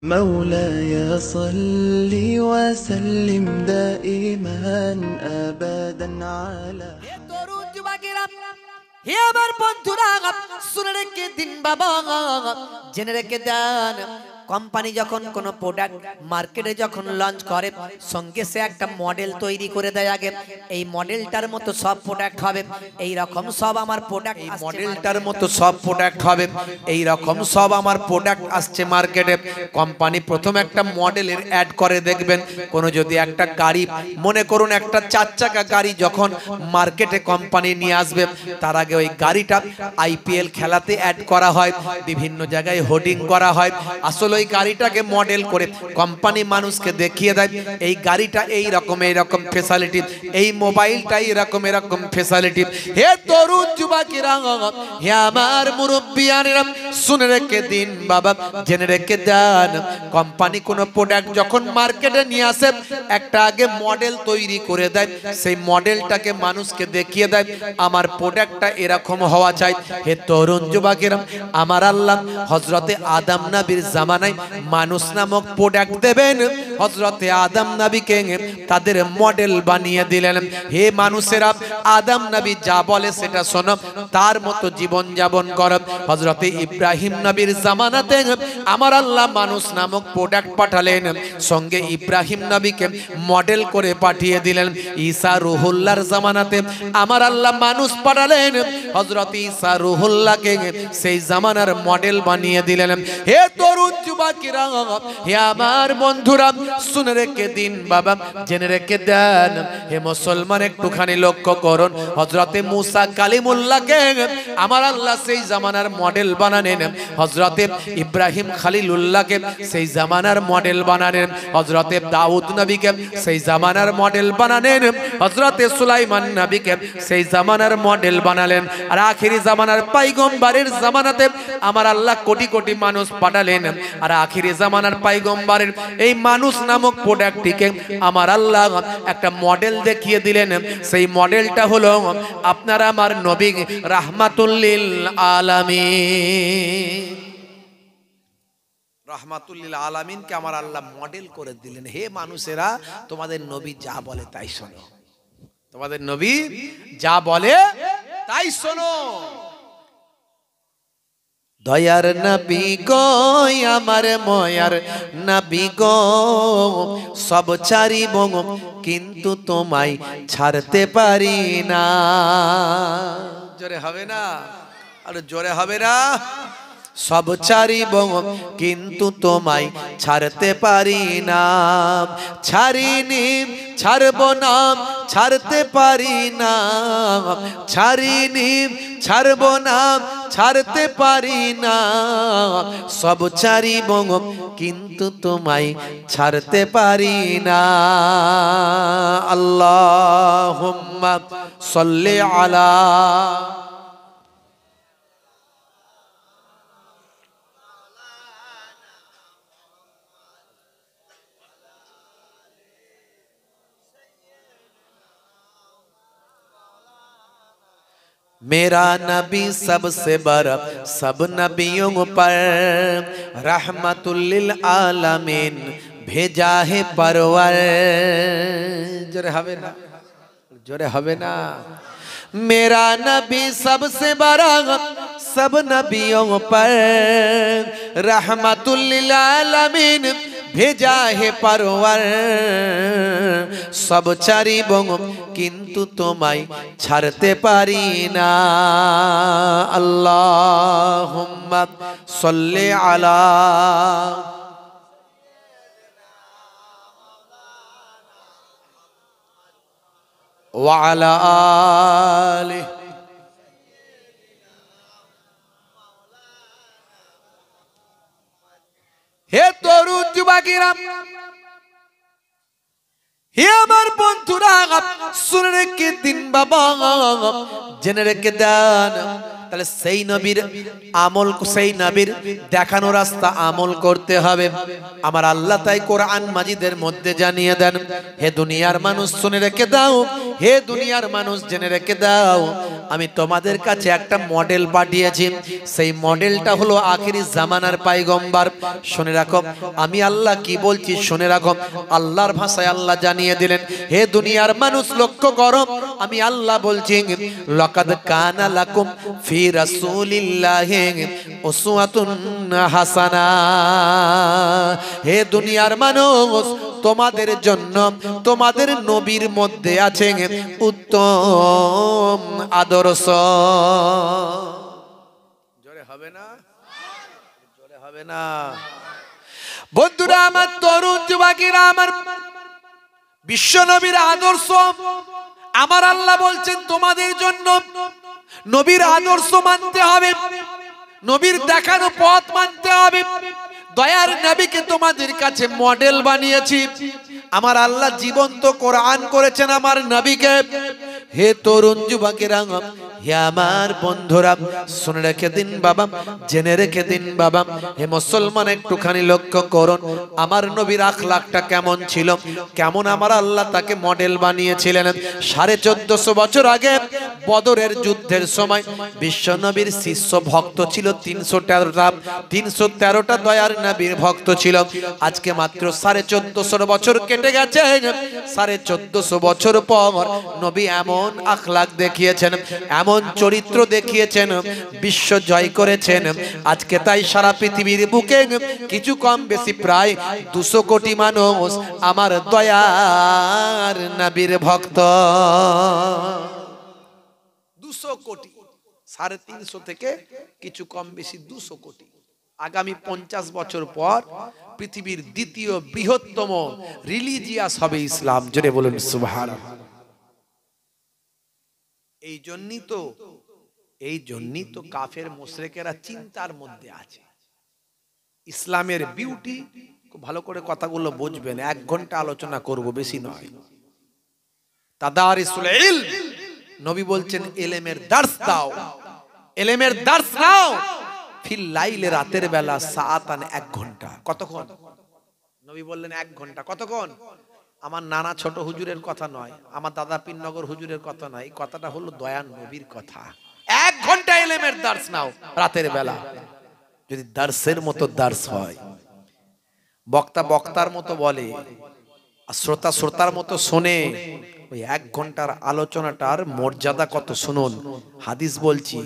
مولاي صل وسلم دائما أبدا على হে আমার বন্ধুরা শুনে রেখে দিন বাবা জেনে রেখে দেন কোম্পানি যখন কোনো প্রোডাক্ট মার্কেটে যখন লঞ্চ করে সঙ্গে সে একটা মডেল তৈরি করে দেয় আগে এই মডেলটার মতো সব প্রোডাক্ট হবে এই রকম সব আমার প্রোডাক্ট এই মডেলটার মতো সব প্রোডাক্ট হবে এই রকম সব আমার প্রোডাক্ট আসছে মার্কেটে কোম্পানি প্রথম একটা মডেলের অ্যাড করে দেখবেন কোন যদি একটা গাড়ি মনে করুন একটা 4 চাকা গাড়ি যখন মার্কেটে কোম্পানি নিয়ে আসবে তার আগে ওই গাড়িটা আইপিএল খেলাতে অ্যাড করা হয় বিভিন্ন জায়গায় হোর্ডিং করা হয় আসলে এই গাড়িটাকে মডেল করে কোম্পানি মানুষকে দেখিয়ে দেয় এই গাড়িটা এই রকম ফ্যাসিলিটি এই মোবাইলটা এরকম ফ্যাসিলিটি হে তরুণ যুবকেরা হে আমার মুরব্বিয়ানেরা শুনে রেখে দিন বাবা জেনে রেখে দেন কোম্পানি কোনো প্রোডাক্ট যখন মার্কেটে নিয়ে আসে একটা আগে মডেল তৈরি করে দেয় সেই মডেলটাকে মানুষকে দেখিয়ে দেয় আমার প্রোডাক্টটা এরকম হওয়া চাই হে তরুণ যুবকেরা আমার আল্লাহ হযরতে আদম নবীর জামানায় মানুষ নামক প্রোডাক্ট দেবেন হযরতে আদম নবীকে তাদের মডেল বানিয়ে দিলেন হে মানুষেরা আদম নবী যা বলে সেটা শোনো তার মতো জীবন যাপন করো হযরতে ইব্রাহিম নবীর জামানাতে আমার আল্লাহ মানুষ নামক প্রোডাক্ট পাঠালেন সঙ্গে ইব্রাহিম নবীকে মডেল করে পাঠিয়ে দিলেন ঈসা রুহুল্লাহর জামানাতে আমার আল্লাহ মানুষ পাঠালেন হযরতে ঈসা রুহুল্লাহকে সেই জামানার মডেল বানিয়ে দিলেন হে তরুণ যুবকেরা হে আমার বন্ধুরা শুনে রেখে দিন বাবা জেনে রেখে দেন হে মুসলমান একটুখানি লক্ষ্য করুন হযরতে মুসা কালিমুল্লাহকে আমার আল্লাহ সেই জামানার মডেল বানালেন হযরতে ইব্রাহিম খলিলুল্লাহকে সেই জামানার মডেল বানালেন হযরতে দাউদ নবীকে সেই জামানার মডেল বানালেন হযরতে সুলাইমান নবীকে সেই জামানার মডেল বানালেন আর আখেরি জামানার পয়গম্বরের জামানাতে আমার আল্লাহ কোটি কোটি মানুষ পাঠালেন আর আখেরি জামানার পয়গম্বরের এই মানুষ নামক প্রোডাক্টটিকে আমার আল্লাহ একটা মডেল দেখিয়ে দিলেন সেই মডেলটা হলো আপনার আমার নবী রাহমাতুল লিল আলামিন রাহমাতুল লিল আলামিনকে আমার আল্লাহ মডেল করে দিলেন হে মানুষেরা তোমাদের নবী যা বলে তাই শোনো তোমাদের নবী যা বলে তাই শোনো দয়ার নবী গো আমার ময়ার নবী গো সব ছাড়িব কিন্তু তোমায় ছাড়তে পারি না জোরে হবে না আর জোরে হবে না সব ছাড়িব কিন্তু তোমায় ছাড়তে পারি না ছাড়িনি ছাড়ব না ছাড়তে পারি না ছাড়িনি ছাড়ব না ছাড়তে পারি না সব ছাড়িব কিন্তু তোমায় ছাড়তে পারি না আল্লাহুম্মা সাল্লি আলা मेरा नबी सबसे बड़ा सब नबियों पर रहमतुल लिल आलमीन भेजा है परवर जोरे हवे ना जोरे हवे ना मेरा नबी सबसे बड़ा सब नबियों पर रहमतुल लिल आलमीन भेजा है परवर सब ছাড়িব কিন্তু তোমায় ছাড়তে পারি না আল্লাহুম্মা সাল্লি আলা ওয়া আলা আলিহি হে তরুণ যুবকেরা হে আমার বন্ধুরা শুনে রেখে দিন বাবা জেনে রেখে দেন তাহলে সেই নবীর আমল সেই নবীর দেখানো রাস্তা আমল করতে হবে আমার আল্লাহ তাই কোরআন মাজিদের মধ্যে জানিয়ে দেন হে দুনিয়ার মানুষ শুনে রেখে দাও হে দুনিয়ার মানুষ জেনে রেখে দাও আমি তোমাদের কাছে একটা মডেল পাঠিয়েছি, সেই মডেলটা হলো আখিরি জামানার পয়গম্বর। শুনে রাখো আমি আল্লাহ কি বলছি, শুনে রাখো। আল্লাহর ভাষায় আল্লাহ জানিয়ে দিলেন, হে দুনিয়ার মানুষ লক্ষ্য করো, আমি আল্লাহ বলছি, লাকাদ কানা লাকুম ফি রাসূলিল্লাহি উসওয়াতুন হাসানা। হে দুনিয়ার মানুষ, তোমাদের জন্য তোমাদের নবীর মধ্যে আছে উত্তম আদর্শ। জোরে হবে না, জোরে হবে না। বন্ধুরা আমার, তরুণ যুবকেরা আমার, বিশ্ব নবীর আদর্শ আমার আল্লাহ বলছেন তোমাদের জন্য নবীর আদর্শ মানতে হবে, নবীর দেখানো পথ মানতে হবে। দয়ার নবীকে তোমাদের কাছে মডেল বানিয়েছি। আমার আল্লাহ জীবন্ত কোরআন করেছেন আমার নবীকে। হে তরুণ যুবকেরা, হে আমার বন্ধুরা, শুনে রেখে দিন বাবা, জেনে রেখে দিন বাবা। হে মুসলমান, একটুখানি লক্ষ্য করুন আমার নবীর আখলাকটা কেমন ছিল, কেমন আমার আল্লাহ তাকে মডেল বানিয়েছিলেন। 1450 বছর আগে বদরের যুদ্ধের সময় বিশ্ব নবীর শিষ্য ভক্ত ছিল 313টা। 313টা দয়ার নবীর ভক্ত ছিল। আজকে মাত্র 1450 বছর কেটে গেছে। 1450 বছর পর নবী এমন আখলাক দেখিয়েছেন, এমন চরিত্র দেখিয়েছেন, বিশ্ব জয় করেছেন। আজকে তাই সারা পৃথিবীর বুকে কিছু কম বেশি প্রায় 200 কোটি মানুষ আমার দয়ার নবীর ভক্ত। 200 কোটি, 350 থেকে কিছু কম বেশি 200 কোটি। আগামী 50 বছর পর পৃথিবীর দ্বিতীয় বৃহত্তম রিলিজিয়াস হবে ইসলাম। জোরে বলুন সুবহানাল্লাহ। এই জন্যই তো কাফের মুশরিকেরা চিন্তার মধ্যে আছে। ইসলামের বিউটি, খুব ভালো করে কথাগুলো বুঝবেন, 1 ঘন্টা আলোচনা করব, বেশি নয়। তাদারিসুল ইলম, নবী বলছেন ইলমের দার্স দাও, ইলমের দার্স নাও। ফিল লাইলে, রাতের বেলা, সাআতান, 1 ঘন্টা। কতক্ষণ? নবী বললেন 1 ঘন্টা। কতক্ষণ? আমার নানা ছোট হুজুরের কথা নয়, আমার দাদা পীরনগর হুজুরের কথা নয়, এই কথাটা হলো দয়ার নবীর কথা। 1 ঘন্টা ইলমের দার্স নাও রাতের বেলা। যদি দার্সের মতো দার্স হয়, বক্তা বক্তার মতো বলে আর শ্রোতা শ্রোতার মতো শোনে, ওই 1 ঘন্টার আলোচনাটার মর্যাদা কত শুনুন। হাদিস বলছি,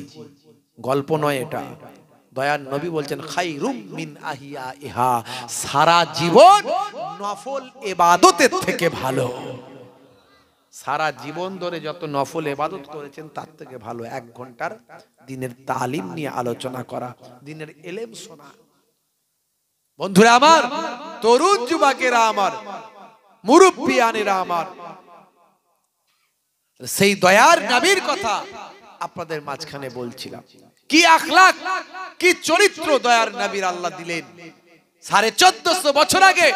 গল্প নয় এটা। দয়ার নবী বলছেন খায়রুম মিন আহিয়া ইহা, সারা জীবন নফল ইবাদতের থেকে ভালো। সারা জীবন ধরে যত নফল ইবাদত করেছেন তার থেকে ভালো 1 ঘন্টার দিনের তালিম নিয়ে আলোচনা করা, দিনের ইলম শোনা। বন্ধুরা আমার, তরুণ যুবকেরা আমার, মুরব্বিয়ানেরা আমার, সেই দয়ার নবীর কথা আপনাদের মাঝখানে বলছিলাম। কি আখলাক, কি চরিত্র দয়ার নবীর আল্লাহ দিলেন। 1450 বছর আগে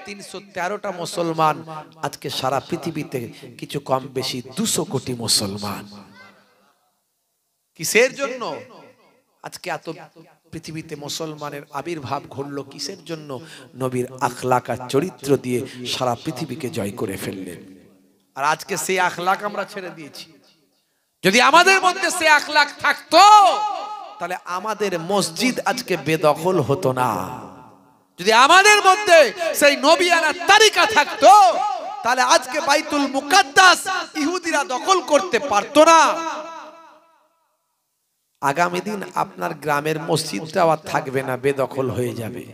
313টা মুসলমান, আজকে সারা পৃথিবীতে কিছু কম বেশি 200 কোটি মুসলমান। কিসের জন্য আজকে এত পৃথিবীতে মুসলমানের আবির্ভাব ঘটলো? কিসের জন্য? নবীর আখলাক আর চরিত্র দিয়ে সারা পৃথিবীকে জয় করে ফেললেন। আর আজকে সেই আখলাক আমরা ছেড়ে দিয়েছি। যদি আমাদের মধ্যে সেই আখলাক থাকতো, তাহলে আমাদের মসজিদ আজকে বেদখল হতো না। যদি আমাদের মধ্যে সেই নবিয়ানা তারিকা থাকতো, তাহলে আজকে বাইতুল মুকাদ্দাস ইহুদিরা দখল করতে পারতো না। আগামী দিন আপনার গ্রামের মসজিদটা আর থাকবে না, বেদখল হয়ে যাবে।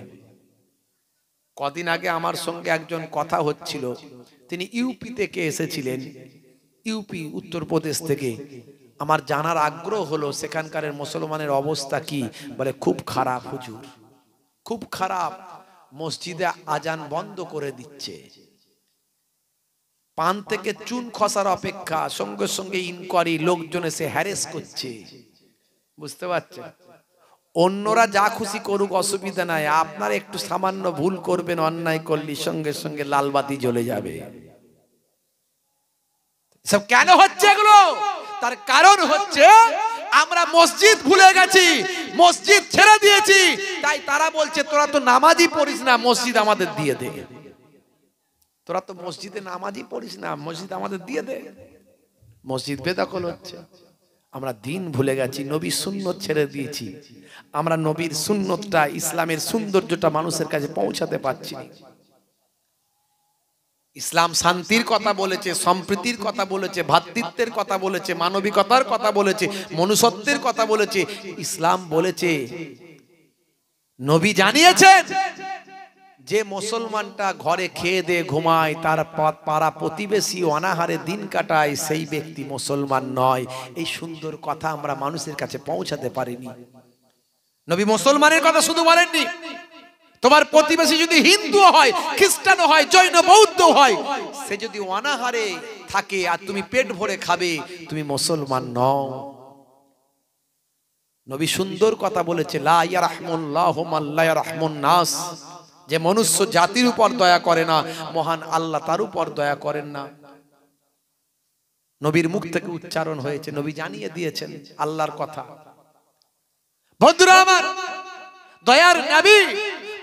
কদিন আগে আমার সঙ্গে একজন কথা হচ্ছিল, তিনি ইউপি থেকে এসেছিলেন, ইউপি উত্তরপ্রদেশ থেকে। আমার জানার আগ্রহ হলো সেখানকার মুসলমানের অবস্থা কি। বলে খুব খারাপ হুজুর, খুব খারাপ। মসজিদে আজান বন্ধ করে দিচ্ছে, পান থেকে চুন খসার অপেক্ষা, সঙ্গে সঙ্গে ইনকোয়ারি, লোকজন এসে হ্যারেস করছে। বুঝতে পারছেন? অন্যরা যা খুশি করুক, অসুবিধা নাই, আপনার একটু সামান্য ভুল করবেন, অন্যায় করলে সঙ্গে সঙ্গে লালবাতি জ্বলে যাবে। সব কেন হচ্ছে এগুলো? তার কারণ হচ্ছে আমরা মসজিদ ভুলে গেছি, মসজিদ ছেড়ে দিয়েছি। তাই তারা বলছে তোরা তো নামাজই পড়িস না, মসজিদ আমাদের দিয়ে দে। তোরা তো মসজিদে নামাজই পড়িস না, মসজিদ আমাদের দিয়ে দে। মসজিদ বেদখল হচ্ছে। আমরা দিন ভুলে গেছি, নবীর সুন্নত ছেড়ে দিয়েছি। আমরা নবীর সুন্নতটা, ইসলামের সৌন্দর্যটা মানুষের কাছে পৌঁছাতে পারছি না। ইসলাম শান্তির কথা বলেছে, সম্প্রীতির কথা বলেছে, ভ্রাতৃত্বের কথা বলেছে, মানবিকতার কথা বলেছে, মনুষ্যত্বের কথা বলেছে। ইসলাম বলেছে, নবী জানিয়েছেন যে মুসলমানটা ঘরে খেয়ে দিয়ে ঘুমায়, তার পাড়া প্রতিবেশী অনাহারে দিন কাটায়, সেই ব্যক্তি মুসলমান নয়। এই সুন্দর কথা আমরা মানুষের কাছে পৌঁছাতে পারিনি। নবী মুসলমানের কথা শুধু বলেননি, তোমার প্রতিবেশী যদি হিন্দু হয়, খ্রিস্টান হয়, জৈন বৌদ্ধ হয়, সে যদি অনাহারে থাকে আর তুমি পেট ভরে খাবে, তুমি মুসলমান নও। নবী সুন্দর কথা বলেছে, লা ইয়ারহামুল্লাহু মান লা ইয়ারহামুন নাস, যে মনুষ্য জাতির উপর দয়া করে না, মহান আল্লাহ তার উপর দয়া করেন না। নবীর মুখ থেকে উচ্চারণ হয়েছে, নবী জানিয়ে দিয়েছেন আল্লাহর কথা। বন্ধুরা আমার, দয়ার নবী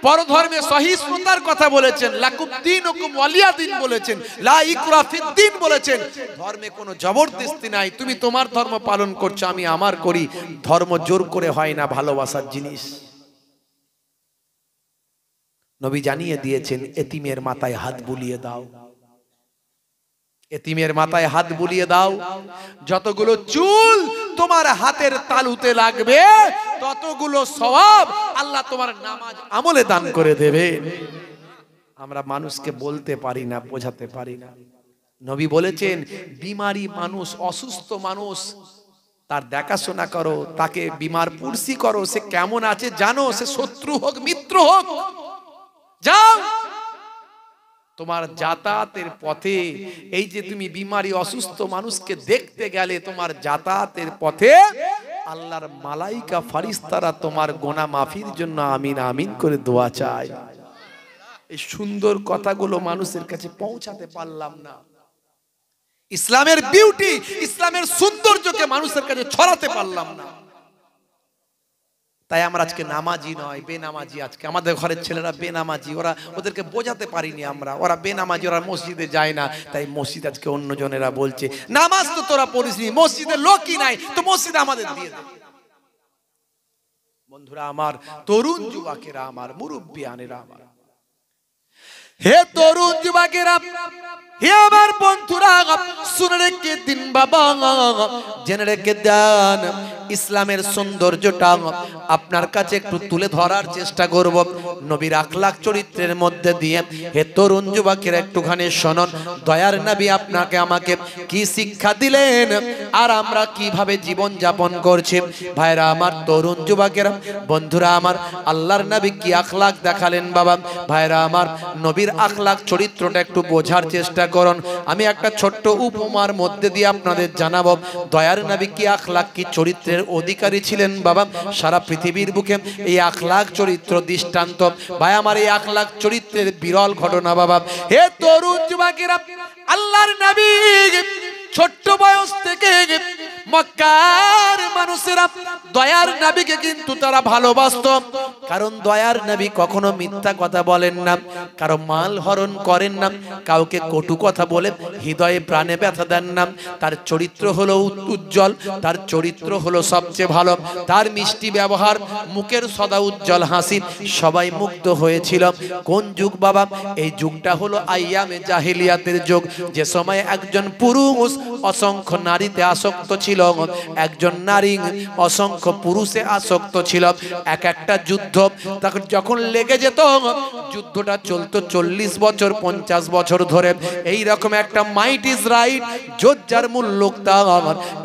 পরধর্মে সহিষ্ণুতার কথা বলেছেন, লাকুম দীনুকুম ওয়ালিয়া দিন বলেছেন, লা ইকরাহা ফিদ্দীন বলেছেন। ধর্মে কোনো জবরদস্তি নাই, তুমি তোমার ধর্ম পালন করছো, আমি আমার করি। ধর্ম জোর করে হয় না, ভালোবাসার জিনিস। নবী জানিয়ে দিয়েছেন, এতিমের মাথায় হাত বুলিয়ে দাও, এতিমের মাথায় হাত বুলিয়ে দাও। যতগুলো চুল তোমার হাতের তালুতে লাগবে, ততগুলো সওয়াব আল্লাহ তোমার নামাজ আমলে দান করে দেবে। আমরা মানুষকে বলতে পারি না, বোঝাতে পারি না। নবী বলেছেন, বিমারি মানুষ, অসুস্থ মানুষ, তার দেখাশোনা করো, তাকে বিমার পুরসি করো, সে কেমন আছে জানো, সে শত্রু হোক মিত্র হোক, যাও। তোমার যাতায়াতের পথে, এই যে তুমি বিমারি অসুস্থ মানুষকে দেখতে গেলে, তোমার যাতায়াতের পথে আল্লাহর মালাইকা ফারিস্তারা তোমার গুনাহ মাফির জন্য আমিন আমিন করে দোয়া চায়। এই সুন্দর কথাগুলো মানুষের কাছে পৌঁছাতে পারলাম না। ইসলামের বিউটি, ইসলামের সৌন্দর্যকে মানুষের কাছে ছড়াতে পারলাম না। তাই আমরা আজকে নামাজি নয়, বেনামাজি। আজকে আমাদের ঘরের ছেলেরা বেনামাজি, ওদেরকে বোঝাতে পারিনি আমরা, ওরা বেনামাজি, ওরা মসজিদে যায় না। তাই মসজিদ আজকে অন্য জনেরা বলছে, নামাজ তো তোরা পড়িসনি, মসজিদে লোকই নাই, তো মসজিদ আমাদের দিয়ে দে। বন্ধুরা আমার, তরুণ যুবকেরা আমার, মুরব্বিয়ানেরা আমার, হে তরুণ যুবকেরা, হে আমার বন্ধুরা, শুনে রেখে দিন বাবা, জেনে রেখে দেন, ইসলামের সৌন্দর্যটা আপনার কাছে একটু তুলে ধরার চেষ্টা করব নবীর আখলাক চরিত্রের মধ্যে দিয়ে। হে তরুণ যুবকেরা, একটুখানি শুনুন, দয়ার নবী আপনাকে আমাকে কি শিক্ষা দিলেন, আর আমরা কিভাবে জীবন যাপন করছি। ভাইরা আমার, তরুণ যুবকেরা, বন্ধুরা আমার, আল্লাহর নবী কি আখলাক দেখালেন বাবা। ভাইরা আমার, নবীর আখলাক চরিত্রটা একটু বোঝার চেষ্টা করুন। আমি একটা ছোট্ট উপমার মধ্যে দিয়ে আপনাদের জানাবো, দয়ার নবী কি আখলাক, কি চরিত্রের অধিকারী ছিলেন বাবা। সারা পৃথিবীর বুকে এই আখলাক চরিত্র দৃষ্টান্ত। ভাই আমার, এই আখলাক চরিত্রের বিরল ঘটনা বাবা। হে তরুণ যুবকেরা, আল্লাহর নবী ছোট্ট বয়স থেকে মক্কার মানুষেরা দয়ার নবীকে কিন্তু তারা ভালোবাসতো, কারণ দয়ার নবী কখনো মিথ্যা কথা বলেন না, কারো মাল হরণ করেন না, কাউকে কটু কথা বলে হৃদয়ে প্রাণে ব্যথা দেন না। তার চরিত্র হলো উজ্জ্বল, তার চরিত্র হলো সবচেয়ে ভালো, তার মিষ্টি ব্যবহার, মুখের সদা উজ্জ্বল হাসি, সবাই মুগ্ধ হয়েছিল। কোন যুগ বাবা? এই যুগটা হলো আইয়ামে জাহিলিয়াতের যুগ, যে সময় একজন পুরুষ অসংখ্য নারীতে আসক্ত ছিল, একজন নারী অসংখ্য পুরুষে আসক্ত ছিল। এক একটা যুদ্ধ যখন লেগে যেত, যুদ্ধটা চলতো 40 বছর 50 বছর ধরে। এই রকম একটা মাইট ইজ রাইট, যোদ্ধার মূল লোকটা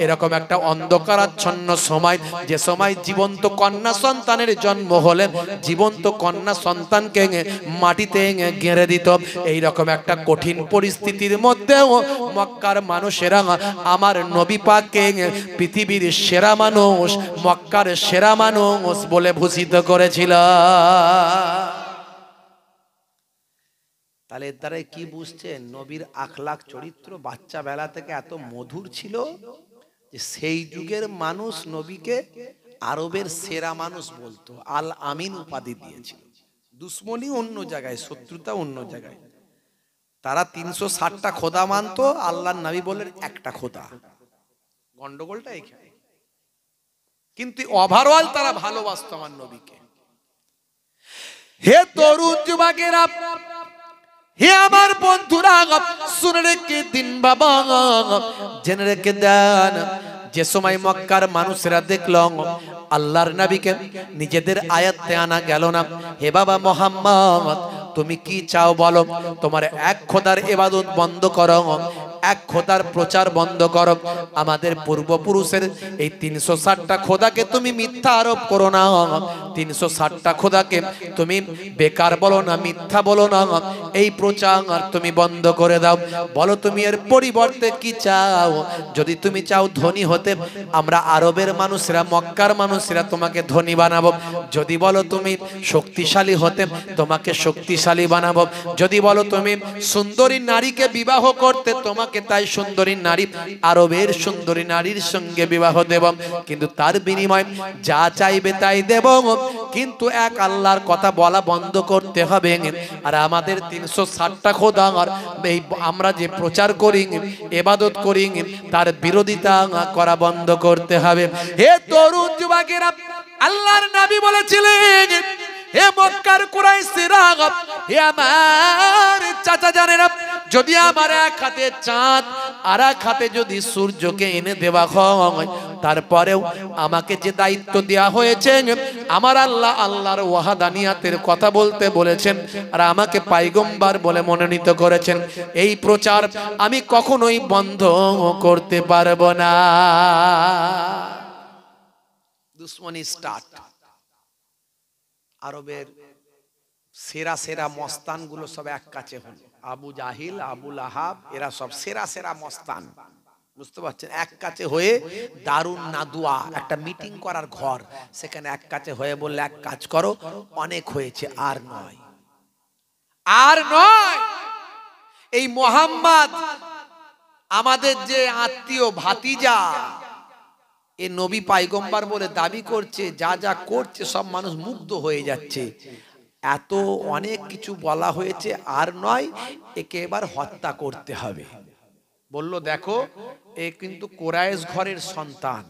এরকম একটা অন্ধকারাচ্ছন্ন সময়, যে সময় জীবন্ত কন্যা সন্তানের জন্ম হলে জীবন্ত কন্যা সন্তানকে মাটিতে গেঁড়ে দিত। এই রকম একটা কঠিন পরিস্থিতির মধ্যেও মক্কার মানুষেরা আমার নবী পাককে পৃথিবীর সেরা মানুষ, মক্কার সেরা মানুষ বলে ভূষিত করেছিল। তাহলে এর দ্বারা কি বুঝছেন? নবীর আখলাক চরিত্র বাচ্চা বেলা থেকে এত মধুর ছিল যে সেই যুগের মানুষ নবীকে আরবের সেরা মানুষ বলতো, আল আমিন উপাধি দিয়েছিল। দুশ্মনী অন্য জায়গায়, শত্রুতা অন্য জায়গায়। তারা 360টা খোদা মানতো, আল্লাহর নবী বললেন একটা খোদা। গন্ডগোলটা এখানে। কিন্তু ওভারঅল তারা ভালোবাসতো আমার নবীকে। হে তরুণ যুবকেরা, হে আমার বন্ধুরা, শুনে রেখে দিন বাবা, জেনে রেখে দেন, যে সময় মক্কার মানুষেরা দেখল আল্লাহর নবীকে নিজেদের আয়াতে আনা গেল না, হে বাবা মুহাম্মদ তুমি কি চাও বলো, তোমার এক খোদার ইবাদত বন্ধ করো, এক খোদার প্রচার বন্ধ করো, আমাদের পূর্বপুরুষের এই 360টা খোদাকে তুমি মিথ্যা আরোপ করো না, 360টা খোদাকে তুমি বেকার বলো না, মিথ্যা বলো না, এই প্রচার তুমি বন্ধ করে দাও। বলো তুমি এর পরিবর্তে কি চাও? যদি তুমি চাও ধনী হতে, আমরা আরবের মানুষরা, মক্কার মানুষরা তোমাকে ধনী বানাবো। যদি বলো তুমি শক্তিশালী হতে, তোমাকে শক্তিশালী বানাবো। যদি বলো তুমি সুন্দরী নারীকে বিবাহ করতে, তোমাকে তাই সুন্দরী নারী, আরবের সুন্দরী নারীর সঙ্গে বিবাহ দেব, কিন্তু তার বিনিময়ে যা চাইবে তাই দেব, কিন্তু এক আল্লাহর কথা বলা বন্ধ করতে হবে। আর আমাদের 360টা খোদা আমরা যে প্রচার করি, ইবাদত করি, তার বিরোধিতা করা বন্ধ করতে হবে। হে তরুণ যুবকেরা, আল্লাহর নবী বলেছিলেন, হে মক্কার কুরাইশরা, হে আমার চাচা জানেরা, যদি আমার এক হাতে চাঁদ আর এক হাতে যদি সূর্যকে এনে দেওয়া হয়, তারপরেও আমাকে যে দায়িত্ব দেওয়া হয়েছে, আমার আল্লাহ আল্লাহর ওয়াহাদানিয়াতের কথা বলতে বলেছেন, আর আমাকে পয়গম্বর বলে মনোনীত করেছেন, এই প্রচার আমি কখনোই বন্ধ করতে পারবো না। দুশ্মনী স্টার্ট। আরবের সেরা সেরা মস্তান গুলো সব এক কাছে হল, আবু জাহিল, আবু লাহাব, এরা সব সেরা সেরা মস্তান, বুঝতে পারছেন? এক কাছে হয়ে দারুন নাদুয়া, একটা মিটিং করার ঘর, সেখানে এক কাছে হয়ে বললে, এক কাজ করো, অনেক হয়েছে, আর নয়, আর নয়। এই মোহাম্মদ আমাদের যে আত্মীয় ভাতিজা, এ নবী পয়গম্বর বলে দাবি করছে, যা যা করছে সব মানুষ মুগ্ধ হয়ে যাচ্ছে, এত অনেক কিছু বলা হয়েছে, আর নয়, একে এবার হত্যা করতে হবে। বললো দেখো, এ কিন্তু কোরাইশ ঘরের সন্তান,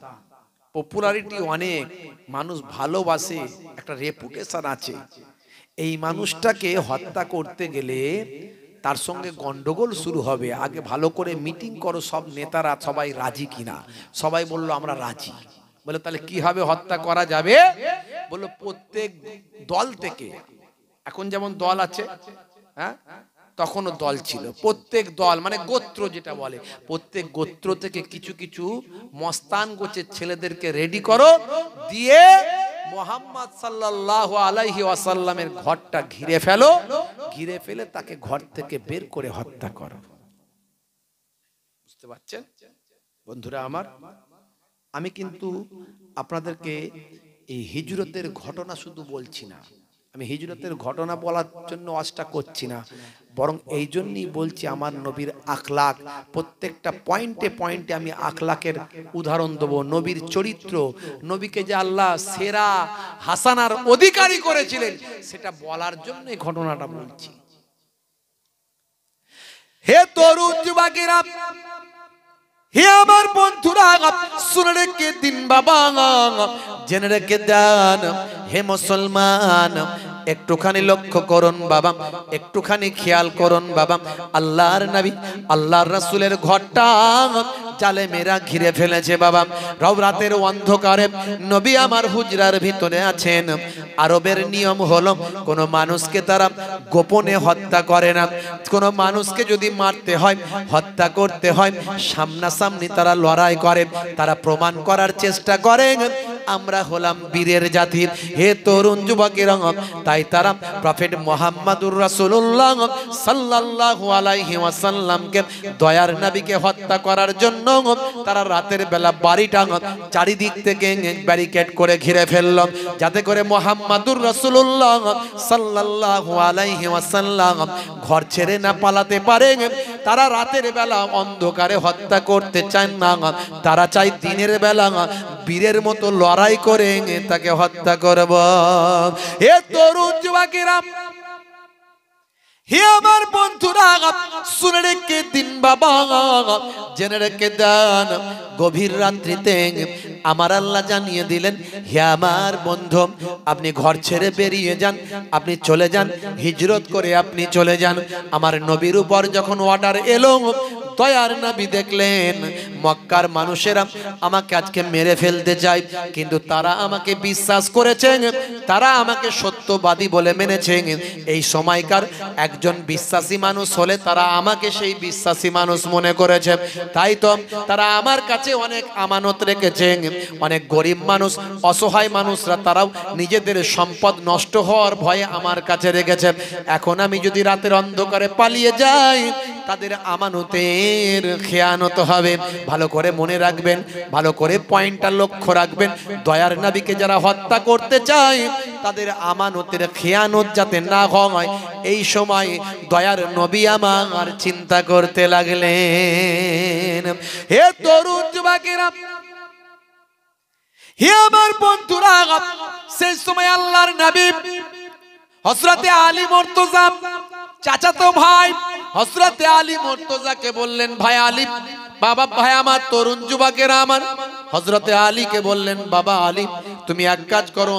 পপুলারিটি অনেক, মানুষ ভালোবাসে, একটা রেপুটেশন আছে, এই মানুষটাকে হত্যা করতে গেলে তার সঙ্গে গন্ডগোল শুরু হবে, আগে ভালো করে মিটিং করো, সব নেতারা সবাই রাজি কিনা। সবাই বললো আমরা রাজি। বলে তাহলে কিভাবে হত্যা করা যাবে? বললো প্রত্যেক দল থেকে, এখন যেমন দল আছে, হ্যাঁ, তখনও দল ছিল, প্রত্যেক দল মানে গোত্র যেটা বলে, প্রত্যেক গোত্র থেকে কিছু কিছু মস্তান গোছের ছেলেদেরকে রেডি করো, দিয়ে মুহাম্মদ সাল্লাল্লাহু আলাইহি ওয়াসাল্লামের ঘরটা ঘিরে ফেলো, ঘিরে ফেলে তাকে ঘর থেকে বের করে হত্যা করো। বুঝতে পারছেন বন্ধুরা আমার? আমি কিন্তু আপনাদেরকে এই হিজরতের ঘটনা শুধু বলছি না, আমি হিজরতের ঘটনা বলার জন্য আশা করছি না, বরং এই জন্যই বলছি আমার নবীর আখলাক, প্রত্যেকটা পয়েন্টে পয়েন্টে আমি আখলাকের উদাহরণ দেবো, নবীর চরিত্র, নবীকে যে আল্লাহ সেরা হাসানার অধিকারী করেছিলেন, সেটা বলার জন্য এই ঘটনাটা বলছি। হে তরুণ যুবকেরা, হে আমার বন্ধুরা, শুনে রেখে দিন বাবা, জেনে রেখে দেন, হে মুসলমান, একটুখানি লক্ষ্য করুন বাবা, একটুখানি খেয়াল করুন বাবা, আল্লাহর নবী আল্লাহর রাসূলের ঘরটা জালেমেরা ঘিরে ফেলেছে বাবা। রাতের অন্ধকারে নবী আমার হুজরার ভিতরে আছেন। আরবের নিয়ম হলো কোন মানুষকে তারা গোপনে হত্যা করে না, কোন মানুষকে যদি মারতে হয়, হত্যা করতে হয়, সামনাসামনি তারা লড়াই করে, তারা প্রমাণ করার চেষ্টা করে আমরা হলাম বীরের জাতি। হে তরুণ যুবকেরা, তাই তারা প্রফেট মুহাম্মাদুর রাসূলুল্লাহ সাল্লাল্লাহু আলাইহি ওয়াসাল্লামকে, দয়ার নবীকে হত্যা করার জন্য তারা রাতের বেলা বাড়িটা চারিদিক থেকে ব্যারিকেড করে ঘিরে ফেলল, যাতে করে মুহাম্মাদুর রাসূলুল্লাহ সাল্লাল্লাহু আলাইহি ওয়াসাল্লাম ঘর ছেড়ে না পালাতে পারে। তারা রাতের বেলা অন্ধকারে হত্যা করতে চায় না, তারা চায় দিনের বেলা বীরের মতো লড়াই করে তাকে হত্যা করব। হে তরুণ যুবকেরা, হে আমার বন্ধুরা শুনে রেখে দিন বাবা, জেনে রেখে দেন, গভীর রাত্রিতে আমার আল্লাহ জানিয়ে দিলেন, হে আমার বন্ধু, আপনি ঘর ছেড়ে বেরিয়ে যান, আপনি চলে যান, হিজরত করে আপনি চলে যান। আমার নবীর উপর যখন অর্ডার এলো, দয়ার নবী দেখলেন মক্কার মানুষেরা আমাকে আজকে মেরে ফেলতে চায়, কিন্তু তারা আমাকে বিশ্বাস করেছেন, তারা আমাকে সত্যবাদী বলে মেনেছেন। এই সময়কার একজন বিশ্বাসী মানুষ হলে তারা আমাকে সেই বিশ্বাসী মানুষ মনে করেছে, তাই তো তারা আমার কাছে অনেক আমানত রেখেছেন। অনেক গরিব মানুষ, অসহায় মানুষরা তারাও নিজেদের সম্পদ নষ্ট হওয়ার ভয়ে আমার কাছে রেখেছে। এখন আমি যদি রাতের অন্ধকারে পালিয়ে যাই, তাদের আমানতের খেয়ানত হবে। ভালো করে মনে রাখবেন, ভালো করে পয়েন্টটা লক্ষ্য রাখবেন। দয়ার নবীকে যারা হত্যা করতে চায়, তাদের আমানতের খেয়ানত যাতে না হয়, এই সময় দয়ার নবী আমার চিন্তা করতে লাগলেন। হে তরুণ যুবকেরা, হে আমার বন্ধুরা, সেই সময় আল্লাহর নবী হযরতে আলী মুর্তজা চাচাতো ভাই হযরতে আলী মুর্তজাকে বললেন, ভাই আলী, বাবা ভাই আমার তরুণ যুবকেরা আমার হযরতে আলীকে বললেন, বাবা আলী, তুমি এক কাজ করো,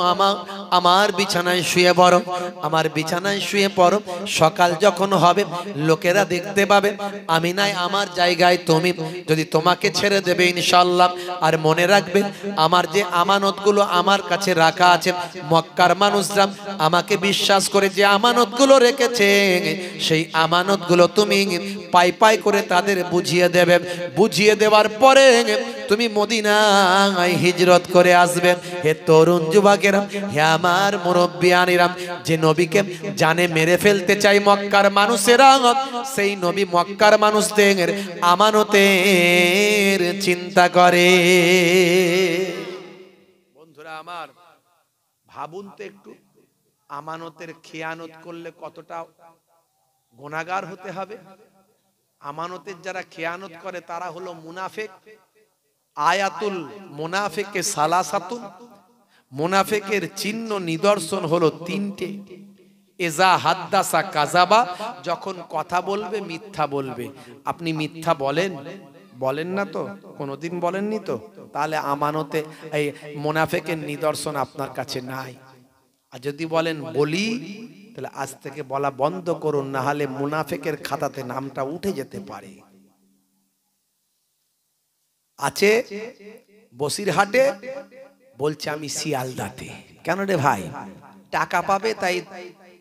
আমার বিছানায় শুয়ে পড়ো, আমার বিছানায় শুয়ে পড়ো। সকাল যখন হবে লোকেরা দেখতে পাবে আমি নাই আমার জায়গায় তুমি, যদি তোমাকে ছেড়ে দেবে ইনশাআল্লাহ। আর মনে রাখবে, আমার যে আমানতগুলো আমার কাছে রাখা আছে, মক্কার মানুষরা আমাকে বিশ্বাস করে যে আমানতগুলো রেখেছে, সেই আমানতগুলো তুমি পাই পাই করে তাদের বুঝিয়ে দেবে। বুঝিয়ে দেওয়ার পরে তুমি মদিনায় হিজরত করে আসবে। হে তরুণ যুবকেরা, হে আমার মুরব্বিয়ানেরা, যে নবীকে জানে মেরে ফেলতে চাই মক্কার মানুষেরা, সেই নবী মক্কার মানুষদের আমানতের চিন্তা করে। বন্ধুরা আমার, ভাবুন তো একটু, আমানতের খেয়ানত করলে কতটা গুনাহগার হতে হবে। আমানতের যারা খেয়ানত করে তারা হলো মুনাফিক। আয়াতুল মুনাফিকে সালাসাতুন, মুনাফিকের চিহ্ন নিদর্শন হলো তিনটে। এজা হাদ্দাসা কাযাবা, যখন কথা বলবে মিথ্যা বলবে। আপনি মিথ্যা বলেন? বলেন না তো, কোনোদিন বলেননি তো, তাহলে আমানতে এই মুনাফিকের নিদর্শন আপনার কাছে নাই। আর যদি বলেন বলি, তাহলে আজ থেকে বলা বন্ধ করুন, না হলে মুনাফিকের খাতাতে নামটা উঠে যেতে পারে। আছে বসিরহাটে, বলছে আমি শিয়ালদাতে। কেন রে ভাই? টাকা পাবে তাই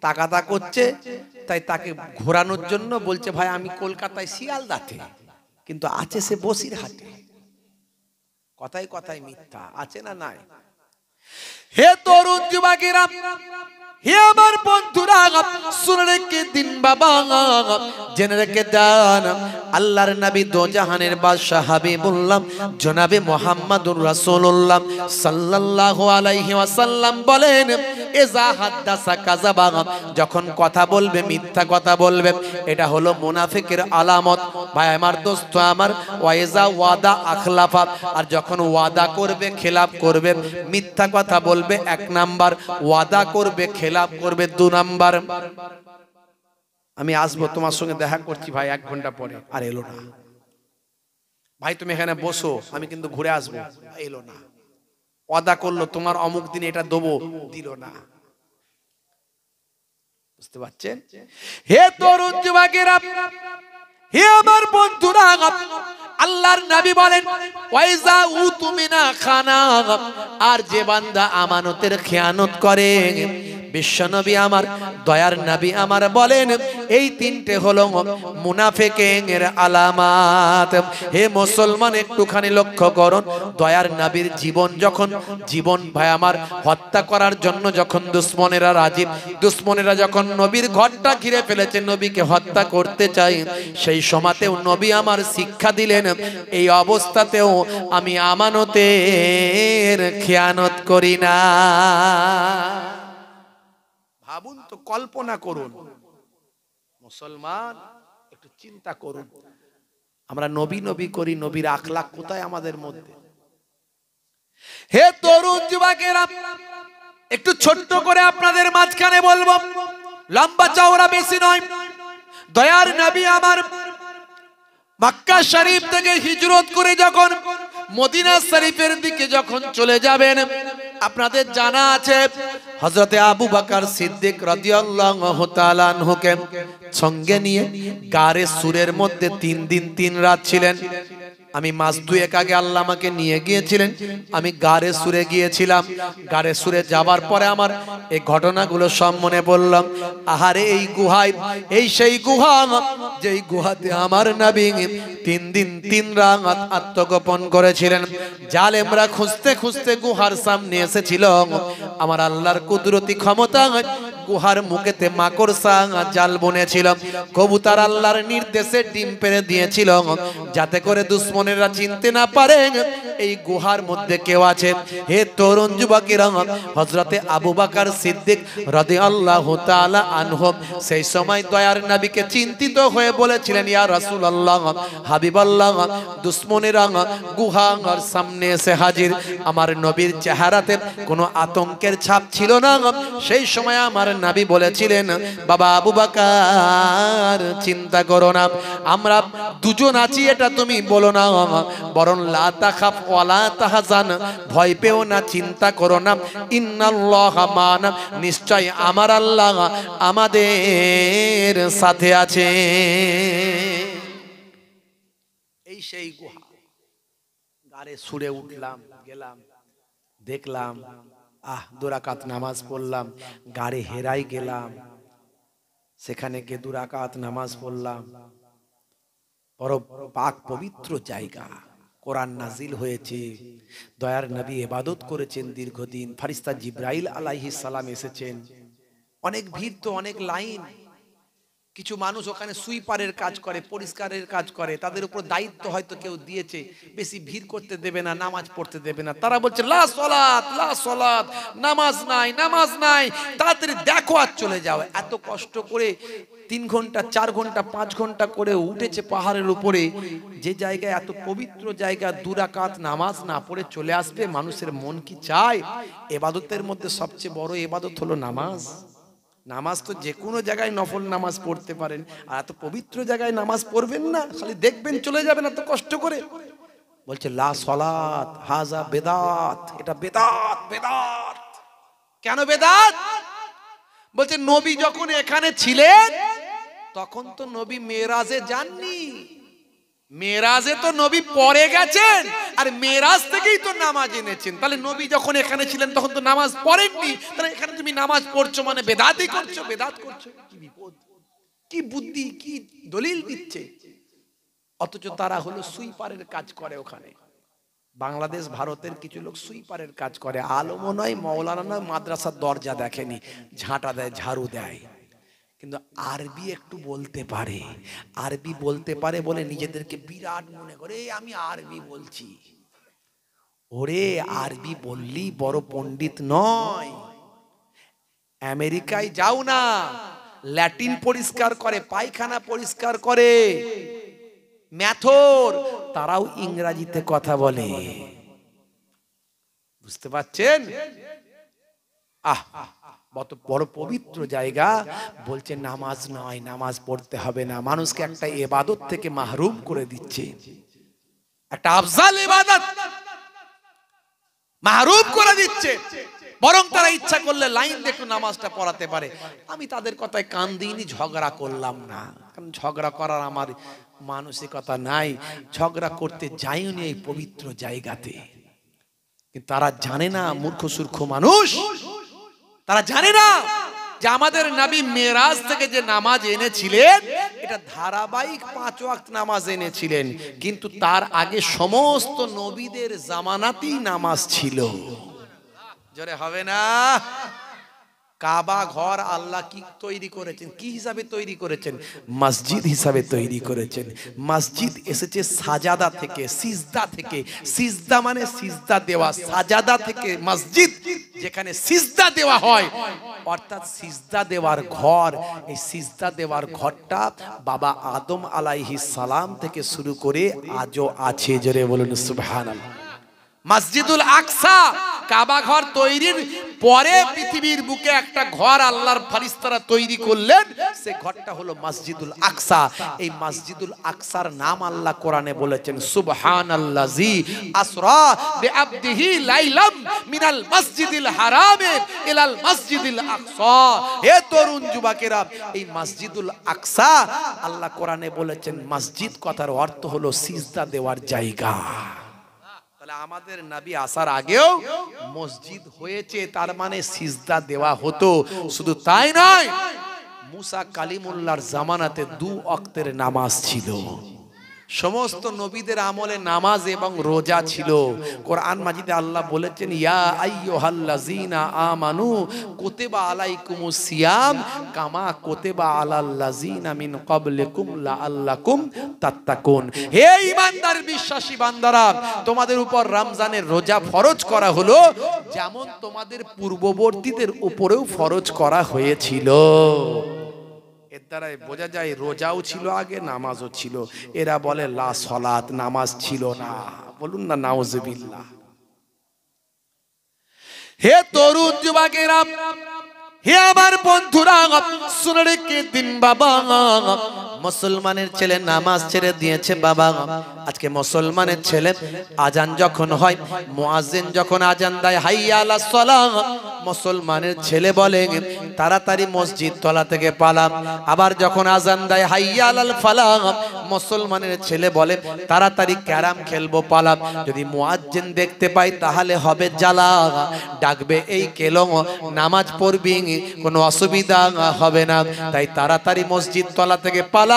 টাকাটা করছে, তাই তাকে ঘোরানোর জন্য বলছে ভাই আমি কলকাতায় শিয়ালদাতে, কিন্তু আছে সে বসিরহাটে। কথায় কথায় মিথ্যা, আছে না নাই? হে তরুণ যুবকেরা, হে আমার বন্ধুরা, শুনে রেখে দিন বাবা, জেনে রেখে দেন, আল্লাহর নবী দো জাহানের বাদশা হাবিবুল্লাহ জনাবে মুহাম্মাদুর রাসূলুল্লাহ সাল্লাল্লাহু আলাইহি ওয়াসাল্লাম বলেন, এজা হাদ্দাসা কাযাবা, যখন কথা বলবে মিথ্যা কথা বলবে, এটা হলো মুনাফিকের আলামত। ভাই আমার, দোস্ত আমার, ওয়াইজা ওয়াদা আখলাফা, আর যখন ওয়াদা করবে খেলাফ করবে। মিথ্যা কথা বলবে 1 নাম্বার, ওয়াদা করবে খেলাফ করবে 2 নাম্বার। আমি আসবো, তোমার সঙ্গে দেখা করছি ভাই 1 ঘন্টা পরে। আর এলো না। ভাই তুমি এখানে বসো, আমি কিন্তু ঘুরে আসবো, এলো না। ওয়াদা করলো তোমার অমুক দিন এটা দেবো, দিল না। বুঝতে পারছেন? হে তরুণ যুবকেরা, হে আমার বন্ধুরা, আল্লাহর নবী বলেন, ওয়াইজা উতুমিনা খানা, আর যে বান্দা আমানতের খেয়ানত করে, বিশ্বনবী আমার, দয়ার নবী আমার বলেন, এই 3টে হলো মুনাফিকের আলামত। হে মুসলমান, একটুখানি লক্ষ্য করুন, দয়ার নবীর জীবন ভাই আমার হত্যা করার জন্য যখন দুশমনেরা রাজি, দুশমনেরা যখন নবীর ঘরটা ঘিরে ফেলেছে, নবীকে হত্যা করতে চাই, সেই সময়তেও নবী আমার শিক্ষা দিলেন, এই অবস্থাতেও আমি আমানতের খেয়ানত করি না। ভাবুন তো, কল্পনা করুন। মুসলমান, একটু চিন্তা করুন, আমরা নবী নবী করি, নবীর আখলাক কোথায় আমাদের মধ্যে? হে তরুণ যুবকেরা, একটু ছোট্ট করে আপনাদের মাঝখানে বলবো, লম্বা চওড়া বেশি নয়। দয়ার নবী আমার মক্কা শরীফ থেকে হিজরত করে যখন মদিনা শরীফের দিকে যখন চলে যাবেন, আপনাদের জানা আছে হযরতে আবু বকর সিদ্দিক রাদিয়াল্লাহু তাআলা আনহুকে সঙ্গে নিয়ে গারে সুরের মধ্যে 3 দিন 3 রাত ছিলেন। আমি মাস দুয়েক আগে আল্লাহ আমাকে নিয়ে গিয়েছিলেন, আমি গারে সুরে গিয়েছিলাম। গারে সুরে যাবার পরে আমার এই ঘটনাগুলো সব মনে বললাম। আহারে এই গুহায়, এই সেই গুহা যেই গুহাতে আমার নবী 3 দিন 3 রাত আত্মগোপন করেছিলেন। জালেমরা খুঁজতে খুঁজতে গুহার সামনে এসেছিল। আমার আল্লাহর কুদরতি ক্ষমতা, গুহার মুখেতে মাকড়সা জাল বুনেছিল। কবুতর আল্লাহর নির্দেশে ডিম পেড়ে দিয়েছিল যাতে করে দুশমনেরা চিনতে না পারে এই গুহার মধ্যে কেউ আছে। হে তরুণ যুবকেরা, হযরতে আবু বকর সিদ্দিক রাদিয়াল্লাহু তাআলা আনহু সেই সময় দয়ার নবীকে চিন্তিত হয়ে বলেছিলেন, ইয়া রাসূলুল্লাহ, হাবিবাল্লাহ, দুশমনেরা গুহার সামনে এসে হাজির। আমার নবীর চেহারাতে কোনো আতঙ্কের ছাপ ছিল না। সেই সময় আমার নবী বলেছিলেন, বাবা আবু বকর, চিন্তা করো না, আমরা দুজন আছি এটা তুমি বলো না, বরং লা তাখাফ ওয়ালা তাহজান, ভয় পেও না, চিন্তা করো না, ইন্নাল্লাহা মা'না, নিশ্চয় আমার আল্লাহ আমাদের সাথে আছে। এই সেই গুহা। গারে সুরে উঠলাম, গেলাম, দেখলাম, 2 রাকাত নামাজ পড়লাম। গাড়ি হেরাই গেলাম, সেখানে গিয়ে 2 রাকাত নামাজ পড়লাম। বড় পাক পবিত্র জায়গা, কোরআন নাজিল হয়েছে, দয়ার নবী ইবাদত করেছেন দীর্ঘদিন, ফেরেশতা জিবরাইল আলাইহিস সালাম এসেছেন। অনেক ভিড় তো, অনেক লাইন। কিছু মানুষ ওখানে সুইপারের কাজ করে, পরিষ্কারের কাজ করে, তাদের উপর দায়িত্ব হয়তো কেউ দিয়েছে, বেশি ভিড় করতে দেবে না, নামাজ পড়তে দেবে না। তারা বলছে লা সালাত, লা সালাত, নামাজ নাই, নামাজ নাই, তাড়াতাড়ি দেখো আর চলে যাও। এত কষ্ট করে 3 ঘন্টা 4 ঘন্টা 5 ঘন্টা করে উঠেছে পাহাড়ের উপরে, যে জায়গায় এত পবিত্র জায়গা, 2 রাকাত নামাজ না পড়ে চলে আসবে। মানুষের মন কি চায়? ইবাদতের মধ্যে সবচেয়ে বড় ইবাদত হলো নামাজ। নামাজ তো যে কোনো জায়গায় নফল নামাজ পড়তে পারেন, আর এত পবিত্র জায়গায় নামাজ পড়বেন না, খালি দেখবেন চলে যাবেন এত কষ্ট করে। বলছে লা সালাত হাজা বেদাত, এটা বেদাত। বেদাত কেন বেদাত? বলছে নবী যখন এখানে ছিলেন তখন তো নবী মেরাজে যাননি, মেরাজে তো নবী পরে গেছেন, আর মেরাজ থেকেই তো নামাজ এনেছেন। তাহলে নবী যখন এখানে ছিলেন তখন তো নামাজ পড়েননি, তাহলে এখানে তুমি নামাজ পড়ছো মানে বেদাতই করছো, বেদাত করছো। কি বিপদ, কি বুদ্ধি, কি দলিল দিচ্ছে। অথচ তারা হলো সুইপারের কাজ করে ওখানে। বাংলাদেশ ভারতের কিছু লোক সুইপারের কাজ করে, আলেমও নয়, মাওলানা নয়, মাদ্রাসার দরজা দেখেনি, ঝাঁটা দেয়, ঝাড়ু দেয়, কিন্তু আরবি একটু বলতে পারে। আরবি বলতে পারে বলে নিজেদেরকে বিরাট মনে করে, আমি আরবি বলছি। ওরে আরবি বললি বড় পণ্ডিত নয়। আমেরিকায় যাও না, ল্যাটিন পরিষ্কার করে, পায়খানা পরিষ্কার করে, ম্যাথর, তারাও ইংরেজিতে কথা বলে। বুঝতে পারছেন? বড় পবিত্র জায়গা, বলছে নামাজ নয়, নামাজ পড়তে হবে না, মানুষকে একটা ইবাদত থেকে মাহরুম করে দিচ্ছে, একটা আফজাল ইবাদত মাহরুম করে দিচ্ছে। বরং তারা ইচ্ছা করলে লাইন দেখে নামাজটা পড়াতে পারে। আমি তাদের কথায় কান দিইনি, ঝগড়া করলাম না, কারণ ঝগড়া করার আমার মানসিকতা নাই, ঝগড়া করতে যাইনি এই পবিত্র জায়গাতে। কিন্তু তারা জানে না, মূর্খ সূর্খ মানুষ, তারা জানে না যে আমাদের নবী মেরাজ থেকে যে নামাজ এনেছিলেন এটা ধারাবাহিক 5 ওয়াক্ত নামাজ এনেছিলেন, কিন্তু তার আগে সমস্ত নবীদের জামানাতেই নামাজ ছিল। জোরে হবে না? কাবা ঘর আল্লাহ কি তৈরি করেছেন, কি হিসাবে তৈরি করেছেন? মসজিদ হিসাবে তৈরি করেছেন। মসজিদ এসেছে সাজাদা থেকে, সিজদা থেকে। সিজদা মানে সিজদা দেওয়া, সাজাদা থেকে মসজিদ, যেখানে সিজদা দেওয়া হয়, অর্থাৎ সিজদা দেওয়ার ঘর। এই সিজদা দেওয়ার ঘরটা বাবা আদম আলাইহিস সালাম থেকে শুরু করে আজও আছে। জোরে বলুন সুবহানাল্লাহ। মসজিদুল আকসা কাবা ঘর তৈরির পরে পৃথিবীর বুকে একটা ঘর আল্লাহর ফেরেশতারা তৈরি করলেন, সে ঘরটা হলো মসজিদুল আকসা। এই মসজিদুল আকসার নাম আল্লাহ কোরআনে বলেছেন সুবহানাল্লাযী আসরা বিআবদিহি লাইলাম মিনাল মসজিদিল হারামে ইলাল মসজিদিল আকসা। হে তরুণ যুবকেরা, এই মসজিদুল আকসা আল্লাহ কোরআনে বলেছেন মসজিদ কথার অর্থ হলো সিজদা দেওয়ার জায়গা। তাহলে আমাদের নবী আসার আগেও মসজিদ হয়েছে, তার মানে সিজদা দেওয়া হতো। শুধু তাই নয়, মুসা কালিমুল্লাহর জামানাতে 2 ওয়াক্তের নামাজ ছিল। সমস্ত নবীদের আমলে নামাজ এবং রোজা ছিল। কোরআন মাজিদে আল্লাহ বলেছেন ইয়া আইয়ুহাল্লাযীনা আমানু কুতিবা আলাইকুমুস সিয়াম কামা কুতিবা আলাল্লাযীনা মিন ক্বাবলিকুম লাআল্লাকুম তাত্তাকুন। হে ঈমানদার বিশ্বাসী বান্দারা, তোমাদের উপর রমজানের রোজা ফরজ করা হলো যেমন তোমাদের পূর্ববর্তীদের উপরেও ফরজ করা হয়েছিল। এর দ্বারাই বোঝা যায় রোজাও ছিল আগে, নামাজও ছিল। এরা বলে লা সালাত, নামাজ ছিল না। বলুন না নাউজুবিল্লাহ। হে তরুণ যুবকেরা, হে আমার বন্ধুরা, শুনে রেখে দিন বাবা, মুসলমানের ছেলে নামাজ ছেড়ে দিয়েছে বাবা। আজকে মুসলমানের ছেলে আজান যখন হয়, মুয়াজ্জিন যখন আজান দেয় হাইয়া আলাস সালাহ, মুসলমানের ছেলে বলে তাড়াতাড়ি মসজিদ তলা থেকে পালাম। আবার যখন আজান দেয় হাইয়া আলাল ফালাহ, মুসলমানের ছেলে বলে তাড়াতাড়ি ক্যারাম খেলবো পালাম। যদি মুয়াজ্জিন দেখতে পাই তাহলে হবে জ্বালা, ডাকবে এই কেলো নামাজ পড়বি, কোনো অসুবিধা হবে না। তাই তাড়াতাড়ি মসজিদ তলা থেকে পালাম।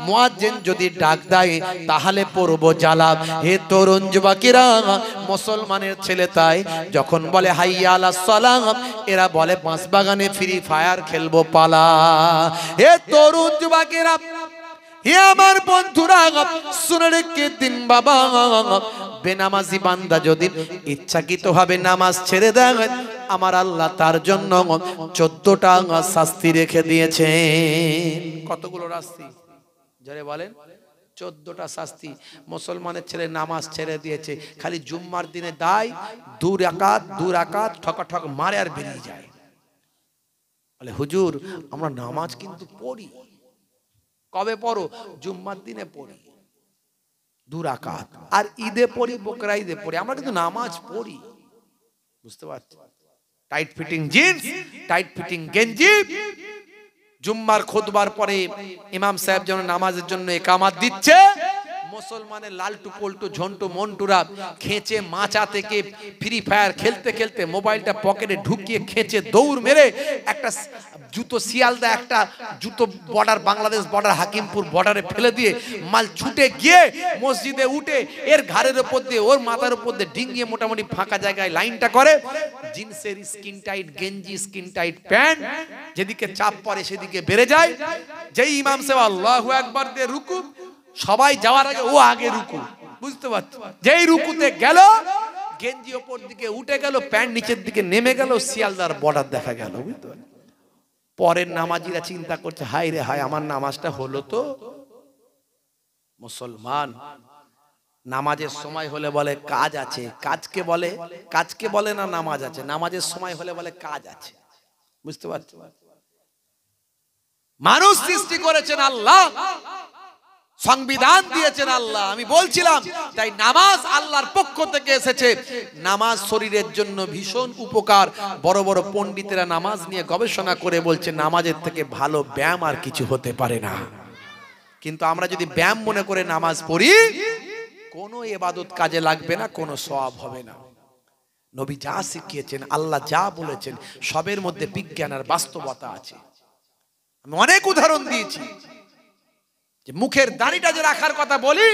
মুয়াজ্জিন যদি ডাক দেয় তাহলে পড়বো জ্বালা। হে তরুণ যুবকেরা, মুসলমানের ছেলে তাই যখন বলে হাইয়া আলাস সালাহ, এরা বলে বাঁশবাগানে ফ্রি ফায়ার খেলবো পালা। হে তরুণ যুবকেরা, হে আমার বন্ধুরা, শুনে রেখে দিন বাবা, বেনামাজি বান্দা যদি ইচ্ছাকৃতভাবে নামাজ ছেড়ে দেয়, আমার আল্লাহ তার জন্য 14টা শাস্তি রেখে দিয়েছে। কতগুলো শাস্তি যারা বলেন? 14টা শাস্তি। মুসলমানের ছেলে নামাজ ছেড়ে দিয়েছে, খালি জুম্মার দিনে দায় 2 রাকাত ঠকাঠক মারে আর বেরিয়ে যায়। বলে হুজুর আমরা নামাজ কিন্তু পড়ি। কবে পড়ো? জুম্মার দিনে পড়ি 2 রাকাত, আর ঈদে পড়ি, বকরা ঈদে পড়ি। আমরা কিন্তু নামাজ পড়ি। বুঝতে পারছি? Tight fitting jeans, tight fitting গেঞ্জি। জুম্মার খুতবার পরে ইমাম সাহেব যেন নামাজের জন্য ইকামত দিচ্ছে, মুসলমানের লালটু পল্টু ঝন্টু মন্টুরা খেঁচে মাচা থেকে ফ্রি ফায়ার খেলতে খেলতে মোবাইলটা পকেটে ঢুকিয়ে খেঁচে দৌড় মেরে একটা জুতো শিয়ালদা একটা জুতো বর্ডার, বাংলাদেশ বর্ডার, হাকিমপুর বর্ডারে ফেলে দিয়ে মাল ছুটে গিয়ে মসজিদে উঠে এর ঘাড়ের উপর দিয়ে ওর মাথার উপর দিয়ে ডিঙ্গিয়ে মোটামুটি ফাঁকা জায়গায় লাইনটা করে। জিন্সের স্কিন টাইট গেঞ্জি, স্কিন টাইট প্যান্ট, যেদিকে চাপ পড়ে সেদিকে বেড়ে যায়। যেই ইমাম সাহেব আল্লাহু আকবার দিয়ে রুকু, সবাই যাওয়ার আগে ও আগে রুকু। বুঝতে পারছো? যেই রুকুতে গেল, গেঞ্জি ওপর দিকে উঠে গেল, প্যান্ট নিচের দিকে নেমে গেল, শিয়ালদার বর্ডার দেখা গেল। বুঝতে পারছো? পরের নামাজিরা চিন্তা করছে হায় রে হায়, আমার নামাজটা হলো তো। মুসলমান নামাজের সময় হলে বলে কাজ আছে, কাজকে বলে না নামাজ আছে। নামাজের সময় হলে বলে কাজ আছে। বুঝতে পারছো? মানুষ সৃষ্টি করেছেন আল্লাহ, সংবিধান দিয়েছেন আল্লাহ। আমি বলছিলাম তাই নামাজ আল্লাহর পক্ষ থেকে এসেছে। নামাজ শরীরের জন্য ভীষণ উপকার। বড় বড় পণ্ডিতেরা নামাজ নিয়ে গবেষণা করে বলছে নামাজের থেকে ভালো ব্যায়াম আর কিছু হতে পারে না। কিন্তু আমরা যদি ব্যায়াম মনে করে নামাজ পড়ি, কোনো ইবাদত কাজে লাগবে না, কোনো সওয়াব হবে না। নবী যা শিখিয়েছেন, আল্লাহ যা বলেছেন, সবের মধ্যে বিজ্ঞান আর বাস্তবতা আছে। আমি অনেক উদাহরণ দিয়েছি। যে মুখের দাড়িটা যে রাখার কথা বলি,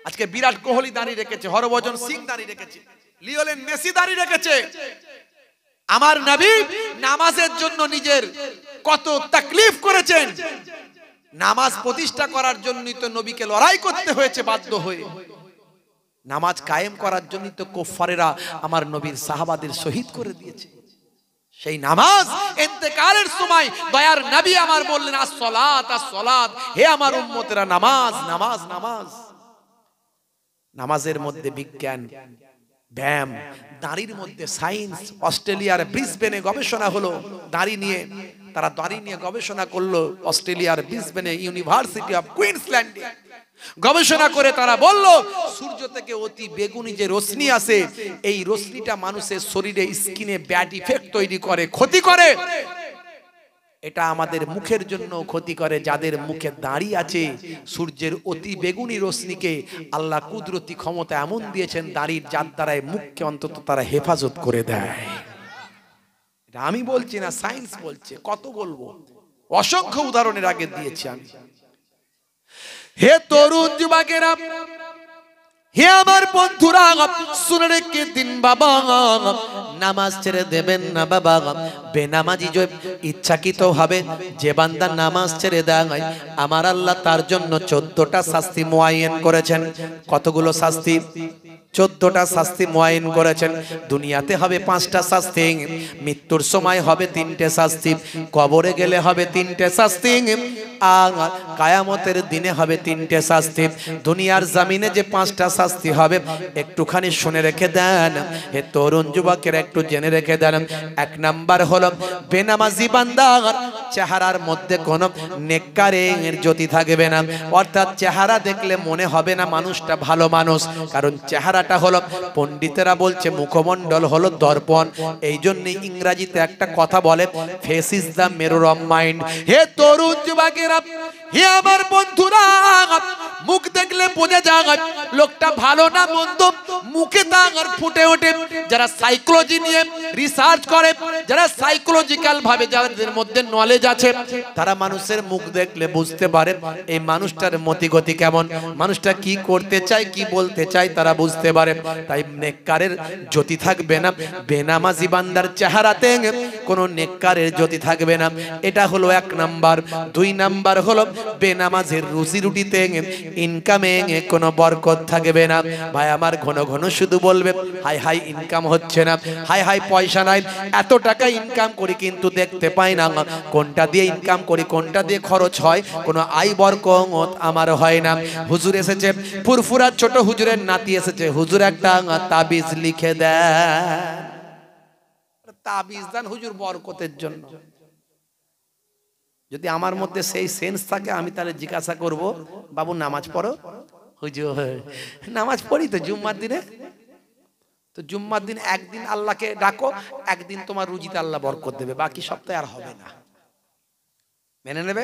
আজকে বিরাট কোহলি দাড়ি রেখেছে, হরভজন সিং দাড়ি রেখেছে, লিওনেল মেসি দাড়ি রেখেছে। আমার নবী নামাজের জন্য নিজের কত তাকলিফ করেছেন। নামাজ প্রতিষ্ঠা করার জন্যই তো নবীকে লড়াই করতে হয়েছে বাধ্য হয়ে। নামাজ কায়েম করার জন্যই তো কুফারেরা আমার নবীর সাহাবাদের শহীদ করে দিয়েছে। সেই নামাজ ইন্তেকালের সময় দয়ার নবী আমার বললেন আস-সালাত আস-সালাত, হে আমার উম্মতেরা নামাজ নামাজ নামাজ। নামাজের মধ্যে বিজ্ঞান, ব্যায়াম, দাড়ির মধ্যে সায়েন্স। অস্ট্রেলিয়ার ব্রিসবেনে গবেষণা হলো দাড়ি নিয়ে, তারা দাড়ি নিয়ে গবেষণা করলো অস্ট্রেলিয়ার ব্রিসবেনে ইউনিভার্সিটি অফ কুইন্সল্যান্ডে গবেষণা করে তারা বলল সূর্য থেকে অতি বেগুনি যে রশ্মি আসে, এই রশ্মিটা মানুষের শরীরে স্কিনে ব্যাড ইফেক্ট তৈরি করে, ক্ষতি করে। এটা আমাদের মুখের জন্য ক্ষতি করে। যাদের মুখে দাড়ি আছে, সূর্যের অতি বেগুনি রশ্মিকে আল্লাহ কুদরতি ক্ষমতা এমন দিয়েছেন দাড়ির, যার দ্বারায় মুখকে অন্তত তারা হেফাজত করে দেয়। এটা আমি বলছি না, সায়েন্স বলছে। কত বলবো, অসংখ্য উদাহরণের আগে দিয়েছি আমি। হে তরুণ যুবকেরা, হে আমার বন্ধুরা, শুনে রেখে দিন বাবা, নামাজ ছেড়ে দেবেন না বাবা। বেনামাজি যে ইচ্ছাকৃত হবে যে বান্দা নামাজ ছেড়ে দেয়, আমার আল্লাহ তার জন্য 14টা শাস্তি মুআয়্যান করেছেন। কতগুলো শাস্তি? 14টা শাস্তি মুআয়্যান করেছেন। দুনিয়াতে হবে 5টা শাস্তি, মৃত্যুর সময় হবে 3টে শাস্তি, কবরে গেলে হবে 3টে শাস্তি, আর কিয়ামতের দিনে হবে 3টে শাস্তি। দুনিয়ার জমিনে যে 5টা শাস্তি হবে একটুখানি শুনে রেখে দেন। হে তরুণ যুবকেরা, একটু জেনে রেখে দেন। 1 নাম্বার হলো বেনামাজি বান্দার চেহারার মধ্যে কোনো নেককারের জ্যোতি থাকবে না, অর্থাৎ চেহারা দেখলে মনে হবে না মানুষটা ভালো মানুষ। কারণ চেহারাটা হলো, পণ্ডিতেরা বলছে মুখমণ্ডল হলো দর্পণ। এই জন্য ইংরেজিতে একটা কথা বলে, face is the mirror of mind. হে তরুণ যুবকেরা, হে আমার বন্ধুরা, মুখ দেখলে বোঝা যায় লোকটা ভালো না মন্দ, মুখে তার ফুটে ওঠে। যারা সাইকোলজি নিয়ে রিসার্চ করে, যারা সাইকোলজিক্যাল ভাবে যাদের মধ্যে নলেজ আছে, তারা মানুষের মুখ দেখলে বুঝতে পারে এই মানুষটার মতিগতি কেমন, মানুষটা কি করতে চায়, কি বলতে চায়, তারা বুঝতে পারে। তাই নেককারের জ্যোতি থাকবে না, বেনামাজি বান্দার চেহারাতে কোনো নেককারের জ্যোতি থাকবে না। এটা হলো 1 নাম্বার। 2 নাম্বার হলো বেনামাজের রুজি রুটিতে, ইনকামে কোনো বরকত থাকবে না। ভাই আমার ঘন ঘন শুধু বলবে হাই হাই ইনকাম হচ্ছে না, হাই হাই পয়সা নাই, এত টাকা ইনকাম করি কিন্তু দেখতে পাই না, কোনটা দিয়ে ইনকাম করি, কোনটা দিয়ে খরচ হয়, কোনো আয় বরকত আমার হয় না। হুজুর এসেছে, ফুরফুরা ছোট হুজুরের নাতি এসেছে, হুজুর একটা তাবিজ লিখে দেন। তাবিজ দেন হুজুর বরকতের জন্য। যদি আমার মধ্যে সেই সেন্স থাকে, আমি তাহলে জিজ্ঞাসা করব, বাবু নামাজ পড়ো? হুজুর নামাজ পড়ি তো জুম্মার দিনে। তো জুম্মার দিন একদিন আল্লাহকে ডাকো, একদিন তোমার রুজিতে আল্লাহ বরকত দেবে, বাকি সপ্তাহে আর হবে না। মেনে নেবে?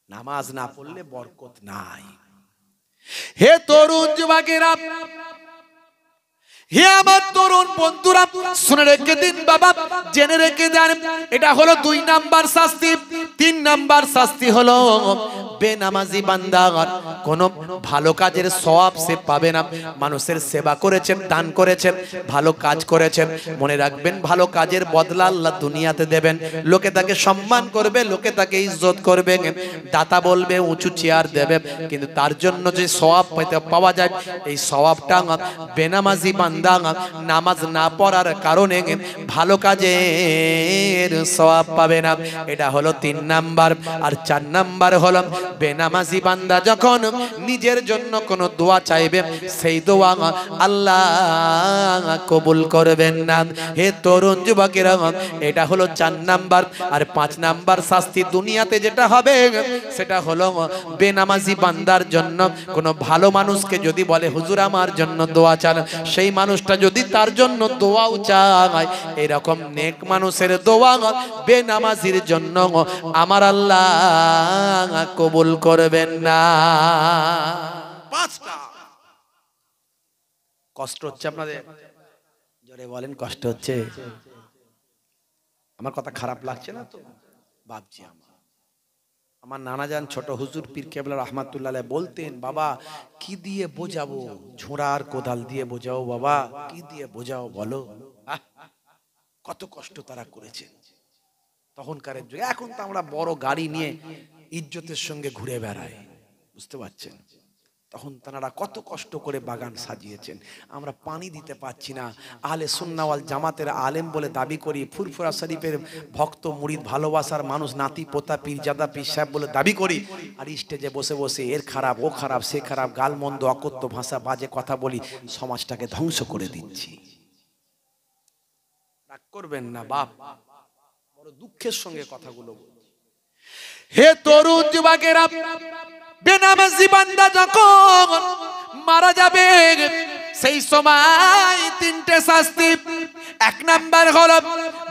নামাজ না পড়লে বরকত নাই। হে তরুণ যুবকেরা, হে আমার তরুণ বন্ধুরা, শুনে রেখে দিন বাবা, জেনে রেখে দেন। এটা হলো 2 নাম্বার শাস্তি। 3 নাম্বার শাস্তি হলো বেনামাজি বান্দা কোনো ভালো কাজের সওয়াব সে পাবে না। মানুষের সেবা করেছেন, দান করেছেন, ভালো কাজ করেছেন, মনে রাখবেন ভালো কাজের বদলা আল্লাহ দুনিয়াতে দেবেন। লোকে তাকে সম্মান করবে, লোকে তাকে ইজ্জত করবে, দাতা বলবে, উঁচু চেয়ার দেবে, কিন্তু তার জন্য যে সওয়াব পাওয়া যায়, এই সওয়াবটা বেনামাজি বান্দা নামাজ না পড়ার কারণে ভালো কাজের সওয়াব পাবে না। এটা হলো 3 নাম্বার। আর 4 নাম্বার হলো বেনামাজি বান্দা যখন নিজের জন্য কোনো দোয়া চাইবে, সেই দোয়া আল্লাহ কবুল করবেন না। হে তরুণ যুবকেরা, এটা হলো 4 নাম্বার। আর 5 নাম্বার শাস্তি দুনিয়াতে যেটা হবে, সেটা হলো বেনামাজি বান্দার জন্য কোনো ভালো মানুষকে যদি বলে হুজুর আমার জন্য দোয়া চান, সেই মানুষটা যদি তার জন্য দোয়াও চায়, এরকম নেক মানুষের দোয়া বেনামাজির জন্য আমার আল্লাহ কবুল করবেন না। 5টা। কষ্ট হচ্ছে আপনাদের? জোরে বলেন, কষ্ট হচ্ছে? আমার কথা খারাপ লাগছে না তো? ভাবছি আমার নানা যান ছোট হুজুর পীর কেবলা রহমাতুল্লাহ আলাইহি বলতেন, বাবা কি দিয়ে বোঝাবো, ঝোড়ার কোদাল দিয়ে বোঝাও বাবা, কি দিয়ে বোঝাও বলো। কত কষ্ট তারা করেছে তখনকারের যুগে। এখন তো আমরা বড় গাড়ি নিয়ে ইজ্জতের সঙ্গে ঘুরে বেড়াই, বুঝতে পারছেন? তখন তারা কত কষ্ট করে বাগান সাজিয়েছেন, আমরা পানি দিতে পারছি না। আহলে সুন্নাহ ওয়াল জামাতের আলেম বলে দাবি করি, ফুরফুরা শরীফের ভক্ত মুরিদ ভালোবাসার মানুষ, নাতি পোতা পীরজাদা পীর সাহেব বলে দাবি করি, আর স্টেজে বসে বসে এর খারাপ ও খারাপ সে খারাপ গালমন্দ অকথ্য ভাষা বাজে কথা বলি, সমাজটাকে ধ্বংস করে দিচ্ছি। রাগ করবেন না বাপ, বড় দুঃখের সঙ্গে কথাগুলো বলছি। হে তরুণ যুবকেরা, বেনামাজি বান্দা যখন মারা যাবে সেই সময় তিনটে শাস্তি। এক নাম্বার হলো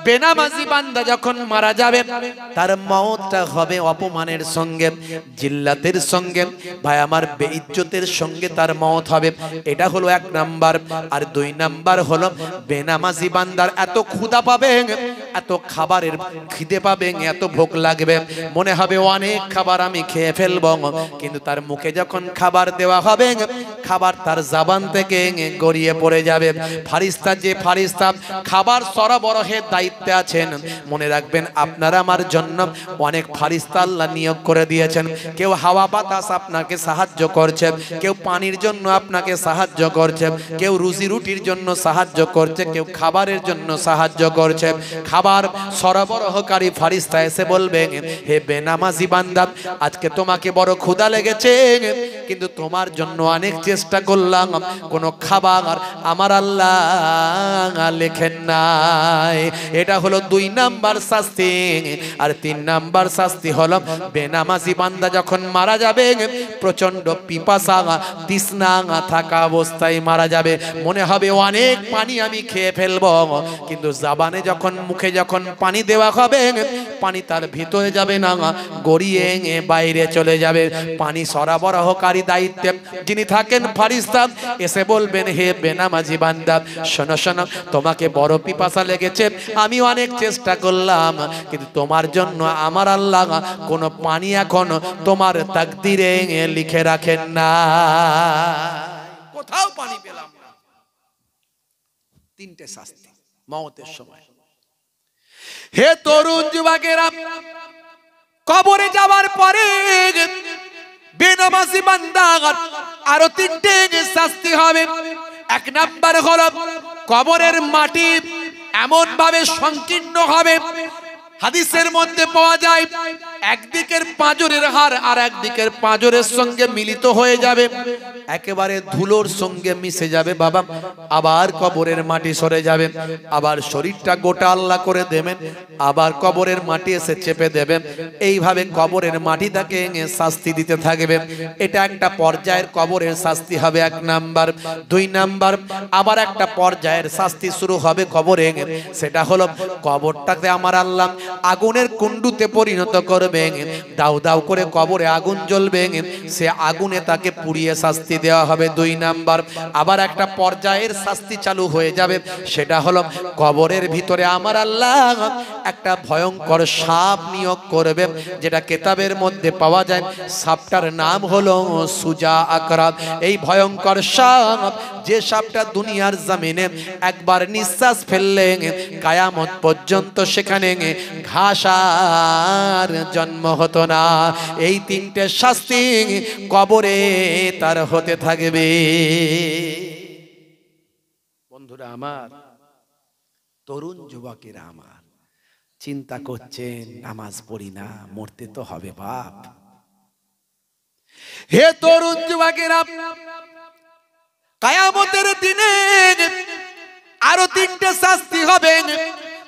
বেনামাজি বান্দা যখন মারা যাবে তার মওতটা হবে অপমানের সঙ্গে, জিল্লাতের সঙ্গে, ভাই আমার বেইজ্জতের সঙ্গে তার মওত হবে। এটা হলো এক নাম্বার। আর দুই নাম্বার হলো বেনামাজি বান্দার এত ক্ষুধা পাবে, এত খাবারের খিদে পাবে, এত ভোগ লাগবে, মনে হবে অনেক খাবার আমি খেয়ে ফেলবো, কিন্তু তার মুখে যখন খাবার দেওয়া হবে খাবার তার জবান থেকে গড়িয়ে পড়ে যাবে। ফারিস্তা, যে ফারিস্তা খাবার সরবরাহের দায়িত্বে আছেন, মনে রাখবেন আপনারা আমার জন্য অনেক ফারিস্তা আল্লাহ নিয়োগ করে দিয়েছেন। কেউ হাওয়া বাতাস আপনাকে সাহায্য করছে, কেউ পানির জন্য আপনাকে সাহায্য করছে, কেউ রুজি রুটির জন্য সাহায্য করছে, কেউ খাবারের জন্য সাহায্য করছে। খাবার সরবরাহকারী ফারিস্তা এসে বলবে, হে বেনামাজি বান্দা, আজকে তোমাকে বড় ক্ষুধা লেগেছে, কিন্তু তোমার জন্য অনেক চেষ্টা করলাম, কোনো খাবার আমার আল্লাহ লেখেন নাই। এটা হলো দুই নাম্বার শাস্তি। আর তিন নাম্বার শাস্তি হলো বেনামাজি বান্দা যখন মারা যাবে প্রচন্ড পিপাসা তৃষ্ণা থাকা অবস্থায় মারা যাবে, মনে হবে অনেক পানি আমি খেয়ে ফেলবো, কিন্তু জাবানে যখন মুখে যখন পানি দেওয়া হবে পানি তার ভিতরে যাবে না, গড়িয়ে বাইরে চলে যাবে। পানি সরবরাহকারী দায়িত্বে যিনি থাকেন ফারিস্তা এসে বলবেন, হে বেনামাজি বান্দা, শোনো শোনো, তোমাকে বড় পিপাসা লেগেছে, আমি অনেক চেষ্টা করলাম, কিন্তু তোমার জন্য আমার আল্লাহ কোনো পানি এখন তোমার তাকদিরে লিখে রাখেন না, কোথাও পানি পেলাম না। তিনটে শাস্তি মওতের সময়। হে তরুণ যুবকেরা, কবরে যাওয়ার পরে বেনামাজি বান্দা আরো তিনটে শাস্তি হবে। এক নাম্বার হলো কবরের মাটি এমন ভাবে সংকীর্ণ হবে, হাদিসের মধ্যে পাওয়া যায় একদিকের পাঁজরের হাড় আর একদিকের পাঁজরের সঙ্গে মিলিত হয়ে যাবে, একেবারে ধুলোর সঙ্গে মিশে যাবে বাবা। আবার কবরের মাটি সরে যাবে, আবার শরীরটা গোটা আল্লাহ করে দেবেন, আবার কবরের মাটি এসে চেপে দেবে। এইভাবে কবরের মাটিটাকে শাস্তি দিতে থাকবে। এটা একটা পর্যায়ের কবরের শাস্তি হবে এক নাম্বার। দুই নাম্বার আবার একটা পর্যায়ের শাস্তি শুরু হবে কবরে, সেটা হলো কবরটাকে আমার আল্লাহ আগুনের কুণ্ডুতে পরিণত করবে, দাউ দাউ করে কবরে আগুন জ্বলবে, সে আগুনে তাকে পুড়িয়ে শাস্তি দেওয়া হবে। দুই নাম্বার আবার একটা পর্যায়ের শাস্তি চালু হয়ে যাবে, সেটা হলো কবরের ভিতরে আমার আল্লাহ একটা ভয়ঙ্কর সাপ নিয়োগ করবে, যেটা কেতাবের মধ্যে পাওয়া যায়। সাপটার নাম হলো সুজা আকরাত। এই ভয়ঙ্কর সাপ, যে সাপটা দুনিয়ার জমিনে একবার নিঃশ্বাস ফেললে কিয়ামত পর্যন্ত সেখানে ঘাস আর জন্ম হতো না। এই তিনটে শাস্তি কবরে তার হতে থাকবে। বন্ধুরা আমার, তরুণ যুবকেরা আমার, চিন্তা করছেন নামাজ পড়ি না, মরতে তো হবে বাপ। হে তরুণ যুবকেরা, কিয়ামতের দিনে আরো তিনটে শাস্তি হবে।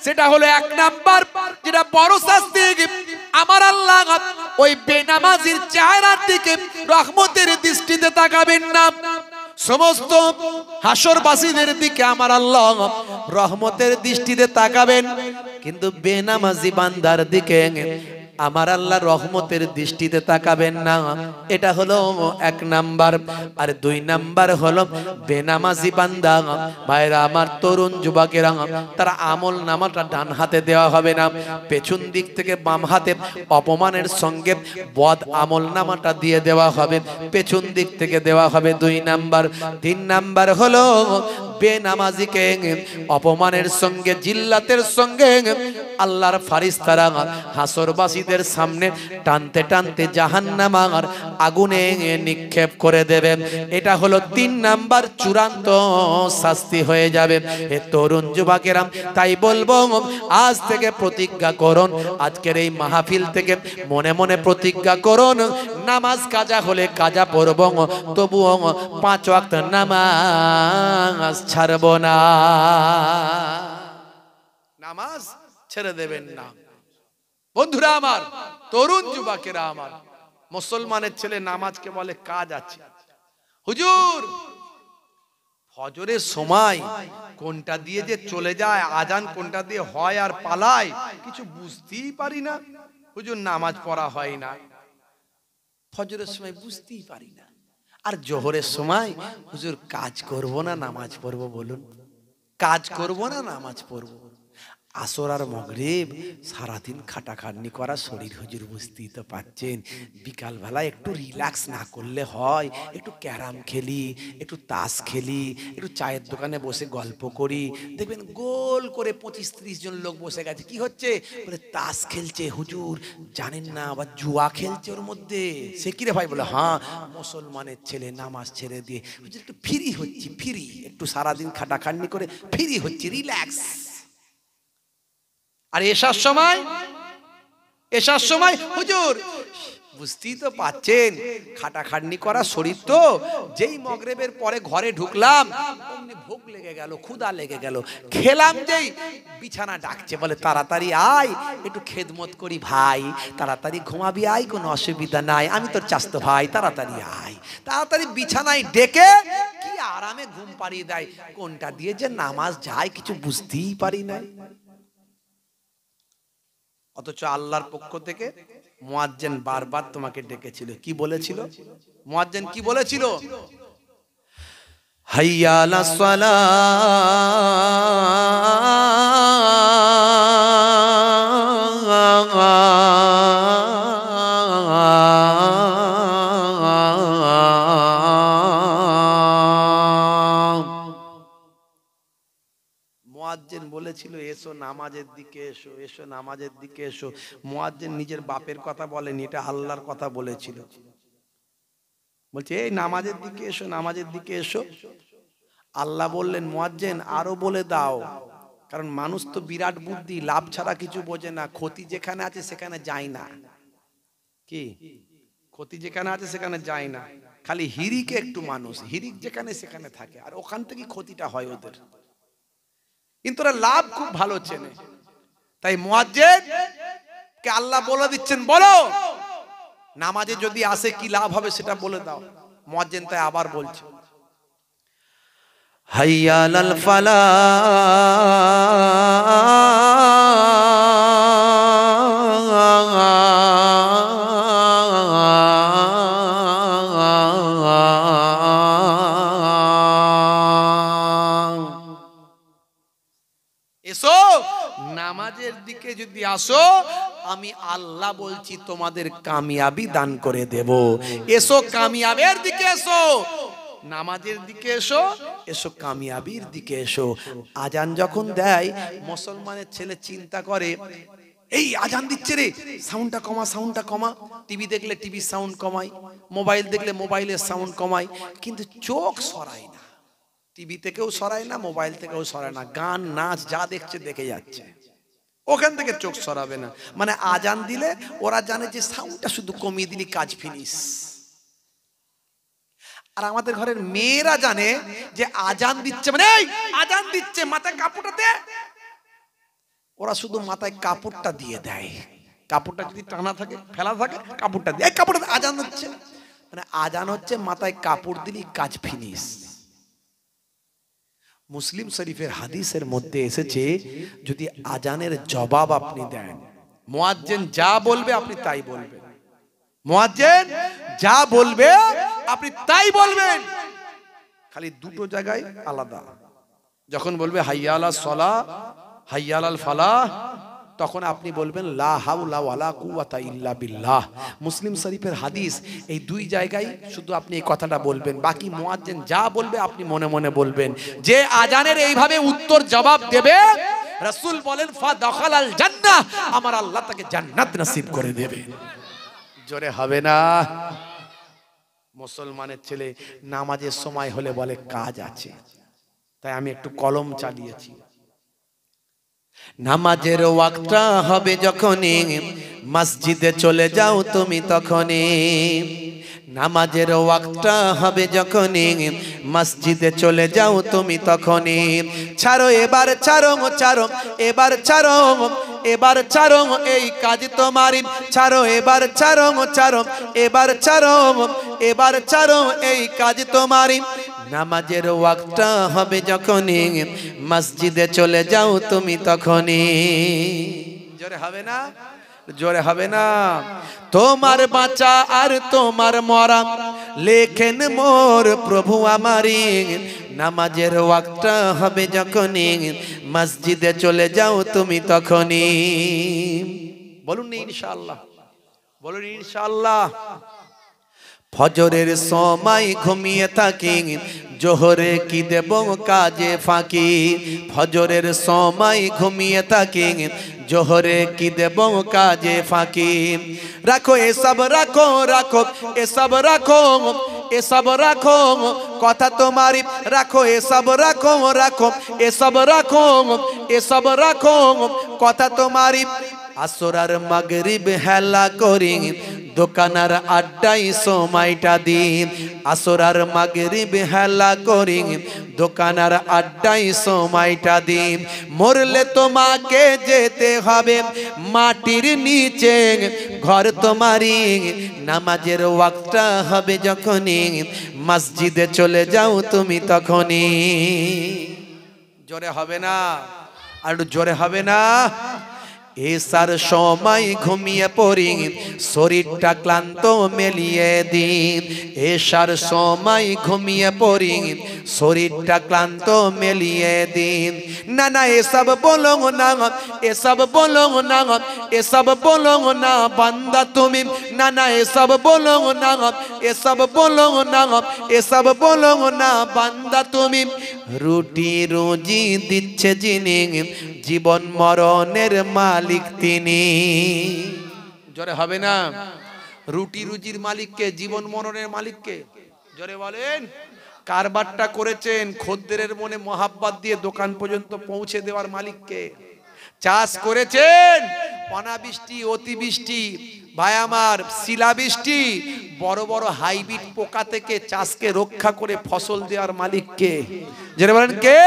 সেটা হলো এক নাম্বার, যেটা বড় শাস্তি, আমার আল্লাহ ওই বেনামাজির চেহারার দিকে রহমতের দৃষ্টিতে তাকাবেন না। সমস্ত হাসরবাসীদের দিকে আমার আল্লাহ রহমতের দৃষ্টিতে তাকাবেন, কিন্তু বেনামাজি বান্দার দিকে আমার আল্লাহ রহমতের দৃষ্টিতে তাকাবেন না। এটা হলো এক নাম্বার। আর দুই নাম্বার হলো বেনামাজি বান্দা ভাইরা আমার, তরুণ যুবকেরা, তারা আমল নামাটা ডান হাতে দেওয়া হবে না, পেছন দিক থেকে বাম হাতে অপমানের সঙ্গে বদ আমল নামাটা দিয়ে দেওয়া হবে, পেছন দিক থেকে দেওয়া হবে। দুই নাম্বার। তিন নাম্বার হলো বেনামাজিকে অপমানের সঙ্গে জিল্লাতের সঙ্গে আল্লাহর ফারিস্তারা হাসরবাসীদের সামনে টানতে টানতে জাহান্নামার আগুনে নিক্ষেপ করে দেবে। এটা হলো 3 নাম্বার চূড়ান্ত শাস্তি হয়ে যাবে। হে তরুণ যুবকেরা, তাই বলবো আজ থেকে প্রতিজ্ঞা করুন, আজকের এই মাহফিল থেকে মনে মনে প্রতিজ্ঞা করুন, নামাজ কাজা হলে কাজা পড়ব, তবুও 5 ওয়াক্ত নামাজ ছাড়ব না। নামাজ ছেড়ে দেবেন না। বন্ধুরা আমার, তরুণ যুবকেরা আমার, মুসলমানের ছেলে নামাজকে বলে কাজ আছে। হুজুর ফজরের সময় কোনটা দিয়ে যে চলে যায়, আজান কোনটা দিয়ে হয় আর পালায়, কিছু বুঝতেই পারি না। হুজুর নামাজ পড়া হয় না, ফজরের সময় বুঝতেই পারি না। আর জোহরের সময় হুজুর কাজ করব না নামাজ পড়বো, বলুন কাজ করব না নামাজ পড়বো। আসর আর মাগরিব সারাদিন খাটাখাটনি করা শরীর, হুজুর বুঝতেই তো পাচ্ছেন। বিকালবেলা একটু রিল্যাক্স না করলে হয়, একটু ক্যারাম খেলি, একটু তাস খেলি, একটু চায়ের দোকানে বসে গল্প করি, দেখবেন গোল করে 25-30 জন লোক বসে গেছে। কি হচ্ছে? বলে তাস খেলছে। হুজুর জানেন না, আবার জুয়া খেলছে ওর মধ্যে। সে কি রে ভাই? বলে হ্যাঁ, মুসলমানের ছেলে নামাজ ছেড়ে দিয়ে হুজুর একটু ফ্রি হচ্ছি, ফ্রি, একটু সারাদিন খাটাখাটনি করে ফ্রি হচ্ছি, রিল্যাক্স। আর এসার সময় হুজুর বুঝতেই তো পাচ্ছেন, খাটাখাটনি করা শরীর তো, যেই মাগরিবের পরে ঘরে ঢুকলাম অমনি ভোগ লেগে গেল, ক্ষুধা লেগে গেল, খেলাম যেই বিছানা ডাকছে, বলে তাড়াতাড়ি আয় একটু খেদমত করি ভাই, তাড়াতাড়ি ঘুমাবি আয়, কোনো অসুবিধা নাই, আমি তোর চাস্তো ভাই, তাড়াতাড়ি আয়। তাড়াতাড়ি বিছানায় ডেকে কি আরামে ঘুম পাড়িয়ে দেয়। কোনটা দিয়ে যে নামাজ যায় কিছু বুঝতেই পারি না। অথচ আল্লাহর পক্ষ থেকে মুয়াজ্জিন বারবার তোমাকে ডেকেছিল। কি বলেছিল মুয়াজ্জিন? কি বলেছিল? হাইয়া আলাস মুয়াজ্জিন বলেছিল এসো নামাজের দিকে এসো, এসো নামাজের দিকে এসো। মুয়াজ্জিন নিজের বাপের কথা বলেনি, এটা আল্লাহর কথা বলেছিল। বলছে এই নামাজের দিকে এসো, নামাজের দিকে এসো। আল্লাহ বললেন মুয়াজ্জিন আরো বলে দাও, কারণ মানুষ তো বিরাট বুদ্ধি, লাভ ছাড়া কিছু বোঝে না। ক্ষতি যেখানে আছে সেখানে যায় না। কি ক্ষতি যেখানে আছে সেখানে যায় না, খালি হিরিকে একটু মানুষ, হিরিক যেখানে সেখানে থাকে, আর ওখান থেকে ক্ষতিটা হয় ওদের। কিন্তু ওরা লাভ খুব ভালো চেনে। তাই মুয়াজ্জিন কে আল্লাহ বলে দিচ্ছেন, বলো নামাজে যদি আসে কি লাভ হবে সেটা বলে দাও। মুয়াজ্জিন তাই আবার বলছে হাইয়া আলাল এসো নামাজের দিকে যদি আসো, আমি আল্লাহ বলছি তোমাদের কামিয়াবি দান করে দেব। এসো কামিয়াবের দিকে এসো, নামাজের দিকে এসো, এসো কামিয়াবির দিকে এসো। আজান যখন দেয় মুসলমানের ছেলে চিন্তা করে এই আজান দিচ্ছে রে, সাউন্ডটা কমা, সাউন্ডটা কমা। টিভি দেখলে টিভির সাউন্ড কমাই, মোবাইল দেখলে মোবাইলের সাউন্ড কমাই, কিন্তু চোখ সরায় না। টিভি থেকেও সরায় না, মোবাইল থেকেও সরায় না, গান নাচ যা দেখছে দেখে যাচ্ছে, ওখান থেকে চোখ সরাবে না। মানে আজান দিলে ওরা জানে যে সাউন্ডটা শুধু কমিয়ে দিলি কাজ ফিনিশ। আর আমাদের ঘরের মেয়েরা জানে যে আজান দিচ্ছে মানে এই আজান দিচ্ছে, মাথায় কাপড়টা দে। ওরা শুধু মাথায় কাপড়টা দিয়ে দেয়, কাপড়টা যদি টানা থাকে ফেলা থাকে কাপড়টা দিয়ে, এই কাপড়টা আজান হচ্ছে, মানে আজান হচ্ছে মাথায় কাপড় দিলি কাজ ফিনিশ। মুসলিম শরীফের হাদিসের মধ্যে এসেছে যদি আজানের জবাব আপনি দেন, মুয়াজ্জিন যা বলবে আপনি তাই বলবেন, মুয়াজ্জিন যা বলবে আপনি তাই বলবেন। খালি দুটো জায়গায় আলাদা, যখন বলবে হাইয়া আলাস সালাহ হাইয়া আলাল ফালাহ তখন আপনি বলবেন লা হাওলা ওয়ালা কুওয়াতা ইল্লা বিল্লাহ। মুসলিম শরীফের হাদিস। এই দুই জায়গায় শুধু আপনি এই কথাটা বলবেন, বাকি মুয়াজ্জিন যা বলবে আপনি মনে মনে বলবেন। যে আজানের এইভাবে উত্তর জবাব দেবে, রাসূল বলেন ফা দাখালাল জান্নাহ, আমার আল্লাহ তাকে জান্নাত নসিব করে দেবে। জোরে হবে না? মুসলমানের ছেলে নামাজের সময় হলে বলে কাজ আছে, তাই আমি একটু কলম চালিয়েছি। নামাজের ওয়াক্তটা হবে যখনই মসজিদে চলে যাও তুমি তখনই। নামাজের ওয়াক্তটা হবে যখনই মসজিদে চলে যাও তুমি তখনই। ছাড়ো এবার ছাড়ো ছাড়ো এবার ছাড়ো এবার ছাড়ো এই কাজ তোমারই। ছাড়ো এবার ছাড়ো ছাড়ো এবার ছাড়ো এবার ছাড়ো এই কাজ তোমারই। নামাজের ওয়াক্তটা হবে যখনই মসজিদে চলে যাও তুমি তখনই। জোরে হবে না? জোরে হবে না? তোমার বাঁচা আর তোমার মরা লেখেন মোর প্রভু আমারি। নামাজের ওয়াক্তটা হবে যখনই মসজিদে চলে যাও তুমি তখনই। বলুন ইনশাআল্লাহ, বলুন ইনশাআল্লাহ। ফজরের সময় ঘুমিয়ে থাকি, জোহরে কি দেব কাজে ফাঁকি। ফজরের সময় ঘুমিয়ে থাকি, জোহরে কি দেব কাজে ফাঁকি। রাখো এসব রাখো রাখো এসব রাখো এসব রাখো কথা তোমারি। রাখো এসব রাখো রাখো এসব রাখো এসব রাখো কথা তোমারি। আসরার মাগরিব হেলা করি, দোকানার আড্ডাই সময়টা দিন। আসরার মাগরিব হেলা করি, দোকানার আড্ডাই সময়টা দিন। মরলে তোমাকে যেতে হবে মাটির নিচে, ঘর তোমারই। নামাজের ওয়াক্তটা হবে যখনই মসজিদে চলে যাও তুমি তখনই। জোরে হবে না? আর জোরে হবে না? এসার সময় ঘুমিয়ে পড়ি, শরীরটা ক্লান্ত মেলিয়ে দিন। এসার সময় ঘুমিয়ে পড়ি, শরীরটা ক্লান্ত মেলিয়ে দিন। না না এসব বলো না, এসব বলো না, এসব বলো না বান্দা তুমি। না না এসব বলো না, এসব বলো না, এসব বলো না বান্দা তুমি। রুটি রুজি দিচ্ছে যিনি, জীবন মরণের মালিক তিনি। জোরে হবে না? রুটি রুজির মালিককে, জীবন মরণের মালিককে। জোরে বলেন। কারবারটা করেছেন খদ্দেরের মনে মহাব্বত দিয়ে দোকান পর্যন্ত পৌঁছে দেওয়ার মালিককে। চাষ করেছেন অনাবৃষ্টি অতিবৃষ্টি ভাই আমার শিলাবৃষ্টি বড় বড় হাইব্রিড পোকা থেকে চাষকে রক্ষা করে ফসল দেওয়ার মালিককে। জোরে বলেন কে?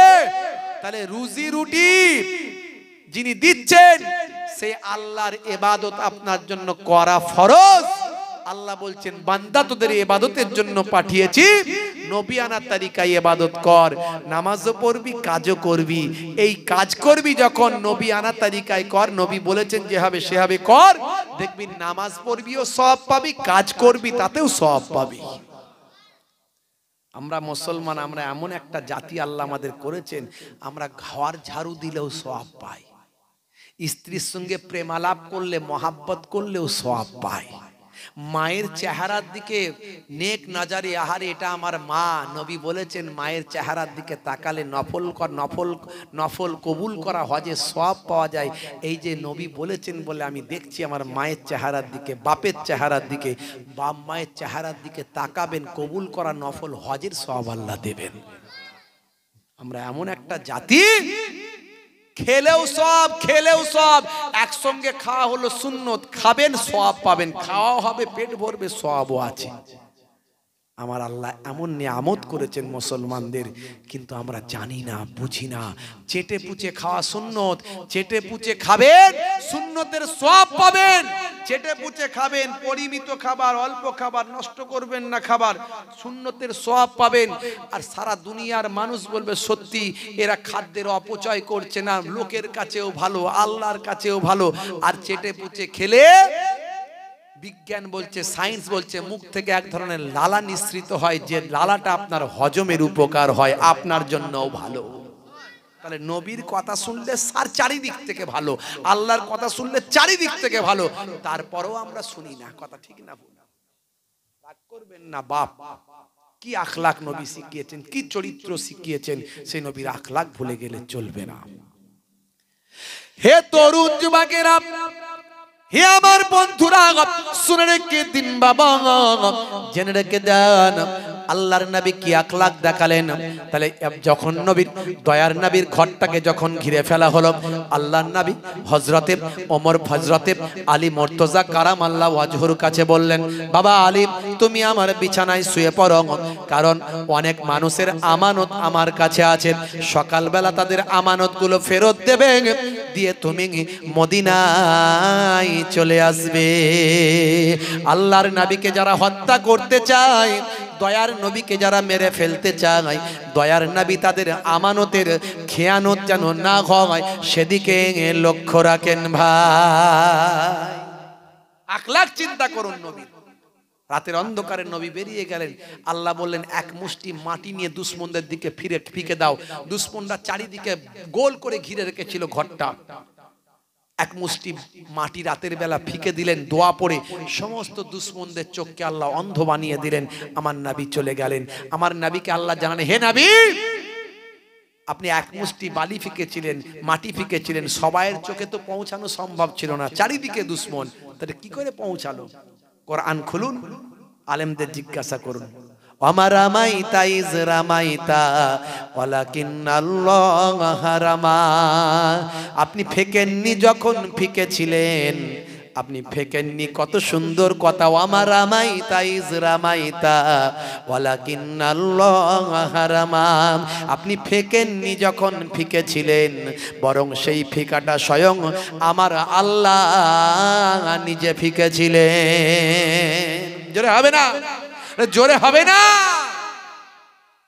তাহলে রুজি রুটি যিনি দিচ্ছেন সেই আল্লাহর ইবাদত আপনার জন্য করা ফরজ। আল্লাহ বলছেন বান্দা তোদের ইবাদতের জন্য পাঠিয়েছি, নবী আনা তরিকায় ইবাদত কর। নামাজও পড়বি, কাজও করবি। এই কাজ করবি যখন নবী আনা তরিকায় কর। নবী বলেছেন যেভাবে সেভাবে কর, দেখবি নামাজ পড়বিও সওয়াব পাবি, কাজ করবি তাতেও সওয়াব পাবি। আমরা মুসলমান, আমরা এমন একটা জাতি আল্লাহ আমাদের করেছেন, আমরা ঘর ঝাড়ু দিলেও সওয়াব পাই, স্ত্রীর সঙ্গে প্রেমালাপ করলে মহাব্বত করলেও সওয়াব পাই, মায়ের চেহারার দিকে নেক নজরে আহারে এটা আমার মা। নবী বলেছেন মায়ের চেহারার দিকে তাকালে নফল কবুল করা হজে সওয়াব পাওয়া যায়। এই যে নবী বলেছেন বলে আমি দেখছি আমার মায়ের চেহারার দিকে, বাপের চেহারার দিকে, বাপ মায়ের চেহারার দিকে তাকাবেন, কবুল করা নফল হজের সওয়াব আল্লাহ দেবেন। আমরা এমন একটা জাতি, খেলেও সব খেলেও সব, একসঙ্গে খাওয়া হলো সুন্নত, খাবেন সওয়াব পাবেন, খাওয়া হবে পেট ভরবে সওয়াবও আছে। আমার আল্লাহ এমন নিয়ামত করেছেন মুসলমানদের, কিন্তু আমরা জানি না, বুঝি না। চেটে পুচে খাওয়া সুন্নত, চেটে পুচে খাবেন সুন্নতের সওয়াব পাবেন। চেটে পুচে খাবেন, পরিমিত খাবার, অল্প খাবার, নষ্ট করবেন না খাবার, সুন্নতের সওয়াব পাবেন। আর সারা দুনিয়ার মানুষ বলবে সত্যি এরা খাদ্যের অপচয় করছে না, লোকের কাছেও ভালো, আল্লাহর কাছেও ভালো। আর চেটে পুচে খেলে বিজ্ঞান বলছে, সায়েন্স বলছে, মুখ থেকে এক ধরনের লালা নিঃসৃত হয়, যে লালাটা আপনার হজমের উপকার হয়, আপনার জন্যও ভালো। তাহলে নবীর কথা শুনলে চারিদিক থেকে ভালো, আল্লাহর কথা শুনলে চারিদিক থেকে ভালো, তারপরেও আমরা শুনি না। কথা ঠিক না ভুল? রাগ করবেন না বাপ। কি আখলাক নবী শিখিয়েছেন, কি চরিত্র শিখিয়েছেন, সেই নবীর আখলাক ভুলে গেলে চলবে না। হে তরুণ যুবকেরা, হে আমার বন্ধুরা, শুনে রেখে দিন বাবা, জেনে রেখে দেন আল্লাহর নবী কি আখলাক দেখালেন। তাহলে যখন নবীর দয়ার নবীর ঘরটাকে যখন ঘিরে ফেলা হলো, আল্লাহর নবী হযরতে ওমর, হযরতে আলী মুর্তজা কারামাল্লাহু ওয়াজহুর কাছে বললেন, বাবা আলী, তুমি আমার বিছানায় শুয়ে পড়ো, কারণ অনেক মানুষের আমানত আমার কাছে আছে, সকালবেলা তাদের আমানতগুলো ফেরত দেবে, দিয়ে তুমি মদিনায় চলে আসবে। আল্লাহর নবীকে যারা হত্যা করতে চায়, দয়ার নবীকে যারা মেরে ফেলতে চায়, দয়ার নবী তাদের আমানতের খেয়ানত যেন না হয় সেদিকে লক্ষ্য রাখেন ভাই। আখলাক চিন্তা করুন নবী। রাতের অন্ধকারে নবী বেরিয়ে গেলেন, আল্লাহ বললেন এক মুষ্টি মাটি নিয়ে দুশমনদের দিকে ফিকে দাও। দুশমনরা চারিদিকে গোল করে ঘিরে রেখেছিল ঘরটা, এক মুষ্টি মাটি রাতের বেলা ফিকে দিলেন, দোয়া পড়ে সমস্ত দুশমনদের চোখকে আল্লাহ অন্ধ বানিয়ে দিলেন। আমার নবী চলে গেলেন। আমার নবীকে আল্লাহ জানালেন, হে নবী, আপনি এক মুষ্টি বালি ফিকেছিলেন, মাটি ফিকেছিলেন, সবাইয়ের চোখে তো পৌঁছানো সম্ভব ছিল না, চারিদিকে দুশমন, তাহলে কি করে পৌঁছালো? কোরআন খুলুন, আলেমদের জিজ্ঞাসা করুন। ওমা রামাইতা ইজ রামাইতা ওয়ালাকিন্নাল্লাহ হারামা। আপনি ফেকেননি যখন ফিকেছিলেন, আপনি ফেকেননি, কত সুন্দর কথা। ওমা রামাইতা ইজ রামাইতা ওয়ালাকিন্নাল্লাহ হারামা। আপনি ফেকেননি যখন ফিকেছিলেন, বরং সেই ফিকাটা স্বয়ং আমার আল্লাহ নিজে ফিকেছিলেন। জোরে হবে না? জোরে হবে না?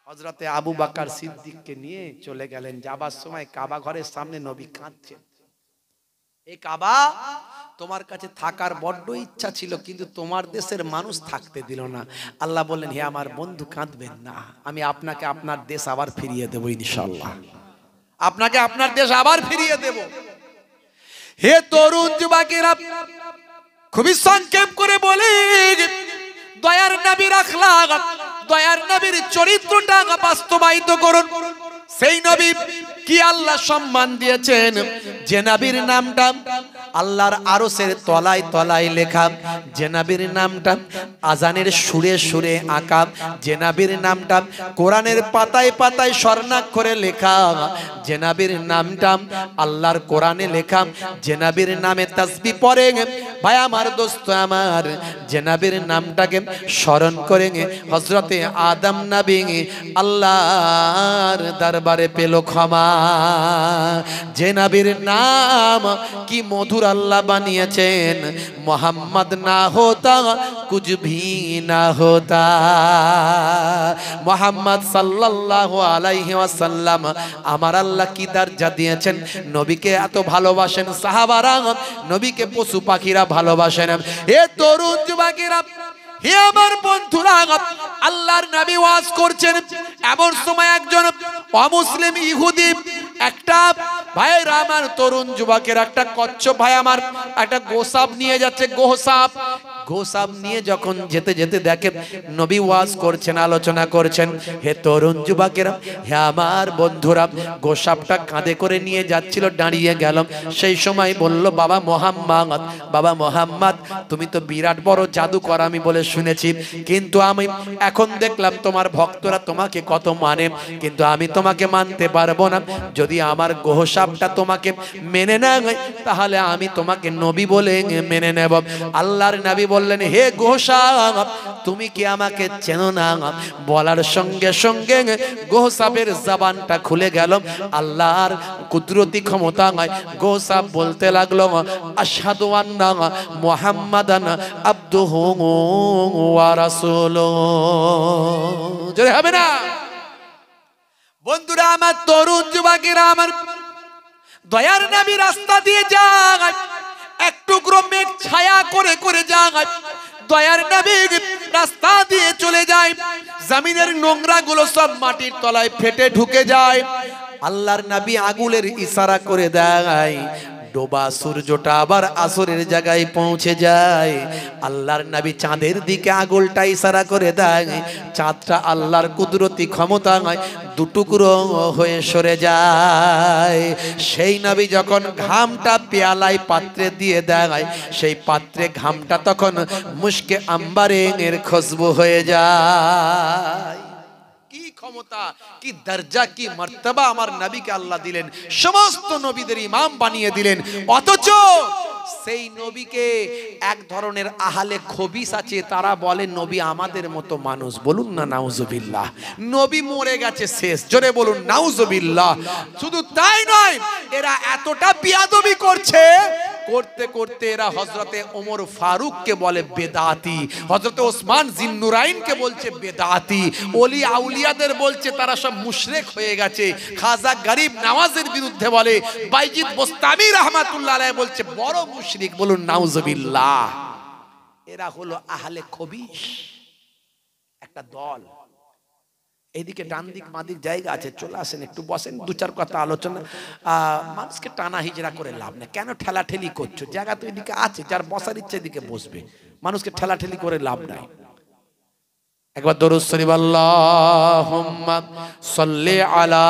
হযরতে আবু বকর সিদ্দিককে নিয়ে চলে গেলেন। যাবার সময় কাবা ঘরের সামনে নবী কাঁদছেন, এই কাবা তোমার কাছে থাকার বড্ড ইচ্ছা ছিল, কিন্তু তোমার দেশের মানুষ থাকতে দিল না। আল্লাহ বললেন, হে আমার বন্ধু, কাঁদবেন না, আমি আপনাকে আপনার দেশ আবার ফিরিয়ে দেব ইনশাআল্লাহ। আপনাকে আপনার দেশ আবার ফিরিয়ে দেব। হে তরুণ যুবকেরা, খুবই সংক্ষেপ করে বলি, দয়ার নবীর আখলাক, দয়ার নবীর চরিত্রটা বাস্তবায়িত করুন। সেই নবী কি আল্লাহ সম্মান দিয়েছেন, যে নবীর নামটা আল্লাহর আরশের তলায় তলায় লেখা, যে নবীর নামটা আজানের সুরে সুরে আঁকা, যে নবীর নামটা কোরআনের পাতায় পাতায় স্বর্ণাক্ষরে লেখা, যে নবীর নামটা আল্লাহর কোরআনে লেখা, যে নবীর নামে তাসবিহ পড়ে, ভাই আমার দোস্ত আমার, যে নবীর নামটাকে স্মরণ করে হযরতে আদম নবী আল্লাহর দরবারে পেল ক্ষমা। যে নবীর নাম কি মধুর আল্লাহ বানিয়েছেন, মোহাম্মদ না হোতা কুছ ভি না হোতা। মোহাম্মদ সাল্লাল্লাহু আলাইহি ওয়াসাল্লাম আমার আল্লাহ কি দরজা দিয়েছেন, নবীকে এত ভালোবাসেন সাহাবারা, নবীকে পশু পাখিরা ভালোবাসেন। এ তরুণ যুবকেরা, হে আমার বন্ধুরা, আল্লাহর নবী ওয়াজ করছেন, এমন সময় একজন অমুসলিম ইহুদি একটা ভাইয়ের আমার তরুণ যুবকের একটা কচ্ছপ ভাই আমার একটা গোসাপ নিয়ে যাচ্ছে, গোসাপ নিয়ে যখন যেতে যেতে দেখে নবী ওয়াজ করছেন, আলোচনা করছেন। হে তরুণ যুবকেরা, হে আমার বন্ধুরা, গোসাপটা কাঁধে করে নিয়ে যাচ্ছিল, দাঁড়িয়ে গেল। সেই সময় বলল, বাবা মোহাম্মদ, বাবা মোহাম্মদ, তুমি তো বিরাট বড় জাদুকর আমি বলে শুনেছি, কিন্তু আমি এখন দেখলাম তোমার ভক্তরা তোমাকে কত মানে, কিন্তু আমি তোমাকে মানতে পারবো না। যদি আমার গোসাপটা তোমাকে মেনে নেয়, তাহলে আমি তোমাকে নবী বলে মেনে নেব। আল্লাহর নবী বললেন, হে গোসাপ, তুমি কি আমাকে চেনো না? বলার সঙ্গে সঙ্গে গোসাপের জবানটা খুলে গেল। আল্লাহর কুদরতি ক্ষমতা, গোসাপ বলতে লাগলো, আশহাদু আন্না মুহাম্মাদান আবদুহু ওয়া রাসূলুহু। জোরে হবে না? বন্ধুরা আমার, তরুণ যুবকেরা আমার, দয়ার নবী রাস্তা দিয়ে যায়, এক টুকরো মেঘ ছায়া করে করে যায়, দয়ার নবী রাস্তা দিয়ে চলে যায়, জমিনের নোংরা গুলো সব মাটির তলায় ফেটে ঢুকে যায়। আল্লাহর নবী আগুনের ইশারা করে দেয়, ডোবা সূর্যটা আবার আসরের জায়গায় পৌঁছে যায়। আল্লাহর নবী চাঁদের দিকে আঙুলটা ইশারা করে দেয়, চাঁদটা আল্লাহর কুদরতি ক্ষমতায় দুটুকরো হয়ে সরে যায়। সেই নবী যখন ঘামটা পেয়ালায় পাত্রে দিয়ে দেয়, সেই পাত্রে ঘামটা তখন মুশকে আম্বারের খুশবু হয়ে যায়। কি ক্ষমতা, কি দরজা, কি মর্তবা আমার নবীকে আল্লাহ দিলেন, সমস্ত নবীদের ইমাম বানিয়ে দিলেন। অথচ সেই নবীকে এক ধরনের আহলে খবিস আছে, তারা বলে নবী আমাদের মতো মানুষ। বলুন না নাউজুবিল্লাহ। নবী মরে গেছে শেষ, জোরে বলুন নাউজুবিল্লাহ। শুধু তাই নয়, এরা এতটা বিয়াদবি করছে, করতে করতে এরা হযরতে ওমর ফারুককে বলে বেদাতি, হযরতে ওসমান জিন্নুরাইনকে বলছে বেদাতি, ওলি আউলিয়াদের বলছে তারা সব মুশরিক হয়ে গেছে। খাজা গরিব নওয়াজের বিরুদ্ধে বলে, বাইজিদ বোস্তামি রাহমাতুল্লাহ আলাইহি বলছে বড় মুশরিক। বলুন নাউজুবিল্লাহ। এরা হলো আহলে খবিস, একটা দল। এইদিকে ডান দিক মাদিক জায়গা আছে, চলে আসেন, একটু বসেন, দু চার কথা আলোচনা। মানুষকে টানা হিজড়া করে লাভ নেই। কেন ঠেলাঠেলি করছো? জায়গা তো এদিকে আছে, যার বসার ইচ্ছে এদিকে বসবে, মানুষকে ঠেলাঠেলি করে লাভ নাই। একবার দরুদ শরীফ আল্লাহুম্মা সাল্লি আলা।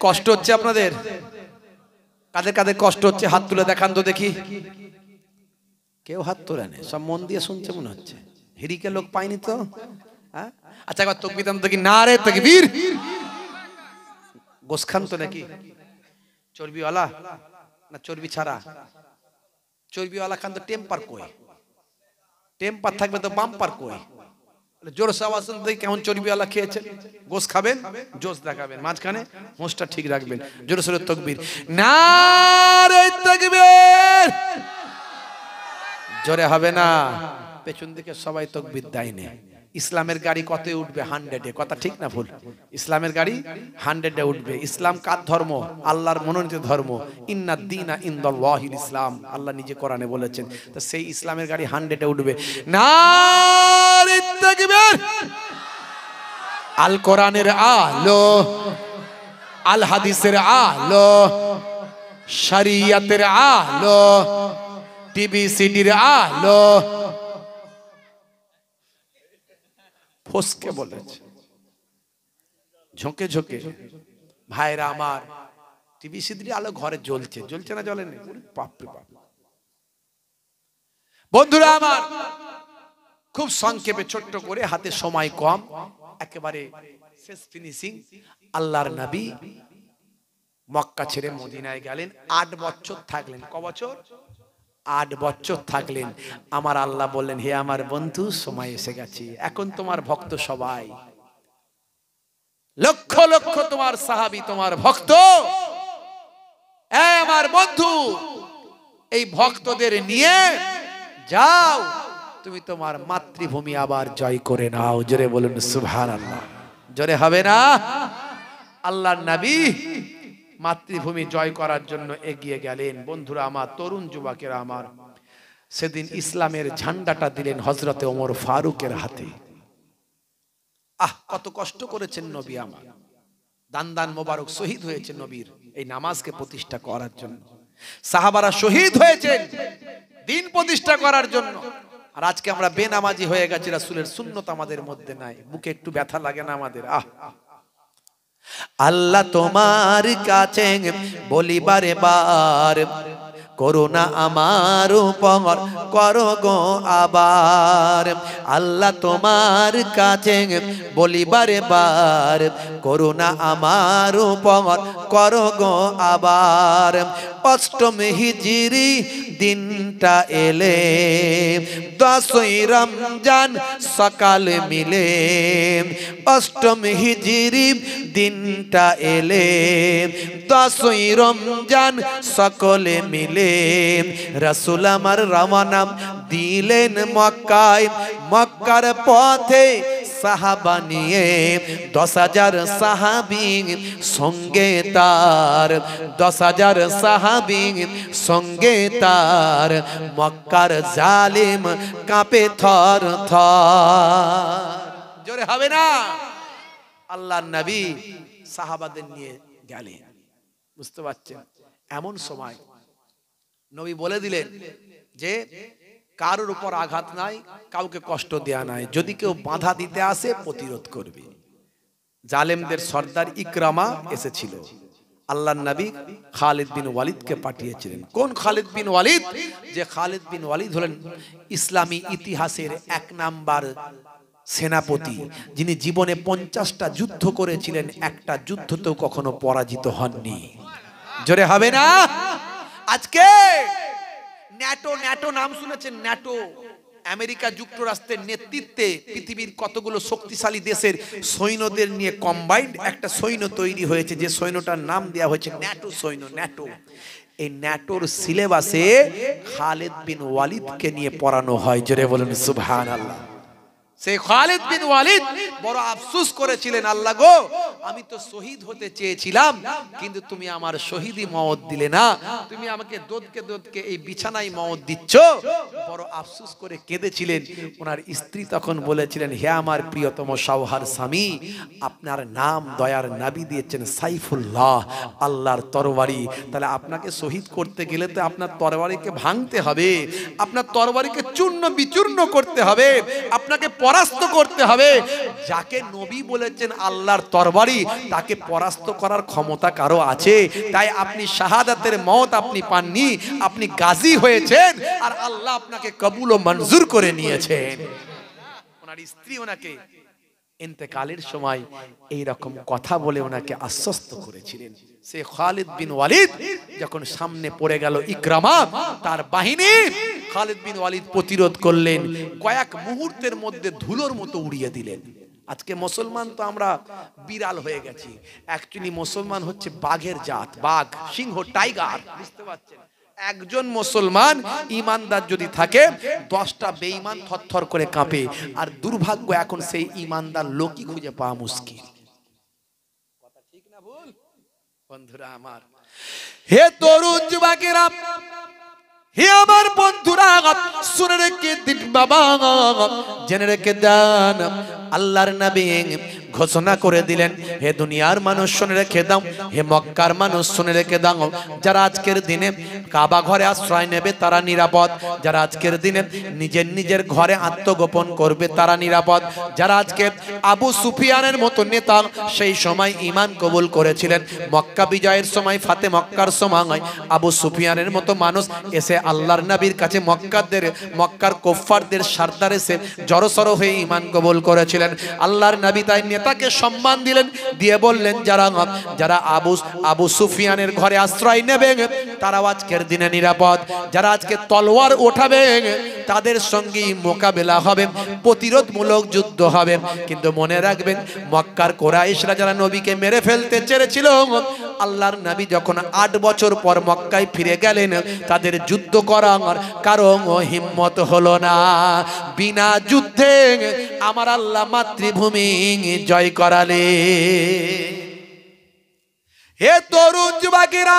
কষ্ট হচ্ছে আপনাদের? কাদের কাদের কষ্ট হচ্ছে হাত তুলে দেখান তো দেখি। কেউ হাত তোলে না, সব মন দিয়ে শুনছে মনে হচ্ছে। হিরিকে লোক পাইনি তো? আচ্ছা একবার তাকবীর দাও দেখি। নারে তাকবীর। গোশ খান তো নাকি? চর্বিওয়ালা না চর্বি ছাড়া? চর্বিওয়ালা খান তো টেম্পার কই? টেম্পার থাকবে তো বাম্পার কই? জোরসে আওয়াজ দেখি কেমন চর্বিওয়ালা খেয়েছেন। গোশ খাবেন, জোশ দেখাবেন, মাঝখানে হোঁশটা ঠিক রাখবেন। জোরে সোরে তাকবীর। নারে তাকবীর। জোরে হবে না, পেছন দিকে সবাই তাকবীর দেয় না। ইসলামের গাড়ি কত উঠবে? 100-এ। কথা ঠিক না ভুল? ইসলামের গাড়ি 100-এ উঠবে। ইসলাম কার ধর্ম? আল্লাহর মনোনীত ধর্ম। ইন্নাদ দীনা ইনদাল্লাহিল ইসলাম, আল্লাহ নিজে কোরআনে বলেছেন। তো সেই ইসলামের গাড়ি 100-এ উঠবে। নারে তাকবীর। আল কোরআনের আলো, আল হাদিসের আলো, শরিয়তের আলো, টিভি সিডির আলো ফসকে বলেছে, ঝোঁকে ঝোঁকে। ভাইরা আমার, টিভি সিডির আলো ঘরে জ্বলছে, জ্বলছে না জ্বলে না? বাপ রে বাপ। বন্ধুরা আমার, খুব সংক্ষেপে ছোট্ট করে, হাতে সময় কম, একেবারে শেষ ফিনিশিং। আল্লাহর নবী মক্কা ছেড়ে মদিনায় গেলেন, 8 বছর থাকলেন। ক বছর? 8 বছর থাকলেন। আমার আল্লাহ বললেন, হে আমার বন্ধু, সময় এসে গেছে, এখন তোমার ভক্ত সবাই, লক্ষ লক্ষ তোমার সাহাবী, তোমার ভক্ত, আমার বন্ধু, এই ভক্তদের নিয়ে যাও, তুমি তোমার মাতৃভূমি আবার জয় করে নাও। জোরে বলুন সুবহানাল্লাহ। জোরে হবে না? আল্লাহর নবী মাতৃভূমি জয় করার জন্য এগিয়ে গেলেন। বন্ধুরা আমার, তরুণ যুবকেরা আমার, সেদিন ইসলামের ঝান্ডাটা দিলেন হযরতে ওমর ফারুকের হাতে। কত কষ্ট করেছেন নবী আমার। দান দান মোবারক শহীদ হয়েছে নবীর এই নামাজকে প্রতিষ্ঠা করার জন্য। সাহাবারা শহীদ হয়েছেন দিন প্রতিষ্ঠা করার জন্য। আর আজকে আমরা বেনামাজি হয়ে গেছি, রাসূলের সুন্নত আমাদের মধ্যে নাই। বুকে একটু ব্যথা লাগে না আমাদের? আল্লাহ তোমার কাছে বলিবারে বার, করোনা আমার উপর করো গো আবার। আল্লাহ তোমার কাছে বলিবারে বার, করোনা আমার উপর করো গো আবার। অষ্টম হিজরি দিনটা এলে, 10ই রমজান সকাল মিলে। অষ্টম হিজরি দিনটা এলে, 10ই রমজান সকলে মিলে। রাসূল আমার রওনা দিলেন মক্কায়, মক্কার পথে সাহাবা নিয়ে 10,000 সাহাবী সঙ্গে তার, 10,000 সাহাবী সঙ্গে তার, মক্কার জালিম কাঁপে থর থর। জোরে হবে না? আল্লাহর নবী সাহাবাদের নিয়ে গেলেন। বুঝতে পারছেন? এমন সময় নবী বলে দিলেন যে কারোর উপর আঘাত নাই, কাউকে কষ্ট দেয়া নাই, যদি কেউ বাধা দিতে আসে প্রতিরোধ করবে। জালেমদের সর্দার ইকরামা এসেছিল, আল্লাহর নবী খালিদ বিন ওয়ালিদকে পাঠিয়েছিলেন। কোন খালিদ বিন ওয়ালিদ? যে খালিদ বিন ওয়ালিদ হলেন ইসলামী ইতিহাসের 1 নাম্বার সেনাপতি, যিনি জীবনে 50টা যুদ্ধ করেছিলেন, একটা যুদ্ধতেও কখনো পরাজিত হননি। জোরে হবে না? আজকে ন্যাটো নাম শুনেছেন? ন্যাটো আমেরিকা যুক্তরাষ্ট্রের নেতৃত্বে পৃথিবীর কতগুলো শক্তিশালী দেশের সৈন্যদের নিয়ে কম্বাইন্ড একটা সৈন্য তৈরি হয়েছে, যে সৈন্যটার নাম দেওয়া হয়েছে ন্যাটো সৈন্য। ন্যাটো, এই ন্যাটোর সিলেবাসে খালিদ বিন ওয়ালিদকে নিয়ে পড়ানো হয়। জোরে বলুন সুবহানাল্লাহ। সেই খালিদ বিন ওয়ালিদ বড় আফসোস করেছিলেন, আল্লাহ গো, আমি তো শহীদ হতে চেয়েছিলাম, কিন্তু তুমি আমার শহীদি মওত দিলে না, তুমি আমাকে দোদকে এই বিছানায় মওত দিচ্ছ। বড় আফসোস করে কেঁদেছিলেন। ওনার স্ত্রী তখন বলেছিলেন, হে আমার প্রিয়তম সাওহার স্বামী, আপনার নাম দয়ার নবী দিয়েছেন সাইফুল্লাহ, আল্লাহর তরবারি। তাহলে আপনাকে শহীদ করতে গেলে তো আপনার তরবারিকে ভাঙতে হবে, আপনার তরবারিকে চূর্ণ বিচূর্ণ করতে হবে, আপনাকে পরাস্ত করতে হবে। যাকে নবী বলেছেন আল্লাহর তরবারি, তাকে পরাস্ত করার ক্ষমতা কারো আছে? তাই আপনি শাহাদাতের মওত আপনি পাননি, আপনি গাজী হয়েছেন, আর আল্লাহ আপনাকে কবুল ও মঞ্জুর করে নিয়েছেন। ওনার স্ত্রী ওনাকে ইন্তেকালের সময় এই রকম কথা বলে ওনাকে আশ্বস্ত করেছিলেন। সে খালিদ বিন ওয়ালিদ যখন সামনে পড়ে গেল ইকরামা, তার বাহিনী, খালিদ বিন ওয়ালিদ প্রতিরোধ করলেন, কয়েক মুহূর্তের মধ্যে ধুলোর মতো উড়িয়ে দিলেন। আজকে মুসলমান তো আমরা বিড়াল হয়ে গেছি, অ্যাকচুয়ালি মুসলমান হচ্ছে বাঘের জাত, বাঘ, সিংহ, টাইগার। বুঝতে পারছেন? একজন মুসলমান ইমানদার যদি থাকে, 10টা বেঈমান থরথর করে কাঁপে। আর দুর্ভাগ্য, এখন সেই ইমানদার লোকই খুঁজে পাওয়া মুশকিল। কথা ঠিক না ভুল? বন্ধুরা আমার, হে তরুণ যুবকেরা, হে আমার বন্ধুরা, শুনে রেখে দিন বাবা, জেনে রেখে দেন, আল্লাহর নবী ঘোষণা করে দিলেন, হে দুনিয়ার মানুষ শুনে রেখে দাও, হে মক্কার মানুষ শুনে রেখে দাও, যারা আজকের দিনে কাবা ঘরে আশ্রয় নেবে তারা নিরাপদ, যারা আজকের দিনে নিজের ঘরে আত্মগোপন করবে তারা নিরাপদ। যারা আজকে আবু সুফিয়ানের মতো নেতা সেই সময় ঈমান কবুল করেছিলেন, মক্কা বিজয়ের সময়, ফাতে মক্কার সময় আবু সুফিয়ানের মতো মানুষ এসে আল্লাহর নবীর কাছে মক্কার কুফফারদের সরদার এসে জড়সড় হয়ে ঈমান কবুল করেছিলেন। আল্লাহর নবী তাই নেতাকে সম্মান দিলেন, দিয়ে বললেন, যারা আবু সুফিয়ানের ঘরে আশ্রয় নেবে তারাও আজকের দিনে নিরাপদ, যারা আজকে তলোয়ার ওঠাবে তাদের সঙ্গেই মোকাবেলা হবে, প্রতিরোধমূলক যুদ্ধ হবে। কিন্তু মনে রাখবেন, মক্কার কুরাইশরা যারা নবীকে মেরে ফেলতে চেয়েছিল, আল্লাহর নবী যখন 8 বছর পর মক্কায় ফিরে গেলেন, তাদের যুদ্ধ করার কারো হিম্মত হলো না। বিনা যুদ্ধে আমার আল্লাহ মাতৃভূমি জয় করালে। হে তরুণ যুবকেরা,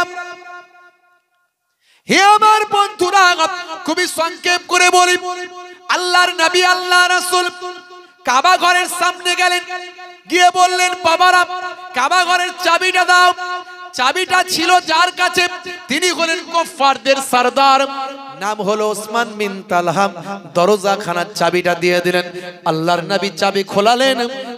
হে আমার বন্ধুরা, খুবই সংক্ষেপ করে বলি, আল্লাহর নবী, আল্লাহ রাসূল কাবা ঘরের সামনে গেলেন, গিয়ে বললেন, বাবারা, কাবা ঘরের চাবিটা দাও। চাবিটা ছিল যার কাছে, তিনি হলেন কুফফারদের সরদার, নাম হলো ওসমান বিন তালহা। দরজা খানার চাবিটা দিয়ে দিলেন। আল্লাহর নবী চাবি খোলালেন,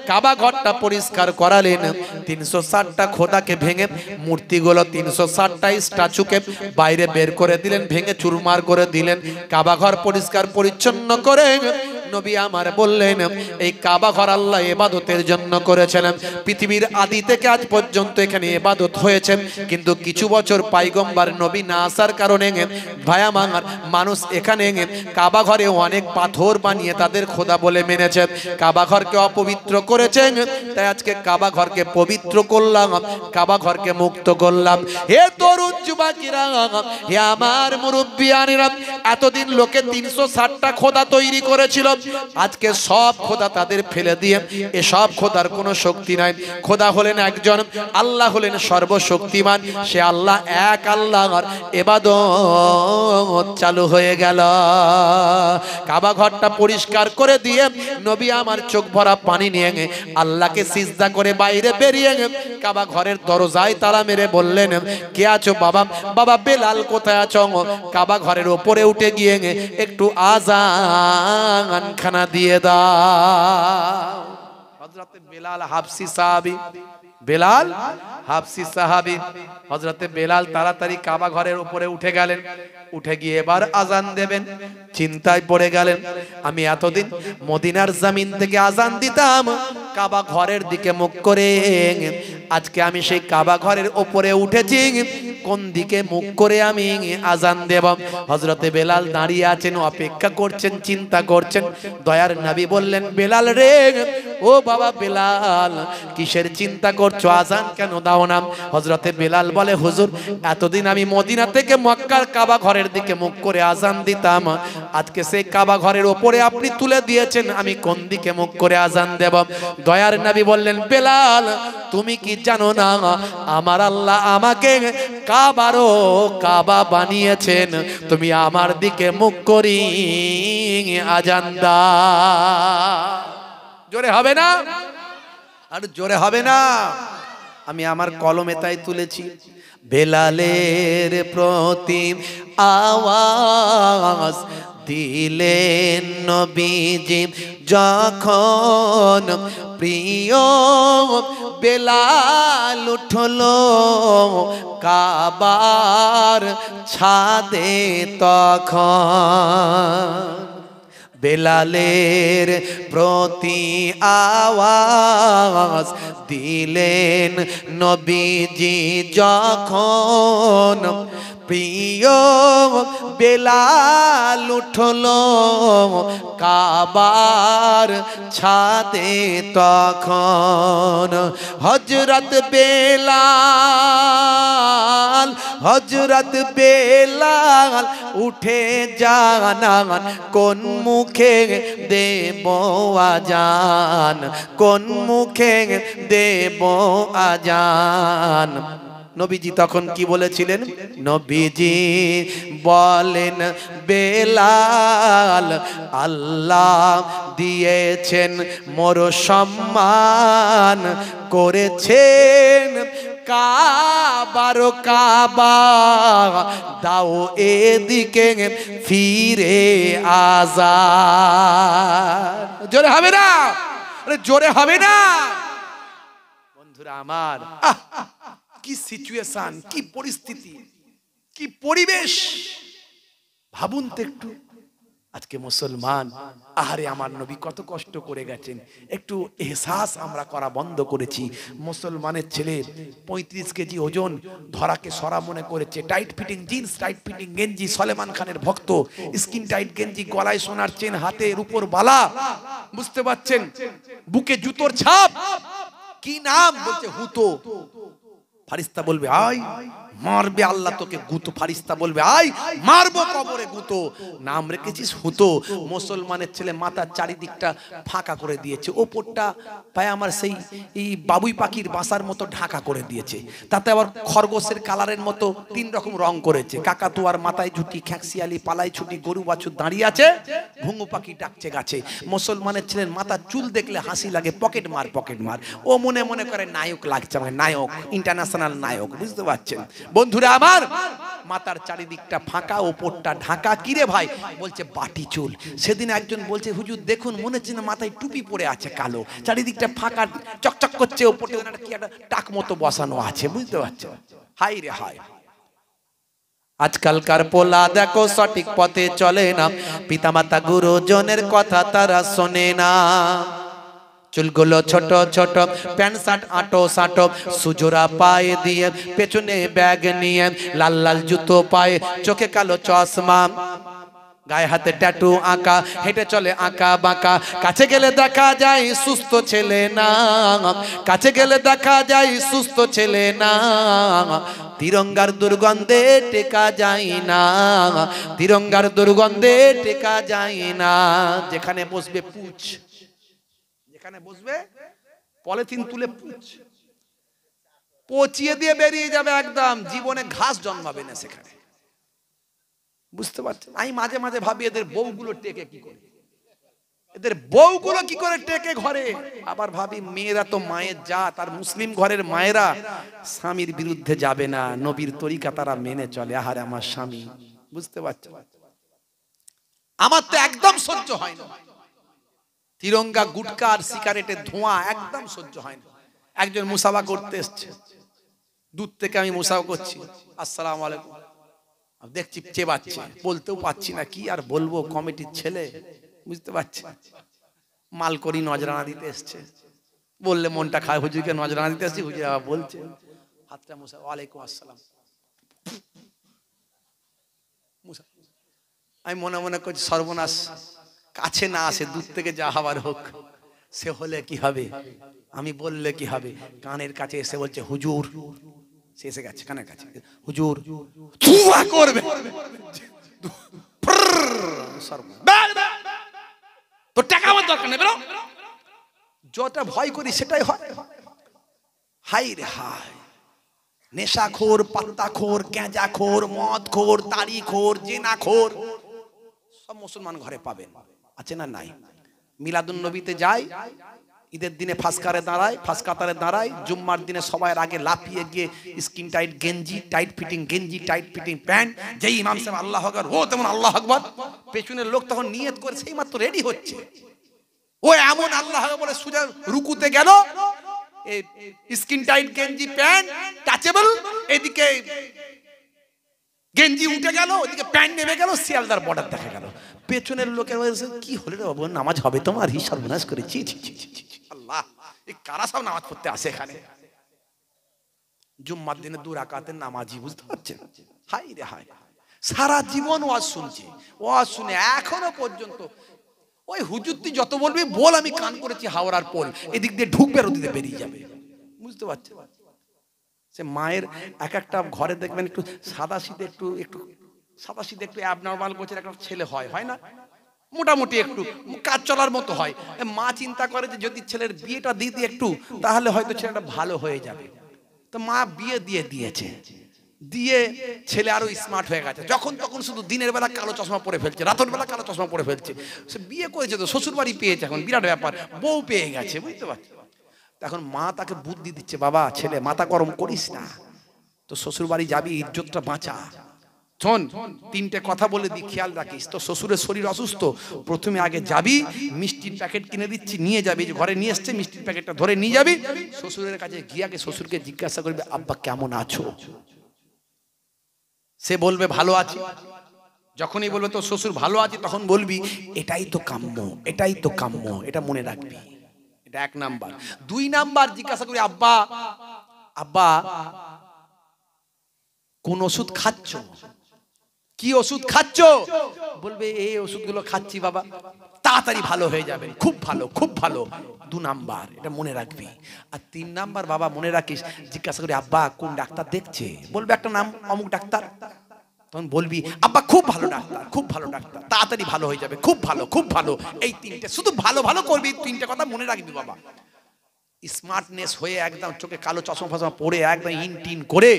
কাবা ঘরটা পরিষ্কার করালেন, 360টা খোদাকে ভেঙে মূর্তিগুলো, 360টা স্ট্যাচুকে বাইরে বের করে দিলেন, ভেঙে চুরমার করে দিলেন। কাবা ঘর পরিষ্কার পরিচ্ছন্ন করে নবী আমার বললেন, এই কাবা ঘর আল্লাহ ইবাদতের জন্য করেছিলেন। পৃথিবীর আদি থেকে আজ পর্যন্ত এখানে ইবাদত হয়েছে, কিন্তু কিছু বছর পয়গম্বর নবী না আসার কারণে ভায়া মাঙ্গার মানুষ এখানে কাবা ঘরে অনেক পাথর বানিয়ে তাদের খোদা বলে মেনেছে, কাবা ঘরকে অপবিত্র করেছেন। তাই আজকে কাবা ঘরকে পবিত্র করলাম, কাবা ঘরকে মুক্ত করলাম। হে তরুণ যুবকেরা, হে আমার মুরব্বিয়ানেরা, এতদিন লোকে 360টা খোদা তৈরি করেছিল, আজকে সব খোদা তাদের ফেলে দিয়ে এসব খোদার কোনো শক্তি নাই। খোদা হলেন একজন, আল্লাহ হলেন সর্বশক্তিমান। সে আল্লাহ এক আল্লাহর ইবাদত চালু হয়ে গেল। কাবা ঘরটা পরিষ্কার করে দিয়ে নবী আমার চোখ ভরা পানি নিয়ে আল্লাহকে সিজদা করে বাইরে বেরিয়ে কাবা ঘরের দরজায় তালা মেরে বললেন, কে আছো বাবা? বাবা বেলাল কোথায় আছো? কাবা ঘরের উপরে উঠে গিয়ে একটু আজান খানা দিয়ে দাও। হযরতে বেলাল হাবশী সাহাবী, বেলাল হাবশী সাহাবী, হযরতে বেলাল তাড়াতাড়ি কাবা ঘরের উপরে উঠে গেলেন। উঠে গিয়ে এবার আজান দেবেন, চিন্তায় পড়ে গেলেন, আমি এতদিন মদিনার জমিন থেকে আজান দিতাম কাবা ঘরের দিকে মুখ করে, আজকে আমি সেই কাবা ঘরের উপরে উঠেছি, কোন দিকে মুখ করে আমি আজান দেব? হযরতে বেলাল দাঁড়িয়ে আছেন, অপেক্ষা করছেন, চিন্তা করছেন। দয়ার নবী বললেন, বেলাল রে, ও বাবা বেলাল, কিসের চিন্তা করছো? আজান কেন দাও না? হযরতে বেলাল বলে, হুজুর এতদিন আমি মদিনা থেকে মক্কার কাবা ঘরের দিকে মুখ করে আজান দিতাম, আজকে সেই কাবা ঘরের উপরে আপনি তুলে দিয়েছেন, আমি কোন দিকে মুখ করে আজান দেব? দয়ার নবী বললেন, বেলাল তুমি কি জানো না আমার আল্লাহ আমাকে কাবারও কাবা বানিয়েছেন, তুমি আমার দিকে মুখ করি আজান দাও। জোরে হবে না? আর জোরে হবে না? আমি আমার কলমে তাই তুলেছি, বেলালের প্রতি আওয়াজ দিলেন নবীজি যখন, প্রিয় বেলাল উঠলো কাবার ছাদে তখন। বেলালের প্রতি আওয়াজ দিলেন নবীজি যখন, প্রিয় বেলাল উঠলো কাবার ছাদে তখন। হযরত বেলাল, হযরত বেলাল উঠে জানান, কোন মুখে দেব আজান, কোন মুখে দেব আজান? নবীজি তখন কি বলেছিলেন? নবীজি বলেন, বেলাল আল্লাহ দিয়েছেন মোর সম্মান, করেছেন কাবার কাবা, দাও এদিকে ফিরে আজান। জোরে হবে না? আরে জোরে হবে না? বন্ধুরা আমার, কি সিচুয়েশন, কি পরিস্থিতি, কি পরিবেশ ভাবুন তো একটু। আজকে মুসলমান, আহারে আমার নবী কত কষ্ট করে গেছেন, একটু এহসাস আমরা করা বন্ধ করেছি। মুসলমানের ছেলে 35 কেজি ওজন, ধরাকে সরা মনে করেছে, tight fitting jeans, tight fitting গেঞ্জি, সলেমান খানের ভক্ত, স্কিন টাইট গেঞ্জি, গলায় সোনার চেন, হাতের উপর বালা, বুঝতে পাচ্ছেন, বুকে জুতোর ছাপ, কি নাম? বলছে হুতো। ফারিস্তা বলবে আয় মারবে আল্লাহ তোকে গুতো, ফারিস্তা বলবে আয় মারবো কবরে গুতো। নাম রেখেছিস হুতো। মুসলমানের ছেলে মাথার চারিদিকটা ফাঁকা করে দিয়েছে, ওপরটা পায় আমার সেই বাবুই পাখির বাসার মতো ঢাকা করে দিয়েছে, তাতে আবার খরগোশের কালারের মতো 3 রকম রং করেছে। কাকাতুয়ার মাথায় ঝুটি, খ্যাঁকশিয়ালি পালাই ছুটি, গরু বাছুর দাঁড়িয়ে আছে, ঘুঙু পাখি ডাকছে গাছে। মুসলমানের ছেলের মাথার চুল দেখলে হাসি লাগে, পকেট মার পকেট মার। ও মনে মনে করে নায়ক লাগছে, মানে নায়ক, ইন্টারন্যাশনাল নায়ক, বুঝতে পারছেন বন্ধুরা আমার? মাথার চারিদিকটা ফাঁকা, ওপরটা ঢাকা। কিরে ভাই? বলছে বাটি চুল। সেদিন একজন বলছে, হুজুর দেখুন মনে হচ্ছে না মাথায় টুপি পরে আছে কালো, চারিদিকটা ফাঁকা, চকচক করছে, ওপরটা কি একটা টাক মতো বসানো আছে, বুঝতে পারছেন? হাই রে হাই। আজকালকার পোলা দেখো সঠিক পথে চলে না, পিতামাতা গুরুজনের কথা তারা শোনে না। চুলগুলো ছোট ছোট, প্যান্ট শার্ট আটো সাটো, সুজোরা পায়ে দিয়ে, পেছনে ব্যাগ নিয়ে, লাল লাল জুতো পায়ে, চোখে কালো চশমা। গায়ে হাতে ট্যাটু আঁকা, হেঁটে চলে আঁকা বাঁকা, কাছে গেলে দেখা যায় সুস্থ ছেলে না, কাছে গেলে দেখা যায় সুস্থ ছেলে না, তিরঙ্গার দুর্গন্ধে টেকা যায় না, তিরঙ্গার দুর্গন্ধে টেকা যায় না। যেখানে বসবে পুছ, যেখানে বসবে পলিথিন তুলে পুছ পচিয়ে দিয়ে বেরিয়ে যাবে, একদম জীবনে ঘাস জন্মাবে না সেখানে। বুঝতে পারছেন? আমি মাঝে মাঝে ভাবি এদের বউগুলো টেকে কি করে, এদের বউগুলো কি করে টেকে ঘরে। আবার ভাবি মেয়েরা তো মায়ের জাত, আর মুসলিম ঘরের মায়েরা স্বামীর বিরুদ্ধে যাবে না, নবীর তরিকা তারা মেনে চলে। আহারে আমার স্বামী, বুঝতে পারছো? আমার তো একদম সহ্য হয় না তিরঙ্গা, গুটকা আর সিগারেটের ধোঁয়া, একদম সহ্য হয় না। একজন মুসাফা করতে এসছে, দূর থেকে আমি মুসাফা করছি, আসসালামু আলাইকুম, দেখছি চেবাচ্ছে, বলতেও পাচ্ছি না, কি আর বলবো, কমিটির ছেলে, বুঝতে পারছি। মাল করি নজরানা দিতে এসছে, বললে মনটা খায়, হুজুরকে নজরানা দিতে এসছি, হুজুর বলছে হাতটা মুসা, ওয়ালাইকুম আসসালাম। আমি মনে মনে করছি সর্বনাশ, কাছে না আসে, দূর থেকে যা হবার হোক, সে হলে কি হবে, আমি বললে কি হবে। কানের কাছে এসে বলছে হুজুর, সে এসে গেছে কানের কাছে, হুজুর ধোঁয়া করবে, তো টাকা আমার দরকার নেই, বেরো। যটা ভয় করি সেটাই হয়। হাই রে হাই, নেশাখোর, পাত্তাখোর, গাঁজাখোর, মদখোর, তাড়িখোর, জেনাখোর সব মুসলমান ঘরে পাবেন, আছে না নাই? মিলাদুন নবীতে যায়, ঈদের দিনে ফাঁসকারে দাঁড়ায়, ফাঁসকাতারে দাঁড়ায়, জুম্মার দিনে সবাই আগে লাফিয়ে গিয়ে স্কিন টাইট গেঞ্জি, টাইট ফিটিং গেঞ্জি, টাইট ফিটিং প্যান্ট, যেই ইমাম সাহেব আল্লাহ আকবার, ও তেমন আল্লাহ আকবার, পেছনের লোক তখন নিয়ত করে সেই মাত্র রেডি হচ্ছে, ও এমন আল্লাহ আকবার বলে সোজা রুকুতে গেল, স্কিন টাইট গেঞ্জি প্যান্ট টাচেবল, এদিকে গেঞ্জি উঠে গেল, ওদিকে প্যান্ট নেমে গেল, শিয়ালদার বর্ডার দেখা গেল। পেছনের লোকের কি হলে রে বাবু, নামাজ হবে তোমার, হিসাব নামাজ করেছি, আল্লাহ এই কারা সব নামাজ পড়তে আসে এখানে, জুম্মার দিনে 2 রাকাতের নামাজি, বুঝতে পারছেন? হাই রে হাই, সারা জীবন ওয়াজ শুনছে, ওয়াজ শুনে এখনো পর্যন্ত ওই হুজুর তুই যত বলবি বল, আমি কান করেছি হাওড়ার পোল, এদিক দিয়ে ঢুকবে আর ওদিক দিয়ে বেরিয়ে যাবে, বুঝতে পারছেন? সে মায়ের এক একটা ঘরে দেখবেন একটু সাদা শীতে, একটু সাদা শীতে একটু অ্যাবনর্মাল গোছের একটা ছেলে হয় না, মোটামুটি একটু কাজ চলার মতো হয়। মা চিন্তা করে যে যদি ছেলের বিয়েটা দিয়ে দিই একটু, তাহলে হয়তো ছেলেটা ভালো হয়ে যাবে। তো মা বিয়ে দিয়েছে, দিয়ে ছেলে আরো স্মার্ট হয়ে গেছে, যখন তখন শুধু দিনের বেলা কালো চশমা পরে ফেলছে, রাতের বেলা কালো চশমা পরে ফেলছে। সে বিয়ে করেছে তো শ্বশুর বাড়ি পেয়েছে, এখন বিরাট ব্যাপার, বউ পেয়ে গেছে, বুঝতে পারছি। এখন মা তাকে বুদ্ধি দিচ্ছে, বাবা ছেলে মাথা গরম করিস না, তো শ্বশুর বাড়ি যাবি, ইজ্জতটা বাঁচা, শোন 3টে কথা বলে দি, খেয়াল রাখিস, তো শ্বশুরের শরীর অসুস্থ, প্রথমে আগে যাবি, মিষ্টির প্যাকেট কিনে দিচ্ছি, নিয়ে যাবি, ঘরে নিয়ে এসছে মিষ্টির প্যাকেটটা ধরে নিয়ে যাবি, শ্বশুরের কাছে গিয়ে আগে শ্বশুরকে জিজ্ঞাসা করবি, আব্বা কেমন আছো? সে বলবে ভালো আছি। যখনই বলবে তো শ্বশুর ভালো আছে, তখন বলবি এটাই তো কাম্য, এটাই তো কাম্য, এটা মনে রাখবি। এটা 1 নাম্বার। 2 নাম্বার জিজ্ঞাসা করি, আব্বা আব্বা কোন ওষুধ খাচ্ছ, কি ওষুধ খাচ্ছ? বলবে এই ওষুধগুলো খাচ্ছি বাবা, তাড়াতাড়ি ভালো হয়ে যাবে, খুব ভালো খুব ভালো। 2 নাম্বার, এটা মনে রাখবি। আর 3 নাম্বার বাবা মনে রাখিস, জিজ্ঞাসা করি আব্বা কোন ডাক্তার দেখছে? বলবে একটা নাম অমুক ডাক্তার, তখন বলবি আব্বা খুব ভালো ডাক্তার, খুব ভালো ডাক্তার, তাড়াতাড়ি ভালো হয়ে যাবে, খুব ভালো খুব ভালো। এই 3টে শুধু ভালো ভালো করবি, 3টে কথা মনে রাখবি বাবা। স্মার্টনেস হয়ে একদম চোখে কালো চশমা ফসমা পরে একদম ইনটিন করে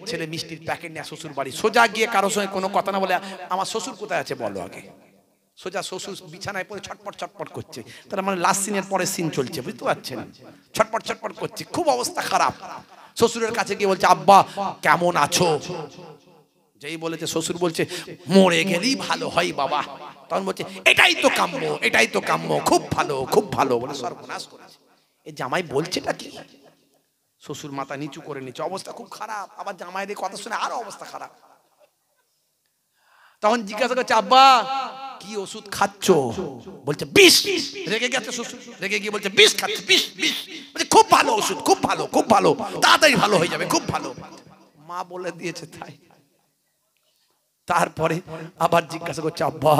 ছেলে মিষ্টির প্যাকেট নিয়ে শ্বশুর বাড়ি সোজা গিয়ে কারোর সঙ্গে কোনো কথা না বলে, আমার শ্বশুর কোথায় আছে বলো আগে। সোজা শ্বশুর বিছানায় পড়ে ছটপট ছটপট করছে, তার মানে লাস্ট সিনের পরে সিন চলছে, বুঝতে পারছেন? ছটপট ছটপট করছে, খুব অবস্থা খারাপ। শ্বশুরের কাছে গিয়ে বলছে আব্বা কেমন আছো? যেই বলেছে শ্বশুর বলছে মরে গেলেই ভালো হয় বাবা, তখন বলছে এটাই তো কাম্য, এটাই তো কাম্য, খুব ভালো খুব ভালো বলে সর্বনাশ করেছে। এই জামাই বলছেটা কি? শ্বশুর মাথা নিচু করে নিচ্ছে, অবস্থা খুব খারাপ। আবার জামাইদের কথা শুনে আরো অবস্থা খারাপ। তখন জিজ্ঞাসা করছে আব্বা কি ওষুধ খাচ্ছ? বলছে বিষ। রেগে গেছে শ্বশুর, রেগে গিয়ে বলছে বিষ খাচ্ছ, বিষ বিষ। বলছে খুব ভালো ওষুধ, খুব ভালো খুব ভালো, তাড়াতাড়ি ভালো হয়ে যাবে, খুব ভালো। মা বলে দিয়েছে তাই। তারপরে আবার জিজ্ঞাসা করছে আব্বা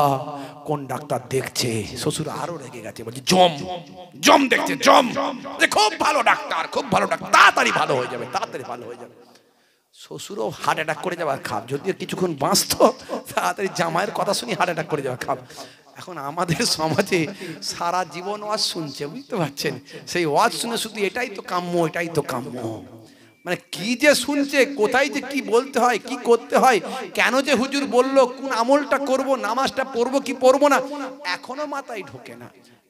কোন ডাক্তার দেখছে? শ্বশুর আরো রেগে গেছে, বলছে জম জম দেখছে, জম খুব ভালো ডাক্তার, খুব ভালো ডাক্তার, তাড়াতাড়ি ভালো হয়ে যাবে, তাড়াতাড়ি ভালো হয়ে যাবে। শ্বশুরও হার্ট অ্যাটাক করে যাবে খাব, যদিও কিছুক্ষণ বাঁচত, তাড়াতাড়ি জামাইয়ের কথা শুনি হার্ট অ্যাটাক করে যাবে খাব। এখন আমাদের সমাজে সারা জীবন ওয়াজ শুনছে, বুঝতে পারছেন? সেই ওয়াজ শুনে শুধু এটাই তো কাম্য, এটাই তো কাম্য, মানে কি যে শুনছে, কোথায় যে কি বলতে হয়, কি করতে হয়, কেন যে হুজুর বলল, কোন আমলটা করব, নামাজটা পড়বো কি পড়বো না, এখনো মাথায় ঢোকে না।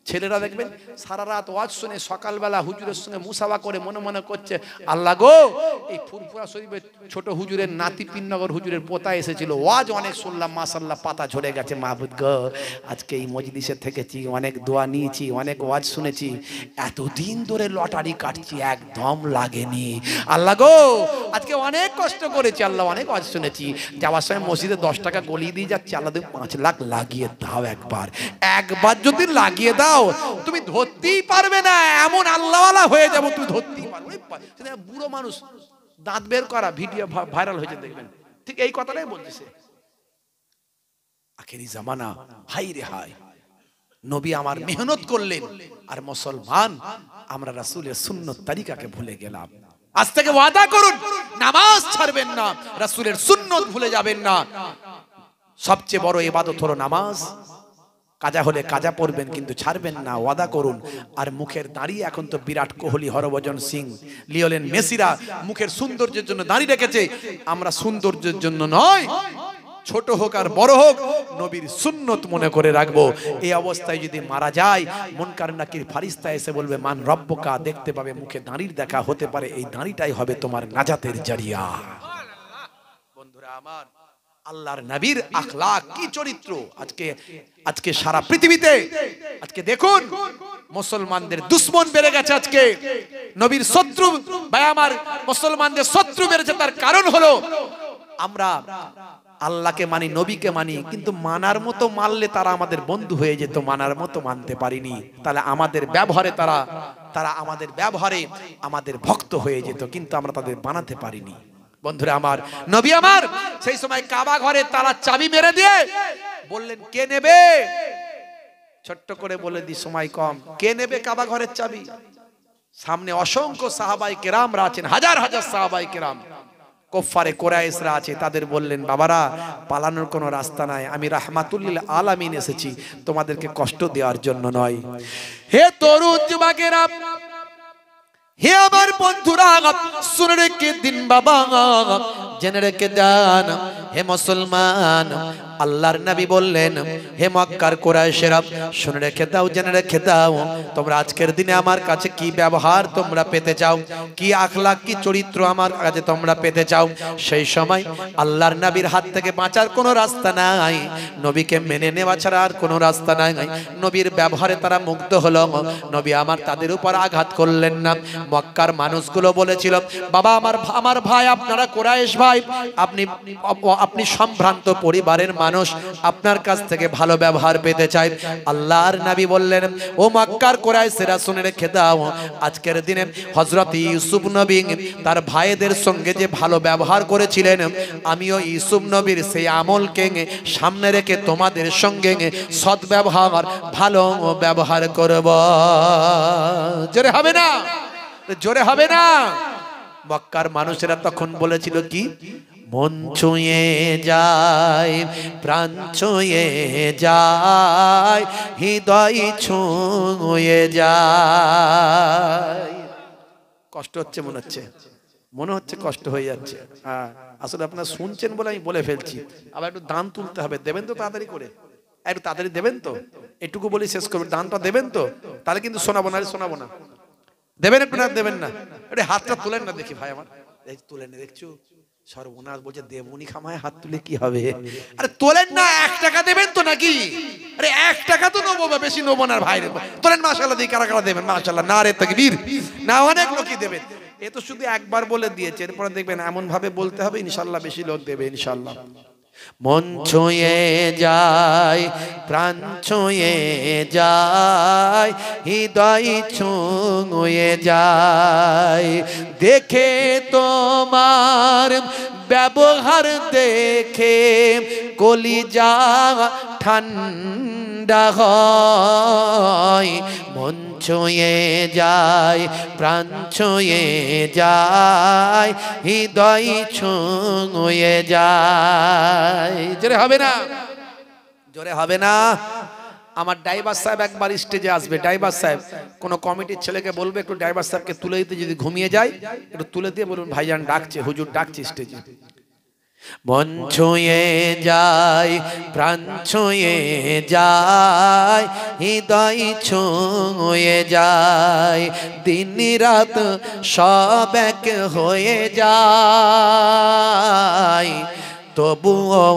ছেলেরা দেখবেন সারা রাত ওয়াজ শুনে সকালবেলা হুজুরের সঙ্গে মুসাফা করে মনে মনে করছে আল্লাহ গো, এই ফুরফুরা শরীফের ছোট হুজুরের নাতি পিননগর হুজুরের পোতা এসেছিল, ওয়াজ অনেক শুনলাম, মাশাআল্লাহ পাতা ঝরে গেছে, মাহবুব গো আজকে এই মজলিসে থেকেছি, অনেক দোয়া নিয়েছি, অনেক ওয়াজ শুনেছি, এতদিন ধরে লটারি কাটছি, একদম লাগেনি, আল্লাহ গো আজকে অনেক কষ্ট করেছি, আল্লাহ অনেক ওয়াজ শুনেছি, যাওয়ার সময় মসজিদে 10 টাকা গলিয়ে দিয়ে যাচ্ছি, আল্লাহ তুমি 5 লাখ লাগিয়ে দাও, একবার একবার যদি লাগিয়ে দাও তুমি ধরতেই পারবে না, এমন আল্লাহওয়ালা হয়ে যাবো, তুমি ধরতেই পারবে। বুড়ো মানুষ দাঁত বের করা ভিডিও ভাইরাল হয়েছে দেখবেন, ঠিক এই কথাটাই বলতেছে। আখেরি জামানা, হাই রে হাই, নবী আমার মেহনত করলেন, আর মুসলমান আমরা রাসূলের সুন্নত তরিকাকে ভুলে গেলাম। আজ থেকে ওয়াদা করুন নামাজ ছাড়বেন না, রাসূলের সুন্নত ভুলে যাবেন না। সবচেয়ে বড় ইবাদত হলো নামাজ, কাজা হলে কাজা পড়বেন কিন্তু ছাড়বেন না, ওয়াদা করুন। আর মুখের দাড়ি এখন তো বিরাট কোহলি, হরভজন সিং, লিওনেল মেসিরা মুখের সৌন্দর্যের জন্য দাড়ি রেখেছে, আমরা সৌন্দর্যের জন্য নয়, ছোট হোক আর বড় হোক নবীর সুন্নত মনে করে রাখবো। এই অবস্থায় যদি মারা যায়, মুনকার নাকির ফারিস্তা এসে বলবে মান রব্বুকা, দেখতে পাবে মুখে দাড়ির দেখা, হতে পারে এই দাড়িটাই হবে তোমার নাজাতের জরিয়া। বন্ধুরা আমার, আল্লাহর নবীর আখলাক কি চরিত্র, আজকে সারা পৃথিবীতে আজকে দেখুন মুসলমানদের দুশ্মন বেড়ে গেছে, আজকে নবীর শত্রু, ভাই আমার মুসলমানদের শত্রু বেড়েছে। তার কারণ হলো আমরা আল্লাহকে মানি, নবীকে মানি, কিন্তু মানার মতো মানলে তারা আমাদের বন্ধু হয়ে যেত, মানার মতো মানতে পারিনি, তাহলে আমাদের ব্যবহারে তারা আমাদের ব্যবহারে আমাদের ভক্ত হয়ে যেত, কিন্তু আমরা তাদের বানাতে পারিনি। বন্ধুরা আমার, নবী আমার সেই সময় কাবা ঘরে তালা চাবি মেরে দিয়ে বললেন কে নেবে, ছোট্ট করে বলে দি সময় কম, কে নেবে কাবা ঘরের চাবি? সামনে অসংখ্য সাহাবায়ে কেরামরা আছেন, হাজার হাজার সাহাবায়ে কেরাম, কুফারে কুরাইশরা আছে, তাদের বললেন বাবারা পালানোর কোনো রাস্তা নাই, আমি রাহমাতুল লিল আলামিন এসেছি, তোমাদেরকে কষ্ট দেওয়ার জন্য নয়। হে তরুণ যুবকেরা, হে আমার বন্ধুরা, শুনে রেখে দিন বাবা, জেনে রেখে দেন, হে মুসলমান, আল্লাহর নবী বললেন হে মক্কার কুরাইশেরা শুনে রেখে দাও, জেনে রেখে দাও, তোমরা আজকের দিনে আমার কাছে কি ব্যবহার তোমরা পেতে চাও, কি আখলাক, কি চরিত্র আমার কাছে তোমরা পেতে চাও, সেই সময় আল্লাহর নবীর হাত থেকে বাঁচার কোনো রাস্তা নাই, নবীকে মেনে নেওয়া ছাড়া আর কোনো রাস্তা নাই। নবীর ব্যবহারে তারা মুগ্ধ হলো, নবী আমার তাদের উপর আঘাত করলেন না। মক্কার মানুষগুলো বলেছিল বাবা আমার ভাই, আপনারা কুরাইশ ভাই, আপনি সম্ভ্রান্ত পরিবারের মানুষ, আপনার কাছ থেকে ভালো ব্যবহার পেতে চাই। আল্লাহর নবী বললেন ও মক্কার কুরাইশরা শুনে রেখে দাও, আজকের দিনে হযরত ইউসুফ নবী তার ভাইদের সঙ্গে যে ভালো ব্যবহার করেছিলেন, আমিও ইউসুফ নবীর সেই আমলকে সামনে রেখে তোমাদের সঙ্গে সৎ ব্যবহার, ভালো ব্যবহার করব। জোরে হবে না, জোরে হবে না। মক্কার মানুষেরা তখন বলেছিল কি, মন ছুঁয়ে যায়, প্রাণ ছুঁয়ে যায়, হৃদয় ছুঁয়ে যায়। কষ্ট হচ্ছে মনে হচ্ছে কষ্ট হয়ে যাচ্ছে। হ্যাঁ, আসলে আপনারা শুনছেন বলে আমি বলে ফেলছি। আবার একটু দান তুলতে হবে, দেবেন তো তাড়াতাড়ি করে, একটু তাড়াতাড়ি দেবেন তো, এটুকু বলি শেষ করবেন, দানটা দেবেন তো, তাহলে কিন্তু শোনাবো না, দেবেন একটু না, দেবেন না, এটা হাতটা তুলেন না দেখি ভাই আমার, তুলেন না, দেখছো সর্বনাশ বলছে দেবুনি খামায় হাত তুলে কি হবে, আরে তোলেন না, 1 টাকা দেবেন তো নাকি, আরে 1 টাকা তো নেবো, বেশি নেবো না ভাই, তোলেন মাশাআল্লাহ, দিয়ে কারা কারা দেবেন মাশাআল্লাহ, নারে তাকবীর, না অনেক লোকই দেবেন, এ তো শুধু একবার বলে দিয়েছে, এরপরে দেখবেন এমন ভাবে বলতে হবে ইনশাআল্লাহ বেশি লোক দেবে ইনশাআল্লাহ। মন ছুঁয়ে যায়, প্রাণ ছুঁয়ে যায়, হৃদয় ছুঁয়ে যায়, দেখে তোমার ব্যবহার দেখে কলিজা ঠান্ডা হয়, মন ছুঁয়ে যায়, প্রাণ ছুঁয়ে যায়, হৃদয় ছুঁয়ে যায়। জোরে হবে না? জোরে হবে না? আমার ড্রাইভার সাহেব একবার স্টেজে আসবে। ড্রাইভার সাহেব কোনো কমিটির ছেলেকে বলবে একটু ড্রাইভার সাহেবকে তুলে দিতে, যদি ঘুমিয়ে যায় একটু তুলে দিয়ে বলুন ভাইজান ডাকছে, হুজুর ডাকছে স্টেজে। মন ছুঁয়ে যায়, প্রাণ ছুঁয়ে যায়, হৃদয় ছুঁয়ে যায়, দিন রাত সব এক হয়ে যায়, তবুও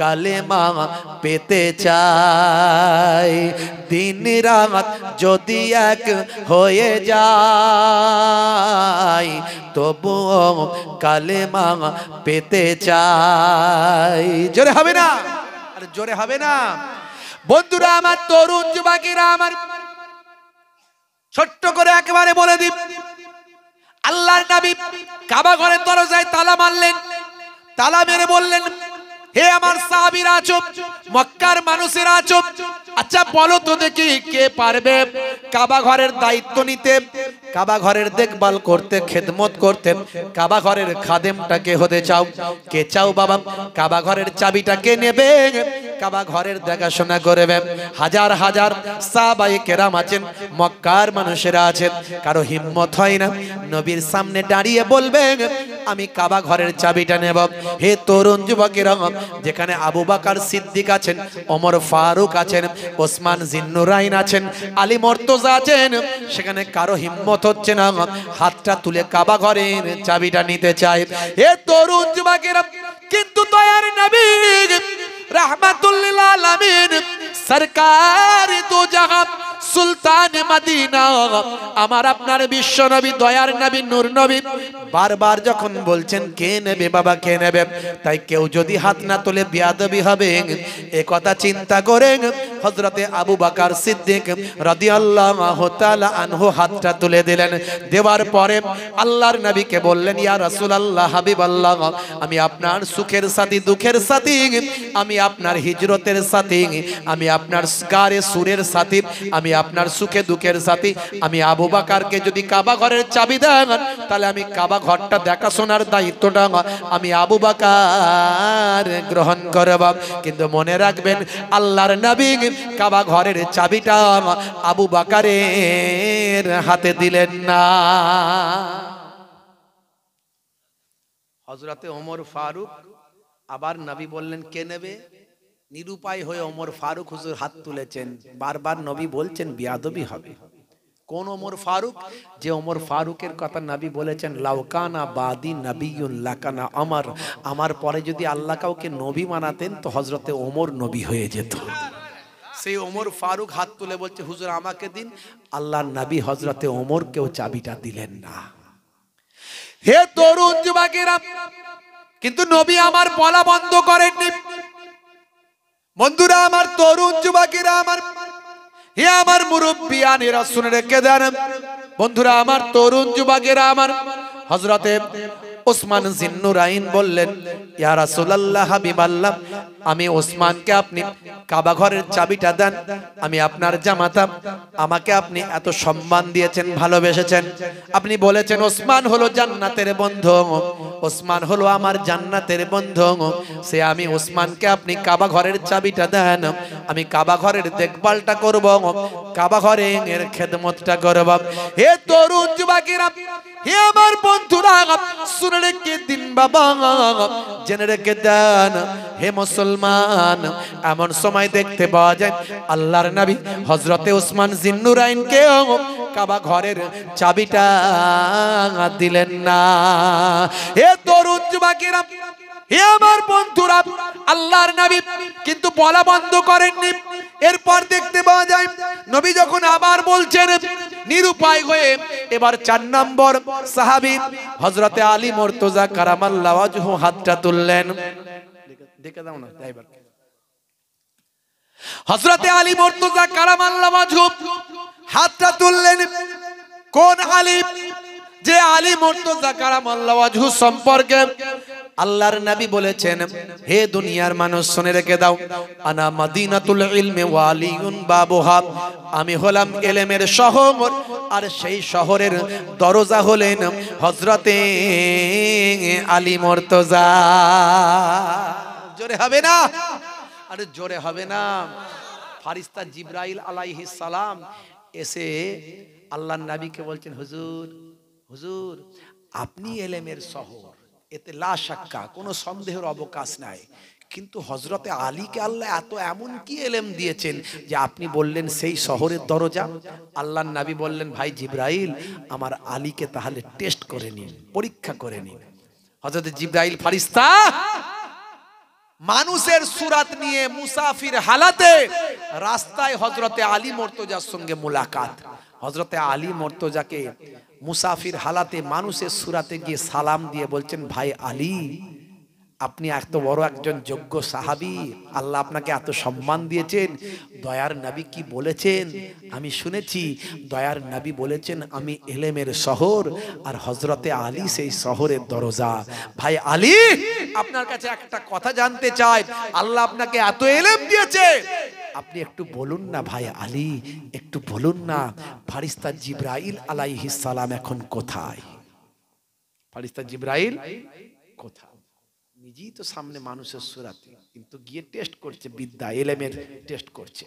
কালেমা পেতে চাই, দিন রাত যদি এক হয়ে যায়, তবুও কালেমা পেতে চাই। জোরে হবে না? আরে জোরে হবে না? বন্ধুরা আমার, তরুণ যুবকেরা আমার, ছোট্ট করে একেবারে বলে দিই, আল্লাহর নবী কাবা ঘরের দরজায় তালা মারলেন। তালা মেরে বললেন, হে আমার সাহাবীরা আছো, মক্কার মানুষেরা আছো, আচ্ছা বলো তো দেখি কে পারবে কাবা ঘরের দায়িত্ব নিতে, কাবা ঘরের দেখভাল করতে, খেদমত করতে, কাবা ঘরের খাদেমটাকে হতে চাও? কে চাও বাবা? কাবা ঘরের চাবিটা কে নেবে? কাবা ঘরের দেখাশোনা করবে। হাজার হাজার সাহাবায়ে কেরাম আছেন, মক্কার মানুষেরা আছেন, কারো হিম্মত হয় না নবীর সামনে দাঁড়িয়ে বলবে আমি কাবা ঘরের চাবিটা নেব। হে তরুণ যুবকেরা, যেখানে আবু বকর সিদ্দিক আছেন, ওমর ফারুক আছেন, ওসমান জিন্নুরাইন আছেন, আলী মুর্তজা আছেন, সেখানে কারো হিম্মত হচ্ছে না হাতটা তুলে কাবা ঘরের চাবিটা নিতে চায়। হে তরুণ যুবকেরা, কিন্তু দয়ার নবী রাহমাতুল লিল আলামিন সরকার দু জাহান সুলতান মদিনা, আমার আপনার বিশ্ব নবী, দয়ার নবী, নূর নবী বারবার যখন বলছেন কে নেবে বাবা, কে নেবে, তাই কেউ যদি হাত না তোলে বেয়াদবি হবে, এ কথা চিন্তা করে হযরতে আবু বকর সিদ্দিক রাদিয়াল্লাহু তাআলা আনহু হাতটা তুলে দিলেন। দেওয়ার পরে আল্লাহর নবীকে বললেন, ইয়া রাসূলুল্লাহ, হাবিবাল্লাহ, আমি আপনার সুখের সাথী, দুঃখের সাথী, আমি আপনার হিজরতের সাথী, আমি আপনার গারে সুরের সাথী, আমি আপনার সুখে দুঃখের সাথী, আমি আবু বকরকে যদি কাবা ঘরের চাবি দেন, তাহলে আমি কাবা ঘরটা দেখাশোনার দায়িত্বটা আমি আবু বকর গ্রহণ করব। কিন্তু মনে রাখবেন, আল্লাহর নবী কাবা ঘরের চাবিটা আবু বকরের হাতে দিলেন না। হযরতে ওমর ফারুক, আবার নবী বললেন কে নেবে? নিরুপায় হয়ে ওমর ফারুক হুজুর হাত তুলেছেন। বারবার নবী বলছেন বেয়াদবি হবে। কোন ওমর ফারুক? যে ওমর ফারুকের কথা নবী বলেছেন, লাউকানা বাদি নবিয়ুন লাকানা আমার, আমার পরে যদি আল্লাহ কাউকে নবী বানাতেন তো হযরতে ওমর নবী হয়ে যেত। সেই ওমর ফারুক হাত তুলে বলছে হুজুর আমাকে দিন। আল্লাহর নবী হযরতে ওমরকেও চাবিটা দিলেন না। হে তরুণ যুবকেরা, কিন্তু নবী আমার বলা বন্ধ করেননি। বন্ধুরা আমার, তরুণ যুবকেরা আমার, হে আমার মুরব্বিয়ানেরা শুনে রেখে দেন। বন্ধুরা আমার, তরুণ যুবকেরা আমার, হযরতে ওসমান জিন্নুরাইন বললেন, ইয়া রাসূলুল্লাহ, হাবিবাল্লাহ, আমি ওসমানকে আপনি কাবা ঘরের চাবিটা দেন, আমি আপনার জামাতা, আমাকে আপনি এত সম্মান দিয়েছেন, ভালোবেসেছেন, আপনি বলেছেন ওসমান হলো জান্নাতের বন্ধু, ওসমান হলো আমার জান্নাতের বন্ধু, সে আমি ওসমানকে আপনি কাবা ঘরের চাবিটা দেন, আমি কাবা ঘরের দেখভালটা করব, কাবা ঘরের খেদমতটা করব। হে তরুণ যুবকেরা, হে আমার বন্ধুরা, শুনে রেখে দিন বাবা, জেনে রেখে দেন, হে মুসলমান, এমন সময় দেখতে পাওয়া যায় আল্লাহর নবী হযরতে ওসমান জিন্নুরাইনকে কাবা ঘরের চাবিটা দিলেন না। হে তরুণ যুবকেরা, হে আমার বন্ধুরা, আল্লাহর নবী কিন্তু বলা বন্ধ করেননি। এরপর দেখতে পাওয়া যায় নবী যখন আবার বলছেন, নিরুপায় হয়ে এবার 4 নম্বর সাহাবী হযরতে আলী মুর্তজা কারামাল্লাহু ওয়াজহু হাতটা তুললেন। দেখে দাও না ড্রাইভার। হযরতে আলী মুর্তজা কারামাল্লাহু ওয়াজহু হাতটা তুললেন। কোন আলী? যে আলী মুর্তজা কারামাল্লাহু ওয়াজহু সম্পর্কে আল্লাহর নবী বলেছেন, হে দুনিয়ার মানুষ শুনে রেখে দাও, আনা মাদিনাতুল ইলমি ওয়া আলিউন বাবুহা, আমি হলাম ইলমের শহর আর সেই শহরের দরজা হলেন হযরতে আলী মুর্তজা। জোরে হবে না? আরে জোরে হবে না? ফারিস্তা জিবরাইল আলাইহিস সালাম এসে আল্লাহর নবীকে বলছেন, হুজুর হুজুর আপনি ইলমের শহর, এতে লা শাক্কা, কোনো সন্দেহের অবকাশ নাই, কিন্তু হযরতে আলীকে আল্লাহ এত এমন কি ইলম দিয়েছেন যে আপনি বললেন সেই শহরের দরজা? আল্লাহর নবী বললেন, ভাই জিবরাইল আমার আলীকে তাহলে টেস্ট করে নিন, পরীক্ষা করে নিন। হযরত জিবরাইল ফারিস্তা মানুষের সুরাত নিয়ে মুসাফির হালাতে রাস্তায় হযরতে আলী মুর্তজার সঙ্গে মুলাকাত। হযরতে আলী মুর্তজাকে মুসাফির হালাতে মানুষের সুরাতে গিয়ে সালাম দিয়ে বলছেন, ভাই আলী আপনি এত বড় একজন যোগ্য সাহাবী, আল্লাহ আপনাকে এত সম্মান দিয়েছেন। দয়ার নবী কি বলেছেন আমি শুনেছি, দয়ার নবী বলেছেন আমি ইলমের শহর আর হযরতে আলী সেই শহরের দরজা। ভাই আলী আপনার কাছে একটা কথা জানতে চাই, আল্লাহ আপনাকে এত ইলম দিয়েছে, আপনি একটু বলুন না ভাই আলী, একটু বলুন না ফারিস্তা জিবরাইল আলাইহিস সালাম এখন কোথায়? ফারিস্তা জিবরাইল কোথায়? নিজেই তো সামনে মানুষের সুরাতে, কিন্তু গিয়ে টেস্ট করছে, বিদ্যা ইলমের টেস্ট করছে।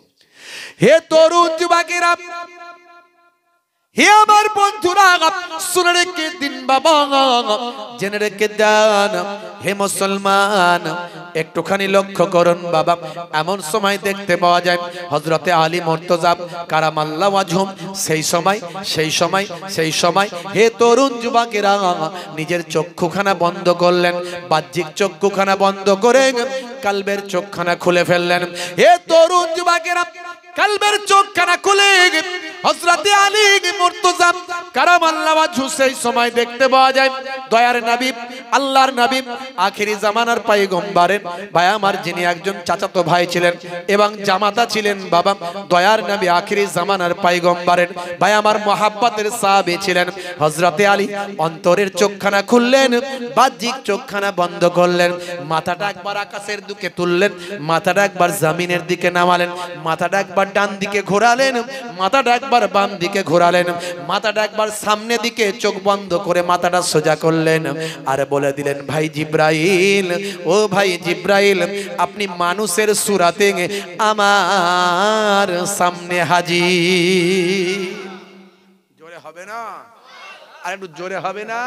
হে তরুণ যুবকেরা, হে আমার বন্ধুরা, শুনে রেখে দিন বাবা, জেনে রেখে দেন, হে মুসলমান একটুখানি লক্ষ্য করুন বাবা। এমন সময় দেখতে পাওয়া যায় হযরতে আলী মুর্তজা কারামাল্লাহু ওয়াজহুম সেই সময় হে তরুণ যুবকেরা নিজের চক্ষুখানা বন্ধ করলেন, বাহ্যিক চক্ষুখানা বন্ধ করে কলবের চোখখানা খুলে ফেললেন। হে তরুণ যুবকেরা কলবের চোখখানা খুলে হযরতে আলী মুর্তজা কারামাল্লাহু ওয়াজহু সেই সময় দেখতে পাওয়া যায় দয়ার নবী, আল্লাহর নবী, আখেরি জামানার পয়গম্বরের ভাই আমার, যিনি একজন চাচাতো ভাই ছিলেন এবং জামাতা ছিলেন বাবা, দয়ার নবী আখেরি জামানার পয়গম্বরের ভাই আমার মহাব্বতের সাহাবী ছিলেন হযরতে আলী। অন্তরের চোখখানা খুললেন, বাহ্যিক চোখখানা বন্ধ করলেন, মাথাটা একবার আকাশের দিকে তুললেন, মাথাটা একবার জমিনের দিকে নামালেন, মাথাটা একবার ডান দিকে ঘোরালেন, মাথাটা একবার বাম দিকে ঘোরালেন, মাথাটা একবার সামনে দিকে, চোখ বন্ধ করে মাথাটা সোজা করলেন আর বলে দিলেন, ভাই জিবরাইল, ও ভাই জিবরাইল আপনি মানুষের সুরাতে আমার সামনে হাজির। জোরে হবে না? আর একটু জোরে হবে না?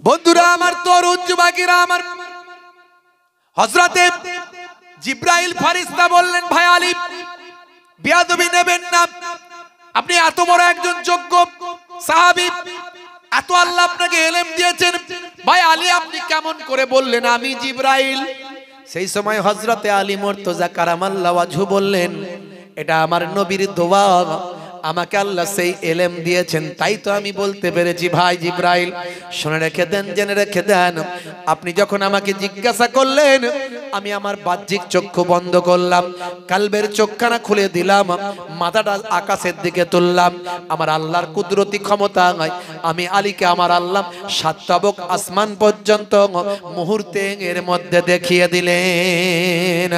বন্ধুরা আমার, তরুণ যুবকেরা আমার, হযরতে জিবরাইল ফারিস্তা বললেন, ভাই আলী বেয়াদবি নেবেন না, আপনি এত বড় একজন যোগ্য সাহাবী, এত আল্লাহ আপনাকে ইলম দিয়েছেন, ভাই আলী আপনি কেমন করে বললেন আমি জিবরাইল? সেই সময় হযরতে আলী মুর্তজা কারামাল্লাহু ওয়াজহু বললেন, এটা আমার নবীর দোয়া, আমাকে আল্লাহ সেই ইলম দিয়েছেন, তাই তো আমি বলতে পেরেছি। ভাই জিবরাইল শুনে রেখে দেন, জেনে রেখে দেন, আপনি যখন আমাকে জিজ্ঞাসা করলেন আমি আমার বাহ্যিক চক্ষু বন্ধ করলাম, কলবের চোখখানা খুলে দিলাম, মাথাটা আকাশের দিকে তুললাম, আমার আল্লাহর কুদরতি ক্ষমতা আমি আলীকে আমার আল্লাহ 7 তাবক আসমান পর্যন্ত মুহূর্তে এর মধ্যে দেখিয়ে দিলেন।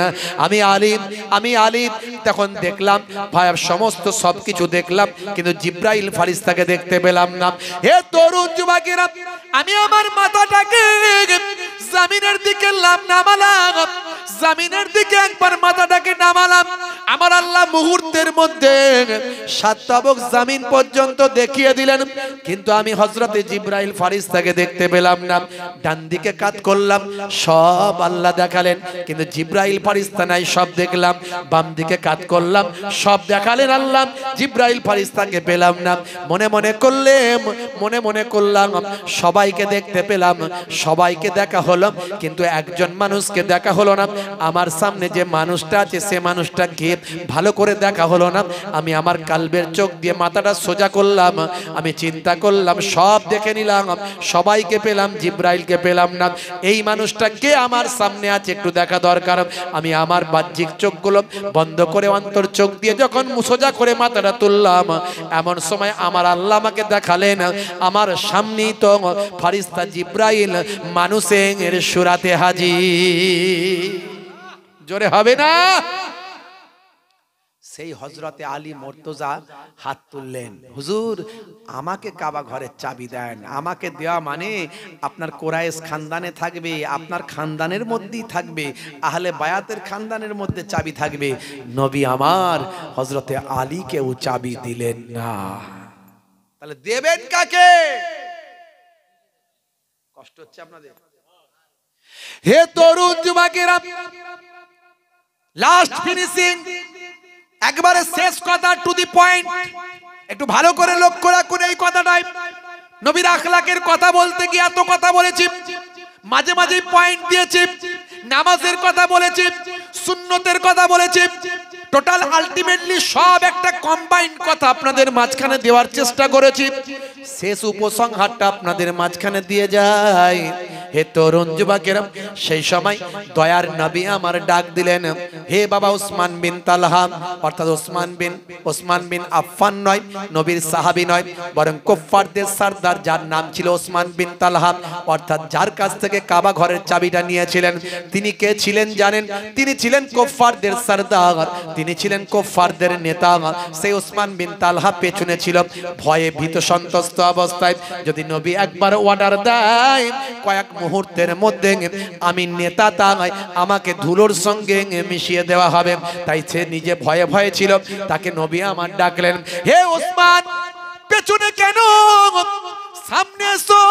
আমি আলী তখন দেখলাম ভাই সমস্ত সবকিছু দেখলাম, কিন্তু জিবরাইল ফারিস্তাকে দেখতে পেলাম না। হে তরুণ যুবকেরা, আমি আমার মাথাটাকে জমিনের দিকে নামালাম, জমিনের দিকে একবার মাথাটাকে নামালাম, আমার আল্লাহ মুহূর্তের মধ্যে 7 তাবক জমিন পর্যন্ত দেখিয়ে দিলেন, কিন্তু আমি হযরতে জিবরাইল ফারিস্তাকে দেখতে পেলাম না। ডান দিকে কাত করলাম, সব আল্লাহ দেখালেন, কিন্তু জিবরাইল ফারিস্তা নাই, সব দেখলাম। বাম দিকে কাত করলাম, সব দেখালেন আল্লাহ, জিবরাইল ফারিস্তাকে পেলাম না। মনে মনে করলাম সবাইকে দেখতে পেলাম, সবাইকে দেখা হলো, হলো, কিন্তু একজন মানুষকে দেখা হলো না। আমার সামনে যে মানুষটা আছে সে মানুষটাকে ভালো করে দেখা হলো না। আমি আমার কালবের চোখ দিয়ে মাথাটা সোজা করলাম, আমি চিন্তা করলাম, সব দেখে নিলাম, সবাইকে পেলাম, জিব্রাইলকে পেলাম না। এই মানুষটা কে আমার সামনে আছে একটু দেখা দরকার। আমি আমার বাহ্যিক চোখগুলো বন্ধ করে অন্তর চোখ দিয়ে যখন সোজা করে মাথাটা তুললাম, এমন সময় আমার আল্লাহ আমাকে দেখালেন আমার সামনেই তো ফেরেশতা জিব্রাইল মানুষের সুরাতে হাজির। জোরে হবে না? সেই হযরতে আলী মুর্তজা হাত তুললেন, হুজুর আমাকে কাবা ঘরের চাবি দেন। আমাকে দেওয়া মানে আপনার কুরাইশ খানদানে থাকবে, আপনার খানদানের মধ্যেই থাকবে, আহলে বায়াতের খানদানের মধ্যে চাবি থাকবে। নবী আমার হযরতে আলীকেও চাবি দিলেন না। তাহলে দেবেন কাকে? কষ্ট হচ্ছে আপনাদের? হে তরুণ যুবকেরা, লাস্ট ফিনিশিং, একবারে শেষ কথা, টু দি পয়েন্ট। একটু ভালো করে লক্ষ্য রাখুন এই কথাটাই। নবীর আখলাকের কথা বলতে গিয়ে এত কথা বলেছি, মাঝে মাঝে পয়েন্ট দিয়েছি, নামাজের কথা বলেছি, সুন্নতের কথা বলেছি, টোটাল আলটিমেটলি সব একটা কম্বাইন্ড কথা আপনাদের মাঝখানে দেওয়ার চেষ্টা করেছি। শেষ উপসংহারটা আপনাদের মাঝখানে দিয়ে যায়। হে তরুণ যুবকেরা, সেই সময় দয়ার নবী আমার ডাক দিলেন, হে বাবা ওসমান বিন তালহা, অর্থাৎ ওসমান বিন আফফান নয়, নবীর সাহাবী নয়, বরং কুফফারদের সরদার যার নাম ছিল ওসমান বিন তালহা, অর্থাৎ যার কাছ থেকে কাবা ঘরের চাবিটা নিয়েছিলেন, তিনি কে ছিলেন জানেন? তিনি ছিলেন কুফফারদের সরদার, তিনি ছিলেন কুফফারদের নেতা। সেই ওসমান বিন তালহা পেছনে ছিল, ভয়ে ভীত সন্ত্রস্ত অবস্থায়। যদি নবী একবার অর্ডার দেয়, কয়েক মুহূর্তের মধ্যে আমি নেতা, তাই আমাকে ধুলোর সঙ্গে মিশিয়ে দেওয়া হবে। তাই সে নিজে ভয়ে ভয়ে ছিল। তাকে নবী আমার ডাকলেন, হে ওসমান, পেছনে কেন, সামনে এসো।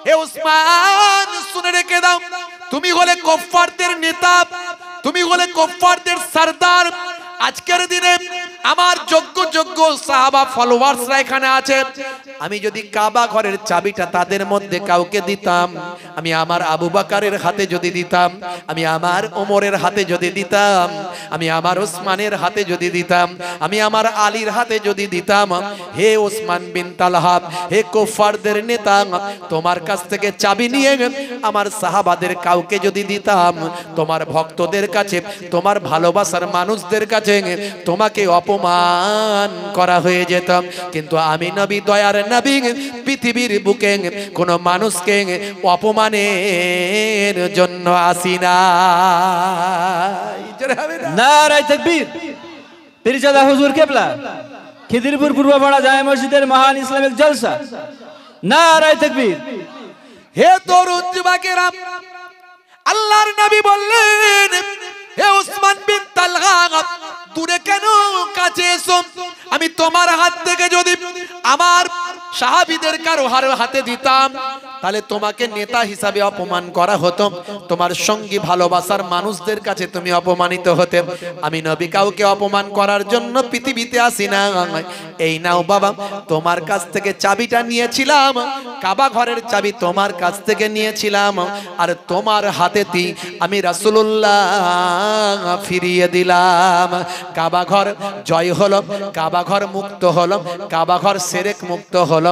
হে ওসমান, শুনে রেখে দাও, তুমি হলে কুফফারদের নেতা, তুমি হলে কুফফারদের সরদার। আজকের দিনে আমার যোগ্য সাহাবা ফলোয়ার্সরা এখানে আছে। আমি যদি কাবা ঘরের চাবিটা তাদের মধ্যে কাউকে দিতাম, আমি আমার আবু বকরের হাতে যদি দিতাম, আমি আমার ওমরের হাতে যদি দিতাম, আমি আমার ওসমানের হাতে যদি দিতাম, আমি আমার আলীর হাতে যদি দিতাম, হে ওসমান বিন তালহা, হে কুফফারদের নেতা, তোমার কাছ থেকে চাবি নিয়ে আমার সাহাবাদের কাউকে যদি দিতাম, তোমার ভক্তদের কাছে, তোমার ভালোবাসার মানুষদের কাছে তোমাকে অপমান করা হয়ে যেত। কিন্তু আমি নবী, দয়ার নবী, পৃথিবীর বুকে কোন মানুষকে অপমানের জন্য আসি না। নারায়ে তাকবীর। পীরজাদা হুজুর কেবলা, খিদিরপুর পূর্বপাড়া জামে মসজিদের মহান ইসলামিক জলসা। নারায়ে তাকবীর। হে তরুণ যুবকেরা, আল্লাহর নবী বললেন, হে ওসমান বিন তালহা, দূরে কেন, কাছে এসো। আমি তোমার হাত থেকে যদি আমার সাহাবীদের কারো হাতে দিতাম, তাহলে তোমাকে নেতা হিসাবে অপমান করা হতো, তোমার সঙ্গী ভালোবাসার মানুষদের কাছে তুমি অপমানিত হতে। আমি নবী কাউকে অপমান করার জন্য পৃথিবীতে আসি না। এই নাও বাবা, তোমার কাছ থেকে চাবিটা নিয়েছিলাম, কাবা ঘরের চাবি তোমার কাছ থেকে নিয়েছিলাম, আর তোমার হাতেতে আমি রাসূলুল্লাহ ফিরিয়ে দিলাম। কাবা ঘর জয় হলো, কাবা ঘর মুক্ত হলো, কাবা ঘর শিরক মুক্ত হলো।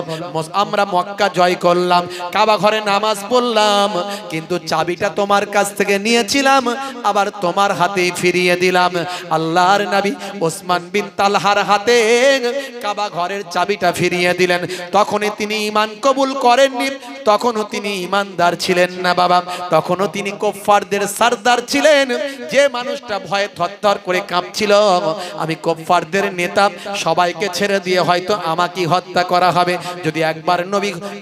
আমরা মক্কা জয় করলাম, কাবা ঘরে নামাজ পড়লাম, কিন্তু চাবিটা তোমার কাছ থেকে নিয়েছিলাম, আবার তোমার হাতেই ফিরিয়ে দিলাম। আল্লাহর নবী ওসমান বিন তালহার হাতে কাবা ঘরের চাবিটা ফিরিয়ে দিলেন। তখনই তিনি ঈমান কবুল করেননি, তখনও তিনি ঈমানদার ছিলেন না বাবা, তখনও তিনি কুফফারদের সরদার ছিলেন। যে মানুষটা ভয়ে থরথর করে কাঁপছিল, আমি কুফফারদের নেতা, সবাইকে ছেড়ে দিয়ে হয়তো আমাকে হত্যা করা হবে। যদি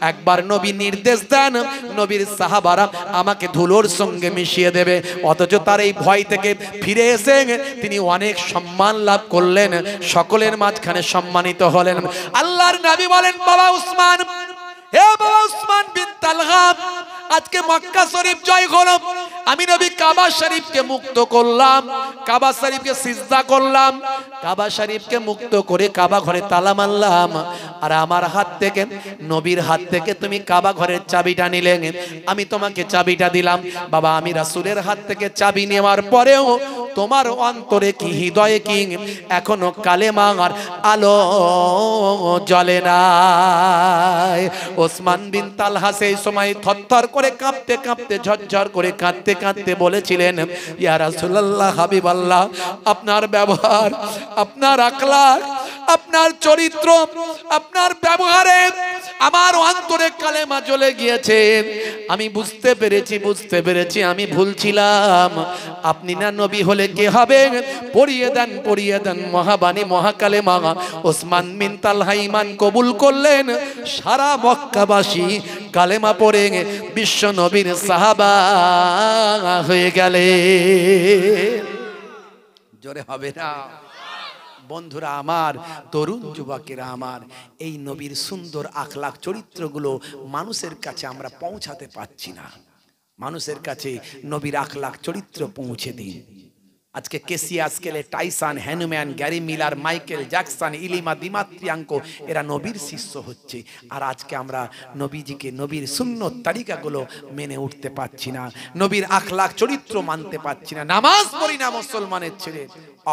একবার নবী নির্দেশ দেন, নবীর সাহাবারা আমাকে ধুলোর সঙ্গে মিশিয়ে দেবে। অথচ তার এই ভয় থেকে ফিরে এসে তিনি অনেক সম্মান লাভ করলেন, সকলের মাঝখানে সম্মানিত হলেন। আল্লাহর নবী বলেন, বাবা উসমান, হে বাবা উসমান বিন তালহা, আজকে মক্কা শরীফ জয় হলো, আমি নবী কাবা শরীফকে মুক্ত করলাম, কাবা শরীফকে সিজদা করলাম, কাবা শরীফকে মুক্ত করে কাবা ঘরে তালা মারলাম। আর আমার হাত থেকে নবীর হাত থেকে তুমি কাবা ঘরের চাবিটা নিলে, আমি তোমাকে চাবিটা দিলাম বাবা। আমি রাসূলের হাত থেকে চাবি নেওয়ার পরেও তোমার অন্তরে কি হৃদয়ে কি এখনো কালেমার আলো জ্বলে না। ওসমান বিন তালহা সেই সময় থরথর করে কাঁপতে কাঁপতে ঝরঝর করে কাঁদতে কাঁদতে বলেছিলেন, ইয়া রাসূলুল্লাহ, হাবিবাল্লাহ, আপনার ব্যবহার, আপনার আখলাক, আপনার চরিত্র, আপনার ব্যবহারে আমার অন্তরে কালেমা জ্বলে গিয়েছে। আমি বুঝতে পেরেছি আমি ভুল ছিলাম। আপনি না নবী হলে কে হবে? পড়িয়ে দেন মহাবাণী মহাকালেমা। ওসমান বিন তালহা ঈমান কবুল করলেন। সারা মক্কাবাসী কালেমা পড়ে বিশ্ব নবীর সাহাবা হয়ে গেলে। জোরে হবে না? বন্ধুরা আমার, তরুণ যুবকেরা আমার, এই নবীর সুন্দর আখলাক চরিত্রগুলো মানুষের কাছে আমরা পৌঁছাতে পারছি না। মানুষের কাছে নবীর আখলাক চরিত্র পৌঁছে দিন। আজকে কেসিয়া স্কেলে, Tyson, Hanuman, Gary Miller, Michael Jackson, ইলিমা দিমাত্রিয়াঙ্কো এরা নবীর শিষ্য হচ্ছে। আর আজকে আমরা নবীজিকে, নবীর সুন্নত তালিকাগুলো মেনে উঠতে পারছি না, নবীর আখলাক চরিত্র মানতে পারছি না। নামাজ পড়ি না মুসলমানের ছেলে,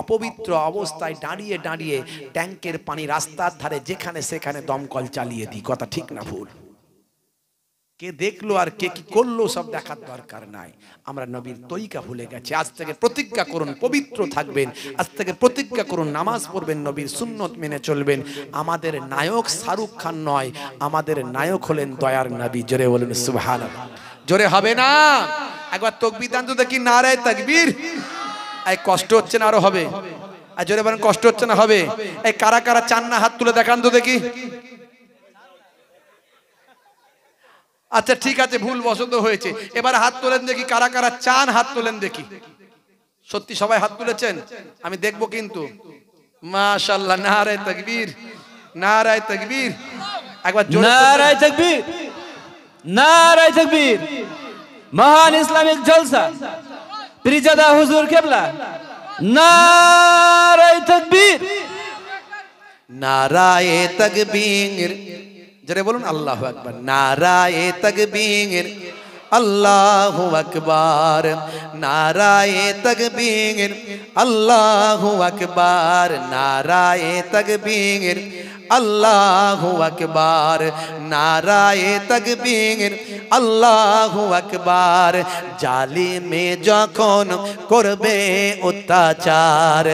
অপবিত্র অবস্থায় দাঁড়িয়ে দাঁড়িয়ে ট্যাঙ্কের পানি রাস্তার ধারে যেখানে সেখানে দমকল চালিয়ে দিই। কথা ঠিক না ভুল? কে দেখলো আর কে কি করলো সব দেখার দরকার নাই। আমরা নবীর তরিকা ভুলে গেছি। আজ থেকে প্রতিজ্ঞা করুন পবিত্র থাকবেন। আজ থেকে প্রতিজ্ঞা করুন নামাজ পড়বেন, নবীর সুন্নত মেনে চলবেন। আমাদের নায়ক শাহরুখ খান নয়, আমাদের নায়ক হলেন দয়ার নবী। জোরে বলুন সুবহানাল্লাহ। জোরে হবে না? একবার তাকবীর দান তো দেখি, নারায়ে তাকবীর। এই কষ্ট হচ্ছে না? আরো হবে। আর জোরে বলেন, কষ্ট হচ্ছে না? হবে। এই কারা কারা চান না হাত তুলে দেখান তো দেখি। আচ্ছা ঠিক আছে, ভুল বশত হয়েছে। এবার হাত তোলেন দেখি, কারা কারা চান হাত তোলেন দেখি। সত্যি সবাই হাত তুলেছেন? আমি দেখবো কিন্তু। মাশাআল্লাহ, নারায়ে তাকবীর, নারায়ে তাকবীর। একবার জোরে নারায়ে তাকবীর, নারায়ে তাকবীর। মহান ইসলামিক জলসা, পীরজাদা হুজুর কেবলা, নারায়ে তাকবীর, নারায়ে তাকবীর। জোরে বলুন আল্লাহু আকবার। নারায়ে তাকবীর, আল্লাহু আকবার। নারায়ে তাকবীর, আল্লাহু আকবার। নারায়ে তাকবীর, আল্লাহু আকবার। নারায়ে তাকবীর, আল্লাহু আকবার। জালিমে যখন করবে অত্যাচার,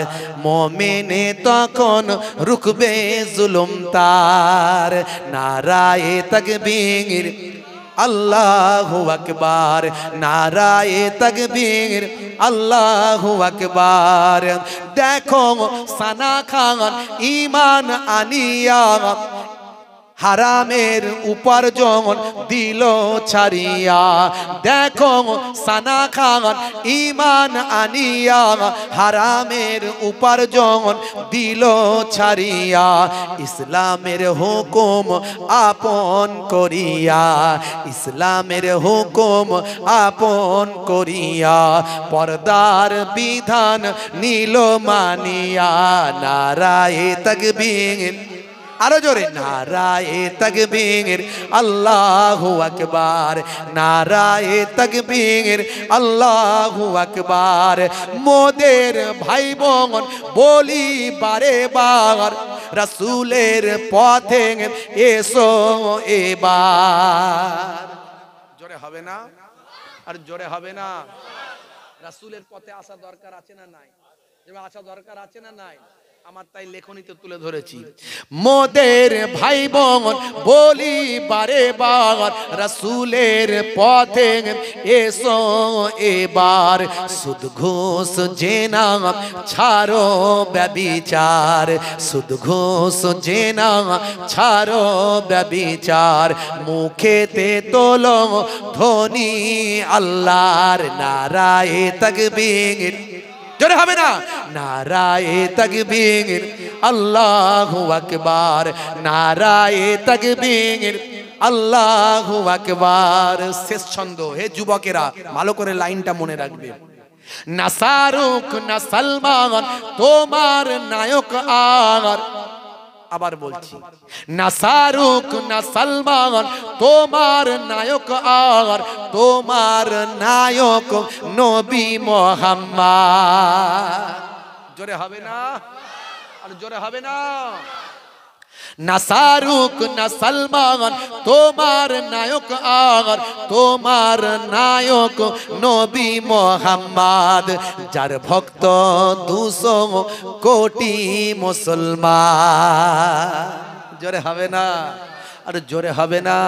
মুমিনে তখন রুখবে জুলুম তার। নারায়ে তাকবীর, আল্লাহু আকবার। নারায়ে তাকবীর, আল্লাহু আকবার। দেখো সানা খান ঈমান আনিয়া হারামের উপার্জন দিল ছাড়িয়া। দেখো সানা খান ঈমান আনিয়া হারামের উপার্জন দিল ছাড়িয়া। ইসলামের হুকুম আপন করিয়া, ইসলামের হুকুম আপন করিয়া পর্দার বিধান নিল মানিয়া। নারায়ে তাকবীর, আরো জোরে, নারায়ে তাকবীর, আল্লাহু আকবার। নারায়ে তাকবীর, আল্লাহু আকবার। মোদের ভাই বোন বলি বারে বার, রাসূলের পথে এসো এবার। জোরে হবে না? আর জোরে হবে না? রাসূলের পথে আসা দরকার আছে না নাই? যেমন আসা দরকার আছে না নাই? আমার তাই লেখনীতে তুলে ধরেছি। মোদের ভাই বোন বলি বারে বার, রাসূলের পথে এসো এবার। সুদ ঘুষ জেনা ছাড়ো ব্যভিচার, সুদ ঘুষ জেনা ছাড়ো ব্যভিচার। মুখেতে তোলো ধ্বনি আল্লাহর। নারায়ে তাকবীর, জোরে হবে না? নারায়ে তাকবীর, আল্লাহু আকবার। নারায়ে তাকবীর, আল্লাহু আকবার। শেষ ছন্দ। হে যুবকেরা, ভালো করে লাইনটা মনে রাখবে। না শাহরুখ না সালমান তোমার নায়ক আর, আবার বলছি, না শাহরুখ না সালমান তোমার নায়ক, আর তোমার নায়ক নবী মুহাম্মদ। জোরে হবে না? আর জোরে হবে না? না শাহরুখ না সালমান তোমার নায়ক, আর তোমার নায়ক নবী মুহাম্মদ, যার ভক্ত 200 কোটি মুসলমান। জোরে হবে না? আর জোরে হবে না?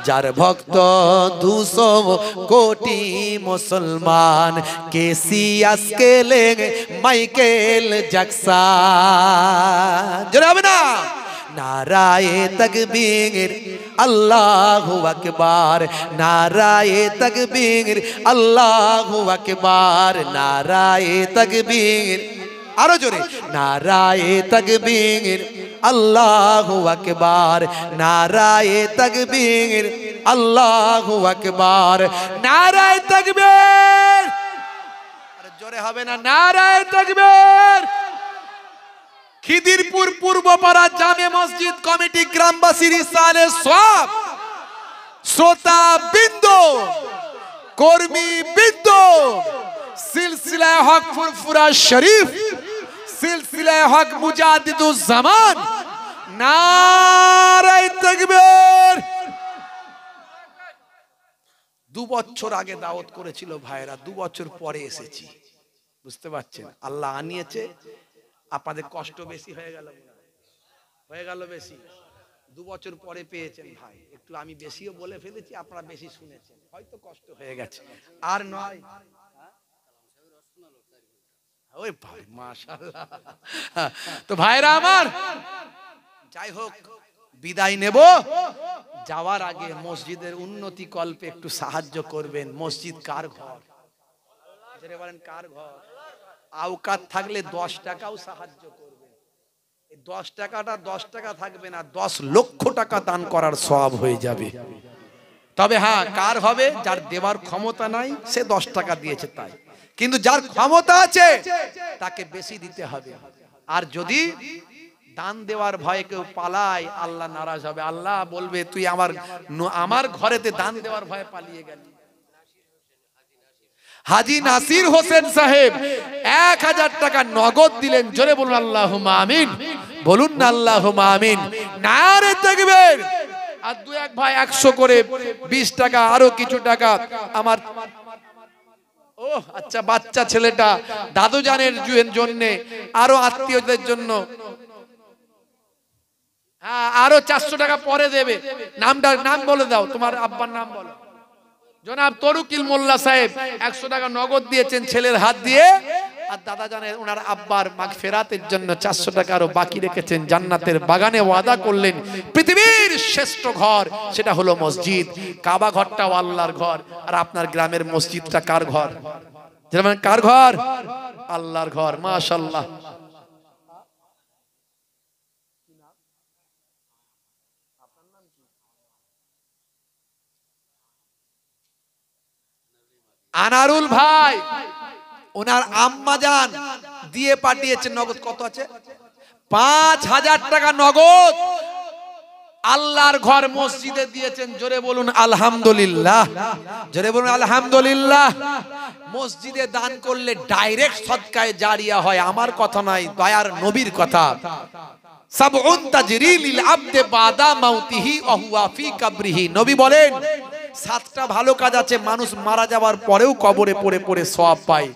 যার ভক্ত 200 কোটি মুসলমান, কেসিয়াস কেলে মাইকেল জ্যাকসন। জোরে হবে না? নারায়ে তাকবীর আল্লাহু আকবার, নারায়ে তাকবীর আল্লাহু আকবার, নারায়ে তাকবীর, আরো জোরে, নারায়ে তাকবীর আল্লাহু আকবার, নারায়ে তাকবীর আল্লাহু আকবার, নারায়ে তাকবীর। আরে জোরে হবে না? নারায়ে তাকবীর। খিদিরপুর পূর্বপাড়া জামে মসজিদ কমিটি গ্রামবাসীর ইসালে সব শ্রোতা বৃন্দ, কর্মী বৃন্দ, সিলসিলায়ে হক ফুরফুরা শরীফ, সিলসিলায়ে হক মুজাদ্দিদুজ জামান, নারায়ে তাকবীর। 2 বছর আগে দাওয়াত করেছিল ভাইরা, 2 বছর পরে এসেছি। বুঝতে পারছেন? আল্লাহ আনিয়েছে, আপনাদের কষ্ট বেশি হয়ে গেল, বেশি। 2 বছর পরে পেয়েছেন ভাই, একটু আমি বেশিও বলে ফেলেছি, আপনারা বেশি শুনেছেন, হয়তো কষ্ট হয়ে গেছে। আর নয়, ওই ভাই মাশাআল্লাহ। তো ভাইরা আমার, যাই হোক বিদায় নেব। যাওয়ার আগে মসজিদের উন্নতি কল্পে একটু সাহায্য করবেন। মসজিদ কার ঘর? বলেন কার ঘর? আওকাত থাকলে 10 টাকাও সাহায্য করবেন। এই 10 টাকাটা 10 টাকা থাকবে না, 10 লক্ষ টাকা দান করার সওয়াব হয়ে যাবে। তবে হ্যাঁ, কার হবে? যার দেওয়ার ক্ষমতা নাই সে 10 টাকা দিয়েছে তাই, কিন্তু যার ক্ষমতা আছে তাকে বেশি দিতে হবে। আর যদি দান দেওয়ার ভয়ে কেউ পালায়, আল্লাহ নারাজ হবে। আল্লাহ বলবে, তুই আমার ঘরেতে দান দেওয়ার ভয়ে পালিয়ে গেলি। হাজী নাসির হোসেন সাহেব 1000 টাকা নগদ দিলেন। জোরে বলুন আল্লাহুম্মা আমিন। বলুন না আল্লাহুম্মা আমিন। নারে তাকবীর। আর 2-1 ভাই 100 করে 20 টাকা, আরো কিছু টাকা আমার, ও আচ্ছা, বাচ্চা ছেলেটা দাদু জানের জন্য, আরো আত্মীয়দের জন্য, হ্যাঁ আরো 400 টাকা পরে দেবে। নাম বলে দাও, তোমার আব্বার নাম বলো। জনাব তরুকিল মোল্লা সাহেব 100 টাকা নগদ দিয়েছেন ছেলের হাত দিয়ে। আর দাদা জানেন ওনার আব্বার মাগফিরাতের জন্য 400 টাকা আরো বাকি রেখেছেন। জান্নাতের বাগানে ওয়াদা করলেন, পৃথিবীর শ্রেষ্ঠ ঘর সেটা হলো মসজিদ। কাবা ঘরটাও আল্লাহর ঘর। আর আপনার গ্রামের মসজিদটা কার ঘর? যেমন কার ঘর? আল্লাহর ঘর। মাশাআল্লাহ। আনারুল ভাই, ওনার আম্মা জান দিয়ে পাঠিয়েছেন নগদ। কত আছে? 5000 টাকা নগদ আল্লাহর ঘর মসজিদে দিয়েছেন। জোরে বলুন আলহামদুলিল্লাহ। জোরে বলুন আলহামদুলিল্লাহ। মসজিদে দান করলে ডাইরেক্ট সদকায়ে জারিয়া হয়। আমার কথা নয়, দয়ার নবীর কথা। সাবউন তাজরি লিল আবদে বাদা মাউতিহি ওয়া হুয়া ফি কবরিহি। নবী বলেন 7টা ভালো কাজ আছে মানুষ মারা যাওয়ার পরেও কবরে পড়ে পড়ে সওয়াব পায়।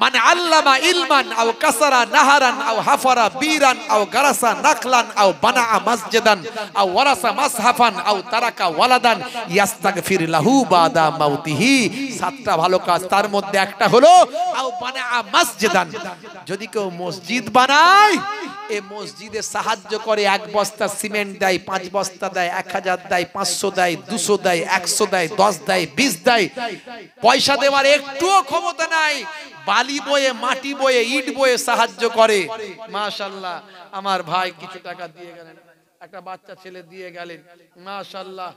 মানে আল্লামা ইলমান আও কাসারা নাহারান আও হাফারা বীরান আও গারাসা নাখলান আও বানা মসজিদান আও ওয়ারাসা মাসহাফান আও তারাকা ওয়ালাদান ইস্তাগফির লাহু বাদা মাউতিহি। 7টা ভালো কাজ, তার মধ্যে একটা হলো আও বানা মসজিদান। যদি কেউ মসজিদ বানায়, এই মসজিদে সাহায্য করে, 1 বস্তা সিমেন্ট দেয়, 5 বস্তা দেয়, 1000 দেয়, 500 দেয়, 200 দেয়, 100 দেয়, 10 দেয়, 20 দেয়, পয়সা দেওয়ার একটুও ক্ষমতা নাই, বালি বয়ে, মাটি বয়ে, ইট বয়ে সাহায্য করে। মাশাআল্লাহ। আমার ভাই কিছু টাকা দিয়ে গেলেন, একটা বাচ্চা ছেলে দিয়ে গেলেন। মাশাআল্লাহ।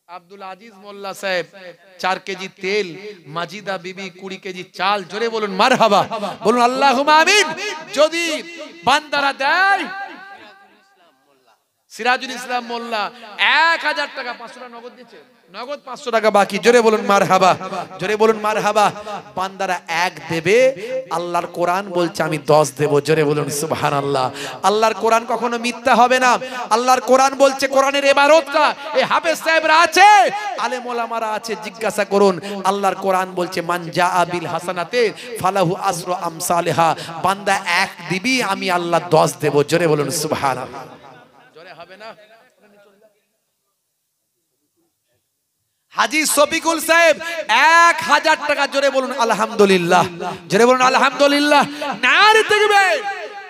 আব্দুল আজিজ মোল্লা সাহেব 4 কেজি তেল, মাজিদা বিবি 20 কেজি চাল। জোরে বলুন মারহাবা। বলুন আল্লাহুম্মা আমিন। যদি বান্দারা দেয়, সিরাজুল ইসলাম মোল্লা 1000 টাকা 500 টাকা নগদ দিয়েছে, নগদ 500 টাকা বাকি। জোরে বলুন মারহাবা, জোরে বলুন মারহাবা। বান্দারা 1 দেবে, আল্লাহর কোরআন বলছে আমি 10 দেব। জোরে বলুন সুবহানাল্লাহ। আল্লাহর কোরআন কখনো মিথ্যা হবে না। আল্লাহর কোরআন বলছে, কোরআনের ইবারতটা এই হাফেজ সাহেবরা আছে, আলেম ওলামারা আছে, জিজ্ঞাসা করুন। আল্লাহর কোরআন বলছে মান জাআ বিল হাসানাতে ফালাহু আজরু আমসালিহা। বান্দা 1 দিবি, আমি আল্লাহ 10 দেব। জোরে বলুন সুবহানাল্লাহ। জোরে হবে না? হাজী শফিকুল সাহেব 1000 টাকা। জোরে বলুন আলহামদুলিল্লাহ, জোরে বলুন আলহামদুলিল্লাহ। নারে তাকবীর।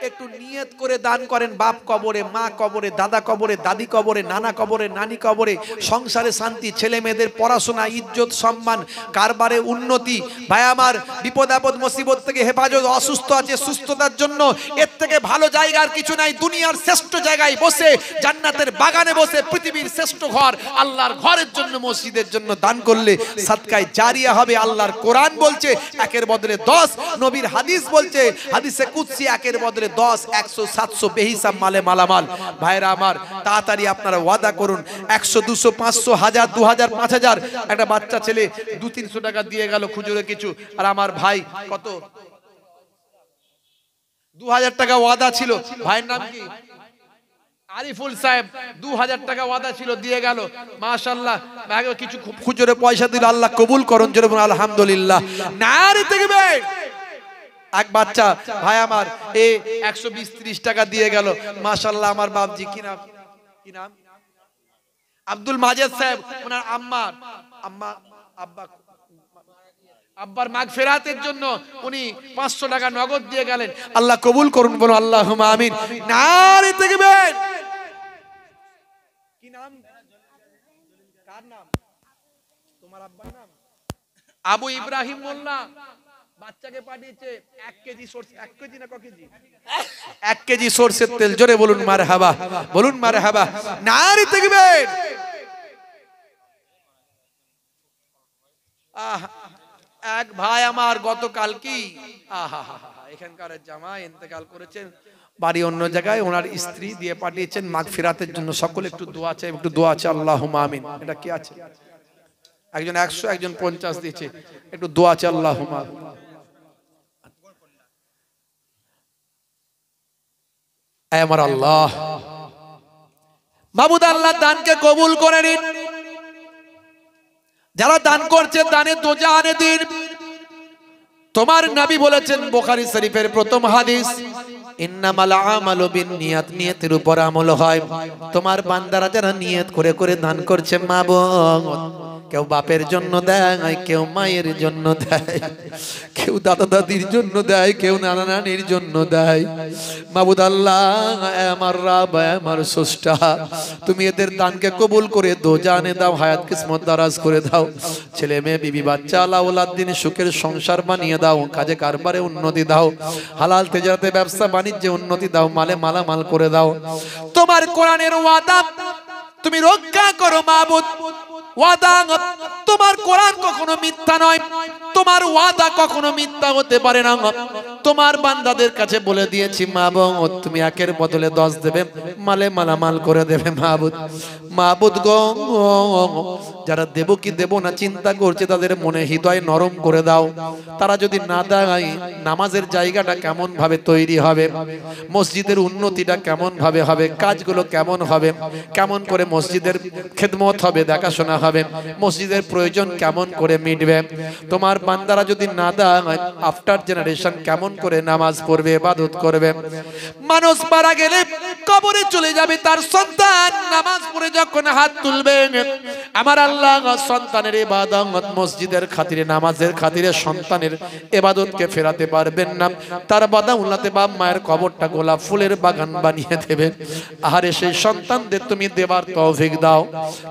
একটু নিয়ত করে দান করেন। বাপ কবরে, মা কবরে, দাদা কবরে, দাদি কবরে, নানা কবরে, নানি কবরে, সংসারে শান্তি, ছেলে মেয়েদের পড়াশোনা, ইজ্জত সম্মান, কারবারে উন্নতি। ভাই আমার, বিপদ আপদ মুসিবত থেকে হেফাজত, অসুস্থ আছে সুস্থতার জন্য এর থেকে ভালো জায়গা আর কিছু নাই। দুনিয়ার শ্রেষ্ঠ জায়গায় বসে, জান্নাতের বাগানে বসে, পৃথিবীর শ্রেষ্ঠ ঘর আল্লাহর ঘরের জন্য, মসজিদের জন্য দান করলে সাদকায়ে জারিয়া হবে। আল্লাহর কোরআন বলছে 1 বদলে 10, নবীর হাদিস বলছে, হাদিসে কুদসি 1 বদলে 10, 100, 700 বেহিসাব মালে মালামাল। ভাইরা আমার, তাড়াতাড়ি আপনারা ওয়াদা করুন। 100, 200, 500, 1000, 2000, 5000। একটা বাচ্চা ছেলে 200-300 টাকা দিয়ে গেল খুচরো কিছু। আর আমার ভাই কত 2000 টাকা ওয়াদা ছিল। ভাইয়ের নাম কি? আরিফুল সাহেব। 2000 টাকা ওয়াদা ছিল, দিয়ে গেল। মাশাআল্লাহ, ভাগে কিছু খুচরো পয়সা দিল। আল্লাহ কবুল করুন। জোরে বলুন আলহামদুলিল্লাহ। নারে তাকবীর। এক বাচ্চা ভাই আমার 120-30 টাকা দিয়ে গেল। মাশাআল্লাহ, আমার বাপজি কি নাম, কি নাম? আব্দুল মাজেদ সাহেব। ওনার আব্বার মাগফিরাতের জন্য উনি 500 টাকা নগদ দিয়ে গেলেন। আল্লাহ কবুল করুন, বলো আল্লাহুম্মা আমিন। নারে তাকবীর। কি নাম? কার নাম? তোমার আব্বার নাম? আবু ইব্রাহিম মোল্লা। বাচ্চাকে পাঠিয়েছে 1 কেজি সরষে, 1 কেজি না ক কেজি? 1 কেজি সরষের তেল। জোরে বলুন মারহাবা, বলুন মারহাবা। নারে তাকবীর। এক ভাই আমার গতকাল কি এখানকার জামাই ইন্তেকাল করেছেন, বাড়ি অন্য জায়গায়, ওনার স্ত্রী দিয়ে পাঠিয়েছেন মাগফিরাতের জন্য। সকলে একটু দোয়া চাই, একটু দোয়া চাই। আল্লাহুম্মা আমিন। এটা কি আছে? একজন 100, একজন 50 দিয়েছে। একটু দোয়া চাই। আল্লাহুম্মা আমার আল্লাহ, মাবুদ আল্লাহ দানকে কবুল করে নিন। যারা দান করছে দানে দোজাহানে দিন। তোমার নবী বলেছেন বুখারী শরীফের প্রথম হাদিস, ইন্নামাল আমালু বিন্নিয়াত, নিয়তের উপর আমল হয়। তোমার বান্দারা যারা নিয়ত করে করে দান করছে, মাবুদ, কেউ বাপের জন্য দেয়, কেউ মায়ের জন্য দেয়, কেউ দাদা দাদির জন্য দেয়, কেউ নানা নানির জন্য দেয়। মাবুদ আল্লাহ, আমার রব, আমার স্রষ্টা, তুমি এদের দানকে কবুল করে দোজানে দাও, হায়াত কিসমত দারাজ করে দাও। ছেলে মেয়ে বিবি বাচ্চা আল্লাহ ওলাদ দিন সুখের সংসার বানিয়ে দাও। কাজে কারবারে উন্নতি দাও। হালাল তেজারাতে ব্যবসা বাণিজ্যে উন্নতি দাও। মালে মালামাল করে দাও। তোমার কোরআনের ওয়াদা তুমি রক্ষা করো মাবুদ। ওয়াদা, তোমার কোরআন কখনো মিথ্যা নয়। তোমার ওয়াদা কখনো মিথ্যা হতে পারে না। তোমার বান্দাদের কাছে বলে দিয়েছি মাবুদ, তুমি 1 বদলে 10 দেবে, মালে মালামাল করে দেবে। মাবুদ, মাবুদ গো, যারা দেব কি দেব না চিন্তা করছে, তাদের মনে হৃদয় নরম করে দাও। তারা যদি না দেয়, নামাজের জায়গাটা কেমন ভাবে তৈরি হবে, মসজিদের উন্নতিটা কেমন ভাবে হবে, কাজগুলো কেমন হবে, কেমন করে মসজিদের খেদমত হবে, দেখাশোনা হবে, মসজিদের প্রয়োজন কেমন করে মিটবে। তোমার বান্দারা যদি না দেয়, আফটার জেনারেশন কেমন করে নামাজ পড়বে, ইবাদত করবে। মানুষ মারা গেলে কবরে চলে যাবে, তার সন্তান নামাজ পড়ে যখন হাত তুলবে, আমার আল্লাহ সন্তানের ইবাদত, মসজিদের খাতিরে, নামাজের খাতিরে সন্তানের ইবাদতকে ফেরাতে পারবেন না। তার বদৌলতে বাপ মায়ের কবরটা গোলাপ ফুলের বাগান বানিয়ে দেবে। আরে সেই সন্তানদের তুমি দেবার তৌফিক দাও।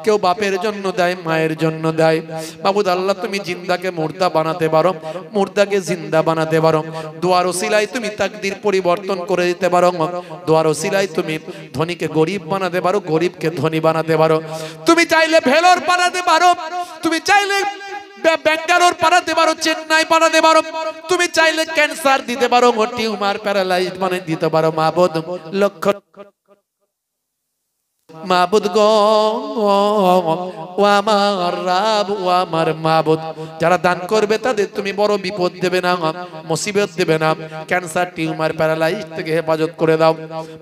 কেউ বাপের জন্য দেয়, মায়ের জন্য দেয়। মাবুদ আল্লাহ, তুমি জিন্দাকে মুর্দা বানাতে পারো, মুর্দাকে জিন্দা বানাতে পারো। দোয়ার ওসিলায় তুমি তাকদীর পরিবর্তন করে দিতে পারো। দোয়ার ওসিলায় তুমি ধনীকে গরিব বানাতে পারো, গরিবকে ধনী বানাতে পারো। তুমি চাইলে ভেলোর বানাতে পারো, তুমি চাইলে ব্যাঙ্গালোর পাঠাতে পারো, চেন্নাই পাঠাতে পারো, তুমি চাইলে ক্যান্সার দিতে পারো, টিউমার প্যারালাইজড বানিয়ে দিতে পারো। মাবুদ, লক্ষ মাবুদ গো ও আমার রাব ও আমার মাবুদ, যারা দান করবে তাদের তুমি বড় বিপদ দেবে না, মুসিবত দেবে না, ক্যান্সার টিউমার প্যারালাইজ থেকে হেফাজত করে দাও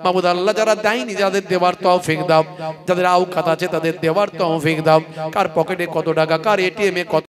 মাবুদ আল্লাহ। যারা দেয়নি যাদের দেওয়ার তৌফিক দাও, যাদের আওকাত আছে তাদের দেওয়ার তৌফিক দাও। কার পকেটে কত টাকা, কার এটিএমে কত